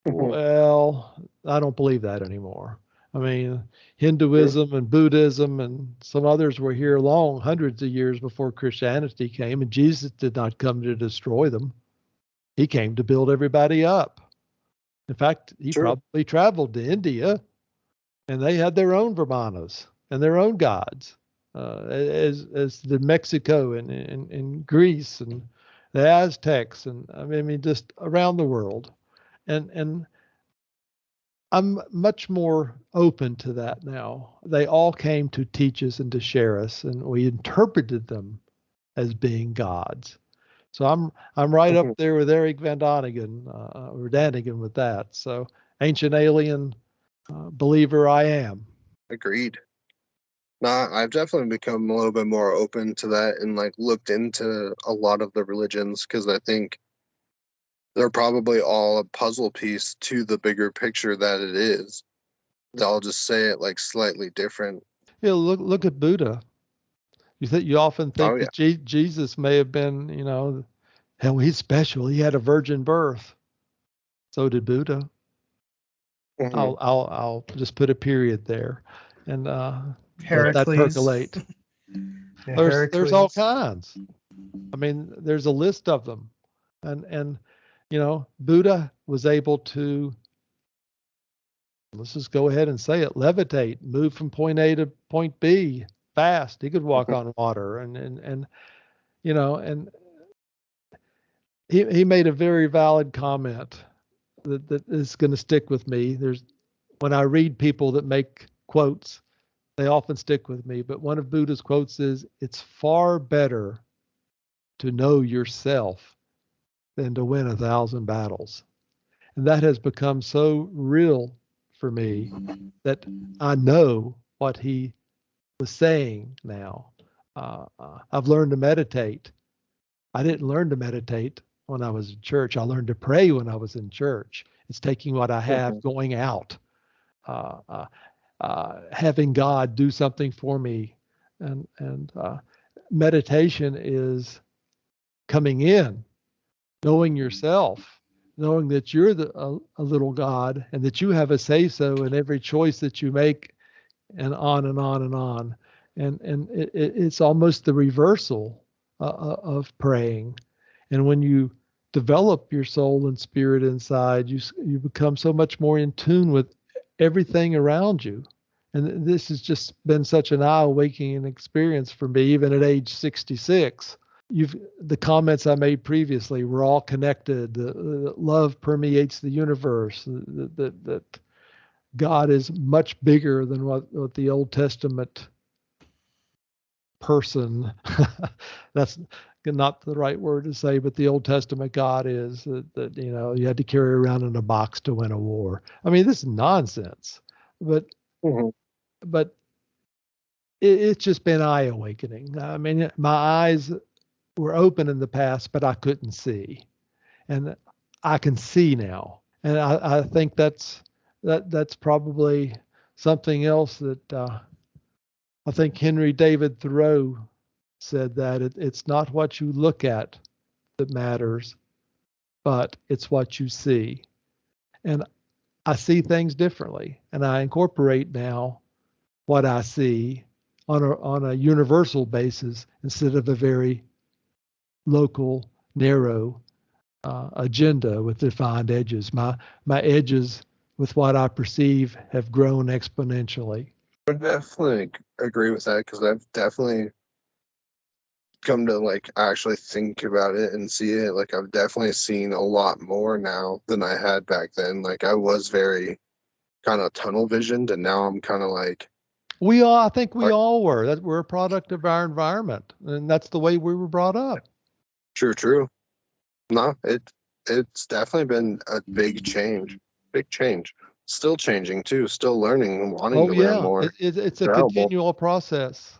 Mhm. Well, I don't believe that anymore. I mean, Sure. Hinduism and Buddhism and some others were here long, hundreds of years before Christianity came, and Jesus did not come to destroy them. He came to build everybody up. In fact, he Sure. probably traveled to India and they had their own Brahmanas and their own gods, as did Mexico and Greece and the Aztecs and I mean just around the world. And I'm much more open to that now. They all came to teach us and to share us, and we interpreted them as being gods. So I'm right up Mhm. there with Eric Van Daniken, or Daniken with that. So ancient alien believer I am. Agreed. Nah, I've definitely become a little bit more open to that and like looked into a lot of the religions because I think they're probably all a puzzle piece to the bigger picture that it is. They'll just say it like slightly different. Yeah, look at Buddha. You often Oh think yeah. that Jesus may have been, hell, he's special. He had a virgin birth. So did Buddha. Hmm. I'll just put a period there, and let that Heracles. percolate. Yeah, There's all Heracles. kinds. I mean, there's a list of them, and Buddha was able to, let's just go ahead and say it, levitate, move from point A to point B fast. He could walk Hmm. on water, and and he made a very valid comment that is going to stick with me. When I read people that make quotes, they often stick with me. But one of Buddha's quotes is, "It's far better to know yourself than to win 1,000 battles." And that has become so real for me that I know what he was saying now. I've learned to meditate. I didn't learn to meditate when I was in church. I learned to pray when I was in church. It's taking what I have, Hmm. going out, uh, uh, having God do something for me, and meditation is coming in, knowing yourself, knowing that you're a little God, and that you have a say so in every choice that you make, and on and on and on. And it's almost the reversal of praying. And when you develop your soul and spirit inside, you become so much more in tune with everything around you. And this has just been such an eye-awakening experience for me, even at age 66. The comments I made previously were all connected. Love permeates the universe. That God is much bigger than what the Old Testament person, that's not the right word to say, but the Old Testament God is that you had to carry around in a box to win a war. I mean, this is nonsense, but Hmm. but it's just been eye awakening. I mean, my eyes were open in the past, but I couldn't see, and I can see now, and I think that's probably something else that I think Henry David Thoreau said, that it's not what you look at that matters, but it's what you see. And I see things differently, and I incorporate now what I see on a universal basis instead of a very local, narrow agenda with defined edges. My edges with what I perceive have grown exponentially. I would definitely agree with that because I've definitely come to like actually think about it and see it. Like I've definitely seen a lot more now than I had back then. Like I was very kind of tunnel visioned, and now I'm kind of I think we like all were. That we're a product of our environment, and that's the way we were brought up. true, true. No, it's definitely been a big change, big change. Still changing too, still learning and wanting Oh to learn yeah, more. it's a Terrible. continual process,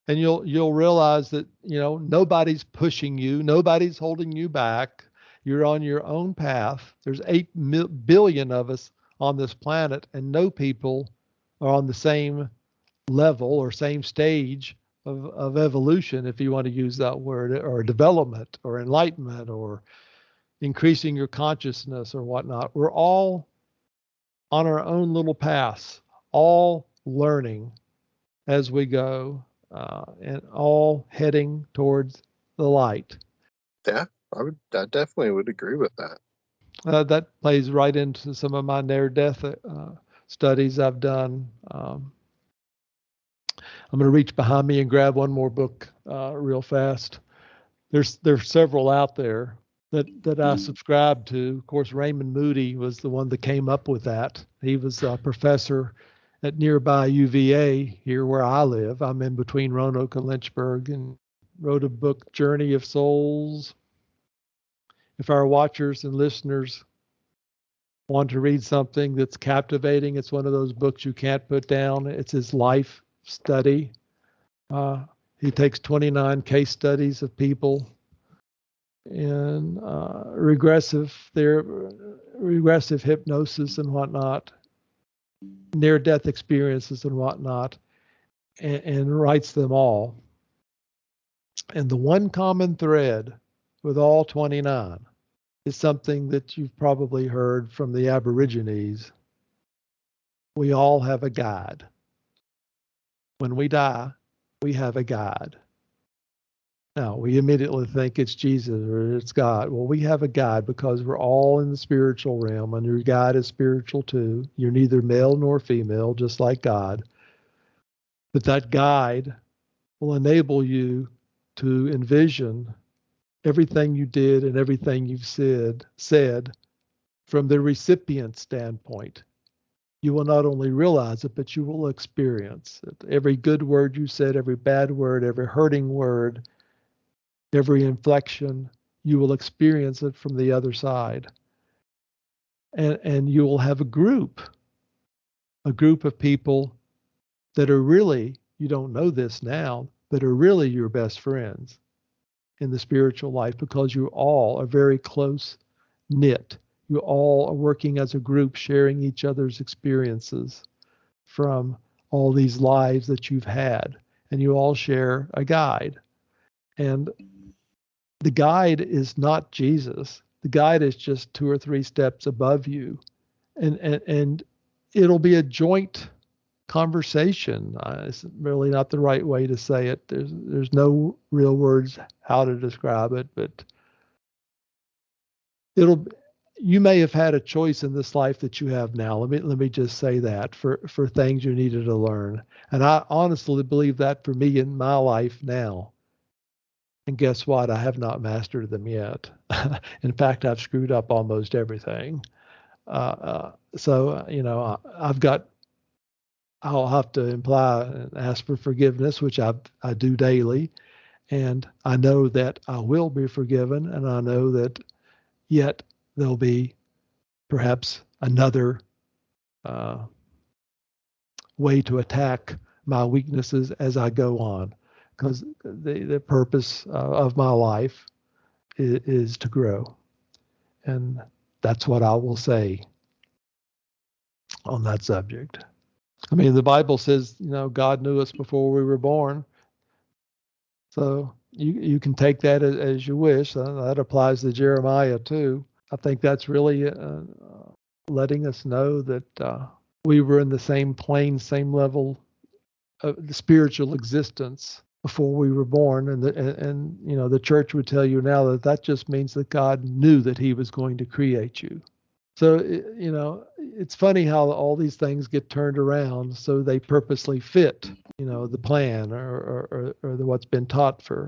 and you'll realize that nobody's pushing you, nobody's holding you back. You're on your own path. There's 8 billion of us on this planet, and no people are on the same level or same stage of evolution, if you want to use that word, or development, or enlightenment, or increasing your consciousness, or whatnot. We're all on our own little paths, all learning as we go, and all heading towards the light. Yeah, I definitely would agree with that. That plays right into some of my near-death studies I've done. I'm going to reach behind me and grab one more book real fast. There's several out there that I subscribe to. Of course, Raymond Moody was the one that came up with that. He was a professor at nearby UVA here where I live. I'm in between Roanoke and Lynchburg, and wrote a book, Journey of Souls. If our watchers and listeners want to read something that's captivating, it's one of those books you can't put down. It's his life study. He takes 29 case studies of people in regressive hypnosis and whatnot, near-death experiences and whatnot, and writes them all. And the one common thread with all 29 is something that you've probably heard from the Aborigines. We all have a guide. When we die, we have a guide. Now, we immediately think it's Jesus or it's God. Well, we have a guide because we're all in the spiritual realm, and your guide is spiritual too. You're neither male nor female, just like God. But that guide will enable you to envision everything you did and everything you've said from the recipient standpoint. You will not only realize it, but you will experience it. Every good word you said, every bad word, every hurting word, every inflection, you will experience it from the other side. And you will have a group of people that are really, you don't know this now, that are really your best friends in the spiritual life, because you all are very close knit. You all are working as a group, sharing each other's experiences from all these lives that you've had, and you all share a guide. And the guide is not Jesus. The guide is just 2 or 3 steps above you. And it'll be a joint conversation. It's really not the right way to say it. There's no real words how to describe it, but you may have had a choice in this life that you have now. Let me just say that for things you needed to learn. And I honestly believe that for me in my life now. And guess what? I have not mastered them yet. In fact, I've screwed up almost everything. So, I'll have to imply and ask for forgiveness, which I do daily. And I know that I will be forgiven. And I know that yet there'll be perhaps another way to attack my weaknesses as I go on, because the purpose of my life is to grow. And that's what I will say on that subject. I mean, the Bible says, God knew us before we were born. So you can take that as you wish. That applies to Jeremiah too. I think that's really letting us know that we were in the same plane, same level of the spiritual existence before we were born. And the church would tell you now that just means that God knew that he was going to create you. So, it's funny how all these things get turned around so they purposely fit, the plan or what's been taught for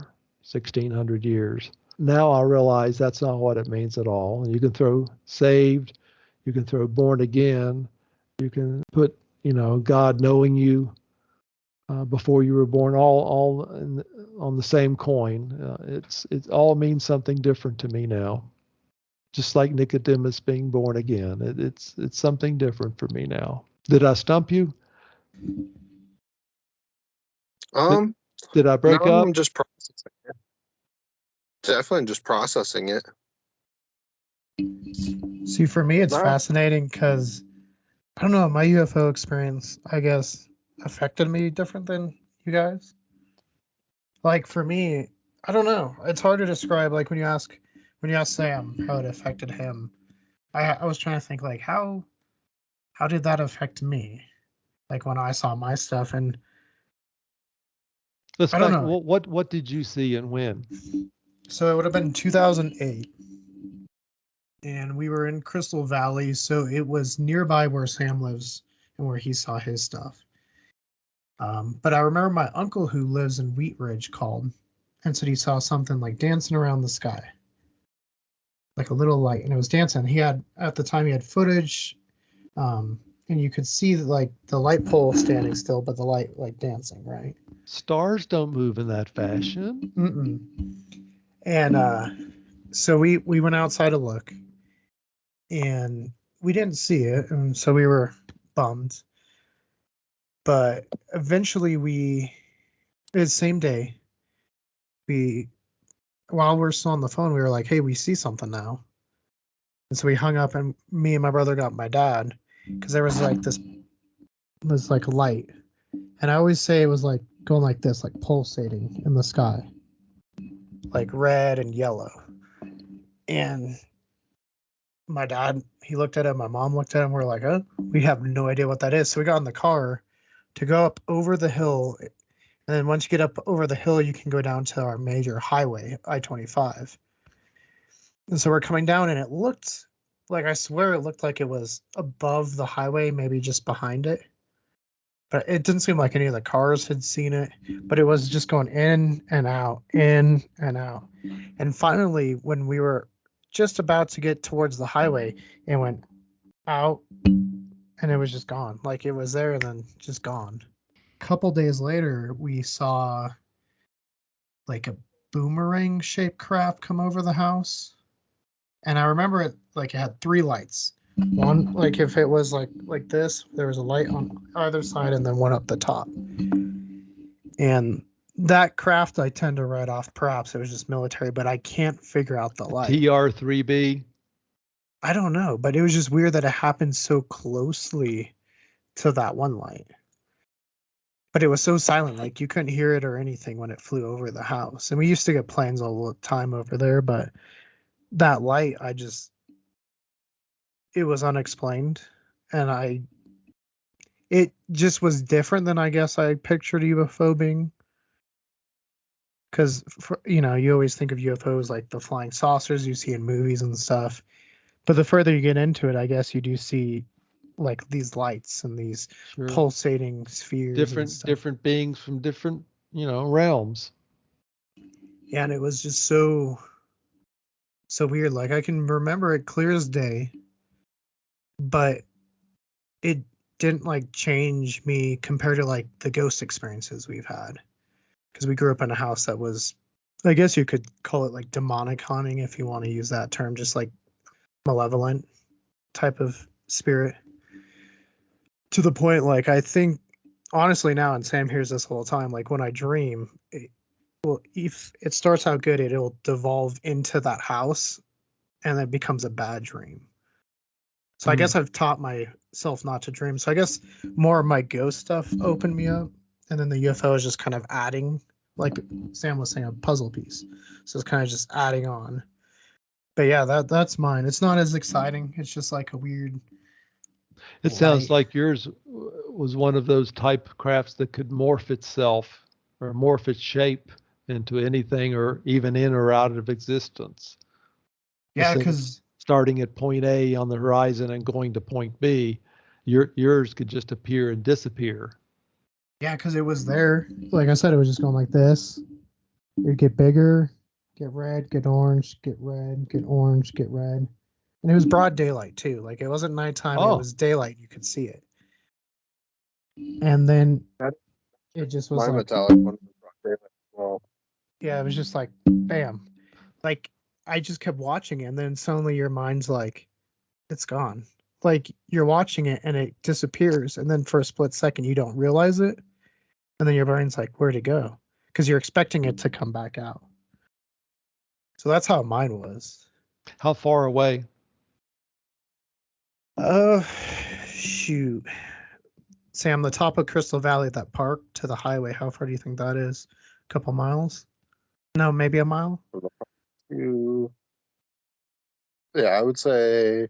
1,600 years. Now I realize that's not what it means at all. You can throw saved, you can throw born again, you can put, God knowing you before you were born, all on the same coin. It all means something different to me now. Just like Nicodemus being born again. It's something different for me now. Did I stump you? Did I break up? I'm just processing it. Definitely just processing it. See, for me, it's fascinating because, I don't know, my UFO experience, I guess, affected me different than you guys. Like, for me, I don't know. It's hard to describe. Like, when you ask Sam how it affected him, I was trying to think, like, how did that affect me? Like, when I saw my stuff, and I don't know. What did you see and when? So it would have been 2008. And we were in Crystal Valley, so it was nearby where Sam lives and where he saw his stuff. But I remember my uncle who lives in Wheat Ridge called and said he saw something like dancing around the sky, like a little light, and it was dancing. At the time he had footage, and you could see like the light pole standing still, but the light like dancing, right? Stars don't move in that fashion. And so we went outside to look, and we didn't see it, and so we were bummed. But eventually, the same day, we while we're still on the phone, we were like, "Hey, we see something now." And so we hung up, and me and my brother got my dad because there was like this like light, and I always say it was like going like this, like pulsating in the sky, like red and yellow. And my dad, he looked at it, my mom looked at him, we're like, oh, we have no idea what that is. So we got in the car to go up over the hill. And then once you get up over the hill, you can go down to our major highway, I-25. And so we're coming down, and it looked like, I swear it looked like it was above the highway, maybe just behind it. But it didn't seem like any of the cars had seen it, but it was just going in and out, in and out. And finally, when we were just about to get towards the highway, it went out and it was just gone. Like it was there and then just gone. A couple days later, we saw like a boomerang shaped craft come over the house. And I remember it like it had three lights. One, like if it was like this, there was a light on either side and then one up the top. And that craft I tend to write off. Perhaps it was just military, but I can't figure out the light. TR3B. I don't know, but it was just weird that it happened so closely to that one light. But it was so silent, like you couldn't hear it or anything when it flew over the house. And we used to get planes all the time over there, but that light, it was unexplained. And it just was different than I guess I pictured UFO being. Because, you always think of UFOs like the flying saucers you see in movies and stuff. But the further you get into it, I guess you do see like these lights and these Sure. pulsating spheres and stuff. Different beings from different, realms. Yeah, and it was just so weird. Like I can remember it clear as day, but it didn't like change me compared to like the ghost experiences we've had. Because we grew up in a house that was, I guess you could call it like demonic haunting if you want to use that term, just like malevolent type of spirit. To the point, like I think honestly now, and Sam hears this all the time, like when I dream, if it starts out good, it'll devolve into that house and it becomes a bad dream. So I guess I've taught myself not to dream. So I guess more of my ghost stuff opened me up. And then the UFO is just kind of adding, like Sam was saying, a puzzle piece. So it's kind of just adding on. But yeah, that's mine. It's not as exciting. It's just like a weird It sounds light. like yours was one of those type of crafts that could morph itself or morph its shape into anything or even in or out of existence. Yeah, Instead of because starting at point A on the horizon and going to point B, yours could just appear and disappear. it was there. Like I said, it was just going like this. It'd get bigger, get red, get orange, get red, get orange, get red. And it was broad daylight too. Like it wasn't nighttime, it Oh, was daylight. You could see it. And then That it just was my like, metallic one was rock daylight as well. yeah, it was just like, bam. Like I just kept watching it. And then suddenly your mind's like, it's gone. Like you're watching it and it disappears. And then for a split second, you don't realize it. And then your brain's like, where'd it go? Because you're expecting it to come back out. So that's how mine was. how far away? Uh, shoot. Sam, the top of Crystal Valley, that park to the highway, how far do you think that is? A couple miles? No, maybe a mile? You, yeah, I would say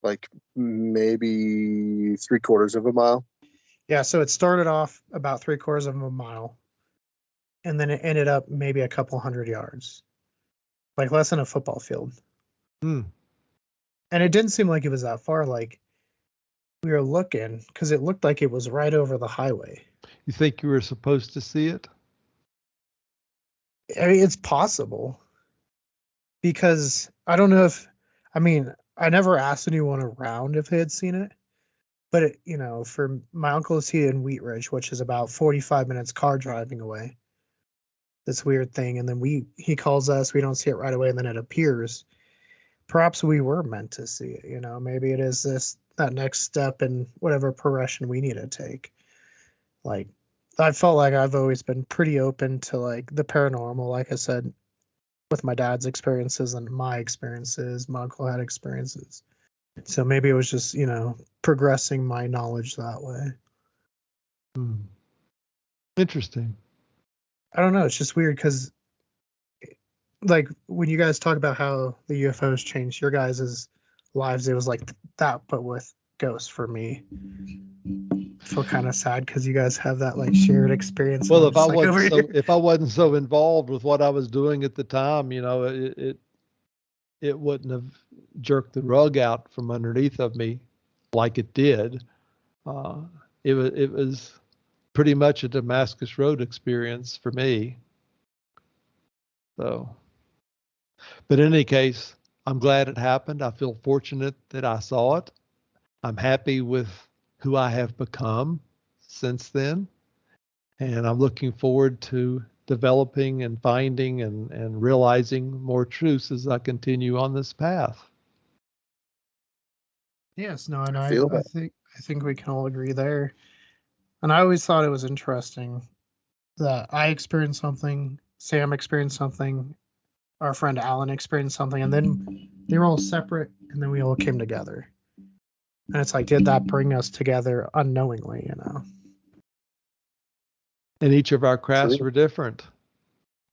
like maybe 3/4 of a mile. Yeah, so it started off about 3/4 of a mile, and then it ended up maybe a couple hundred yards, like less than a football field. Hmm. And it didn't seem like it was that far. Like we were looking, because it looked like it was right over the highway. You think you were supposed to see it? I mean, it's possible because I don't know if, I mean, I never asked anyone around if they had seen it. But for my uncle is here in Wheat Ridge, which is about 45 minutes car driving away. This weird thing, and then he calls us. We don't see it right away, and then it appears. perhaps we were meant to see it. Maybe it is that next step in whatever progression we need to take. Like, I felt like I've always been pretty open to like the paranormal, like I said, with my dad's experiences and my experiences. My uncle had experiences. So maybe it was just, progressing my knowledge that way. Interesting. I don't know. It's just weird because, like, when you guys talk about how the UFOs changed your guys' lives, it was like that, but with ghosts for me. I feel kind of sad because you guys have that like shared experience. Well, I'm just like over here. if I wasn't so involved with what I was doing at the time, it wouldn't have jerked the rug out from underneath of me like it did. It was pretty much a Damascus Road experience for me. So, but in any case, I'm glad it happened. I feel fortunate that I saw it. I'm happy with who I have become since then. And I'm looking forward to developing and finding and realizing more truths as I continue on this path. Yes, no, and I I, feel I that. think we can all agree there. And I always thought it was interesting that I experienced something, Sam experienced something, our friend Alan experienced something, and then they were all separate, and then we all came together. And it's like, did that bring us together unknowingly? And each of our crafts True. were different.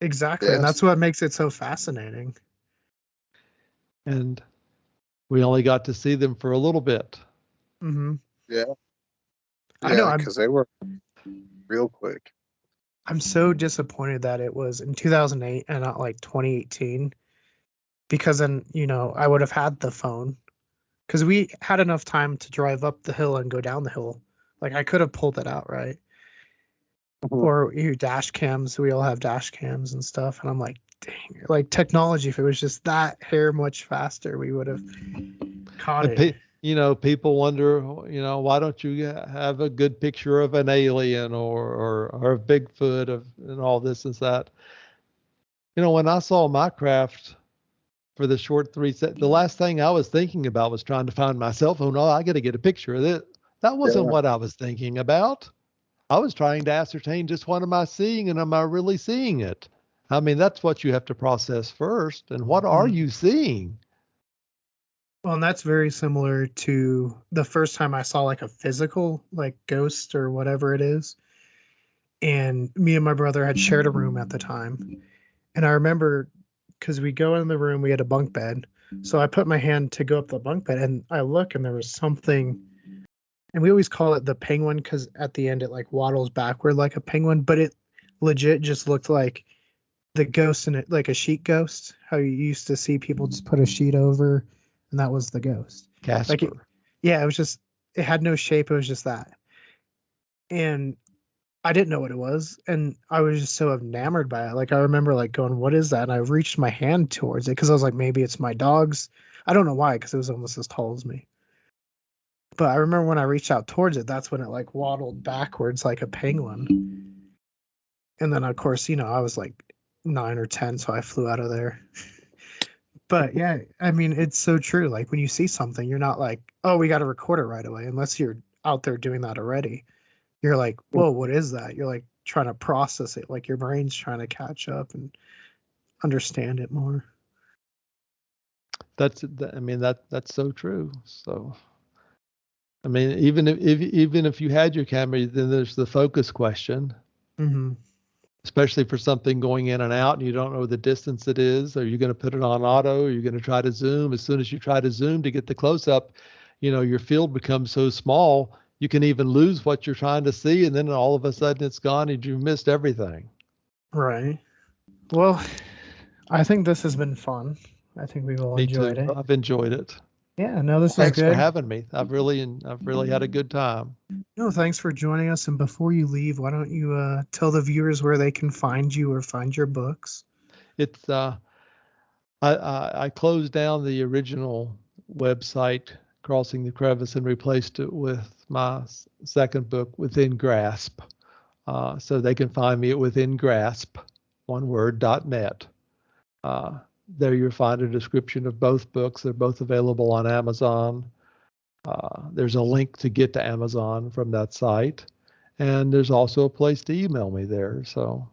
Exactly, and Yes. that's what makes it so fascinating. And we only got to see them for a little bit. Mm-hmm. Yeah. I know. Yeah, because they were real quick. I'm so disappointed that it was in 2008 and not like 2018, because then I would have had the phone, because we had enough time to drive up the hill and go down the hill. Like, I could have pulled it out, right? Mhm. Or dash cams. We all have dash cams and stuff, and I'm like, dang, like technology. If it was just that hair much faster, we would have caught And it. people wonder, why don't you have a good picture of an alien or a Bigfoot and all this and that? When I saw my craft for the short the last thing I was thinking about was trying to find my cell phone. Oh, I got to get a picture of it. That wasn't Yeah. what I was thinking about. I was trying to ascertain just what am I seeing and am I really seeing it? I mean, that's what you have to process first. And what are you seeing? Well, and that's very similar to the first time I saw like a physical, like ghost or whatever it is. And me and my brother had shared a room at the time. And I remember, because we go in the room, we had a bunk bed. So I put my hand to go up the bunk bed, and I look, and there was something. And we always call it the penguin because at the end it like waddles backward like a penguin, but it legit just looked like the ghost in it, like a sheet ghost. How you used to see people just put a sheet over, and that was the ghost. Like it, Casper. yeah, it had no shape. It was just that, and I didn't know what it was, and I was just so enamored by it. Like, I remember like going, "What is that?" And I reached my hand towards it because I was like, maybe it's my dog's. I don't know why, because it was almost as tall as me. But I remember when I reached out towards it, that's when it like waddled backwards like a penguin. And then of course, I was like 9 or 10, so I flew out of there. But yeah, I mean, it's so true. Like, when you see something, you're not like, "Oh, we got to record it right away," unless you're out there doing that already. You're like, "Whoa, what is that?" You're like trying to process it, like your brain's trying to catch up and understand it more. I mean, that's so true. So, I mean, even if you had your camera, then there's the focus question, Mm-hmm. especially for something going in and out and you don't know the distance it is. Are you going to put it on auto? Are you going to try to zoom? As soon as you try to zoom to get the close up, your field becomes so small, you can even lose what you're trying to see. And then all of a sudden it's gone and you missed everything. Right. Well, I think this has been fun. I think we've all Me enjoyed too. it. I've enjoyed it. Yeah, no, this is Thanks for good. having me. I've really had a good time. No, thanks for joining us. And before you leave, why don't you tell the viewers where they can find you or find your books? It's I closed down the original website, Crossing the Crevice, and replaced it with my second book, Within Grasp. So they can find me at withingrasp, one word, .net. there you'll find a description of both books. They're both available on Amazon. There's a link to get to Amazon from that site. And there's also a place to email me there. So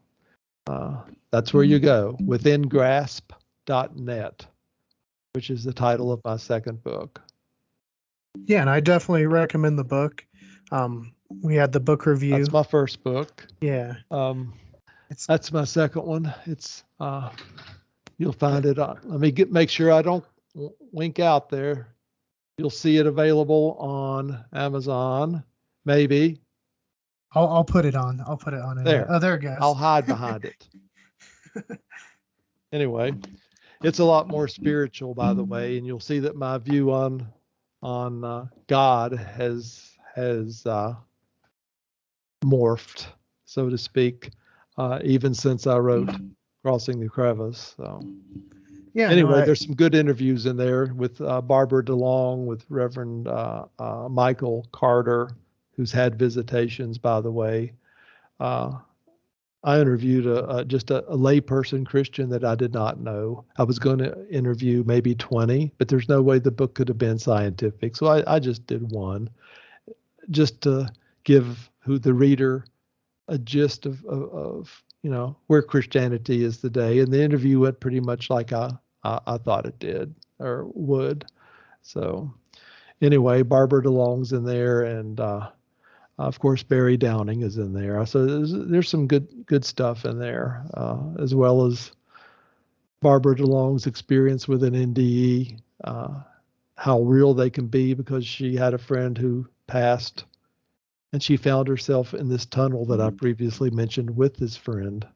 that's where you go, withingrasp.net, which is the title of my second book. Yeah, and I definitely recommend the book. We had the book review. That's my first book. Yeah. That's my second one. It's you'll find it on. Let me make sure I don't wink out there. You'll see it available on Amazon, maybe. I'll put it on. I'll put it on. There. Oh, there it goes. I'll hide behind it. Anyway, it's a lot more spiritual, by the way, and you'll see that my view on God has morphed, so to speak, even since I wrote Crossing the Crevice. So yeah. Anyway, there's some good interviews in there with Barbara DeLong, with Reverend Michael Carter, who's had visitations, by the way. I interviewed just a layperson Christian that I did not know. I was going to interview maybe 20, but there's no way the book could have been scientific. So I just did one, just to give the reader a gist of where Christianity is today. And the interview went pretty much like I thought it did or would. So anyway, Barbara DeLong's in there, and of course Barry Downing is in there. So there's some good stuff in there, as well as Barbara DeLong's experience with an NDE, how real they can be, because she had a friend who passed, and she found herself in this tunnel that I previously mentioned with this friend.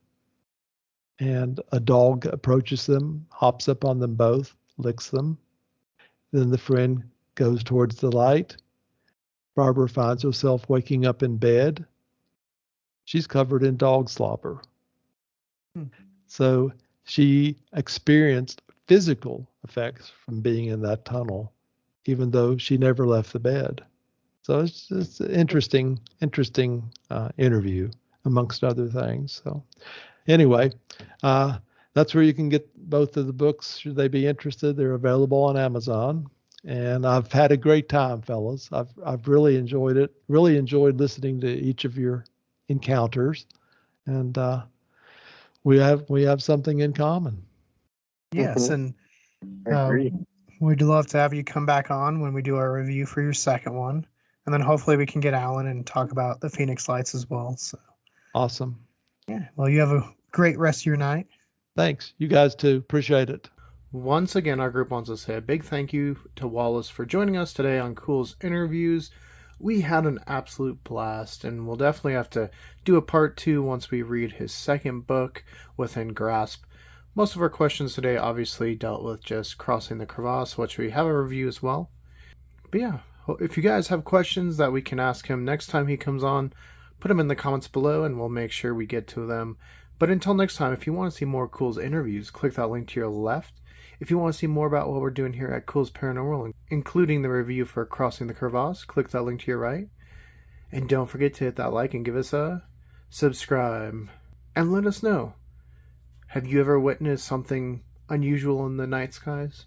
And a dog approaches them, hops up on them both, licks them. Then the friend goes towards the light. Barbara finds herself waking up in bed. She's covered in dog slobber. So she experienced physical effects from being in that tunnel, even though she never left the bed. So it's an interesting interview, amongst other things. So anyway, that's where you can get both of the books, should they be interested. They're available on Amazon. And I've had a great time, fellas. I've really enjoyed it. Really enjoyed listening to each of your encounters, and we have something in common. Yes, and I agree. We'd love to have you come back on when we do our review for your second one, and then hopefully we can get Alan and talk about the Phoenix Lights as well. So awesome. Yeah. Well, you have a great rest of your night. Thanks. You guys too. Appreciate it. Once again, our group wants to say a big thank you to Wallace for joining us today on Culz Interviews. We had an absolute blast, and we'll definitely have to do a part 2 once we read his second book, Within Grasp. Most of our questions today obviously dealt with just Crossing the Crevasse, which we have a review as well. But yeah, if you guys have questions that we can ask him next time he comes on, put them in the comments below and we'll make sure we get to them. But until next time, if you want to see more Culz Interviews, click that link to your left. If you want to see more about what we're doing here at Culz Paranormal, including the review for Crossing the Crevasse, click that link to your right. And don't forget to hit that like and give us a subscribe. And let us know, have you ever witnessed something unusual in the night skies?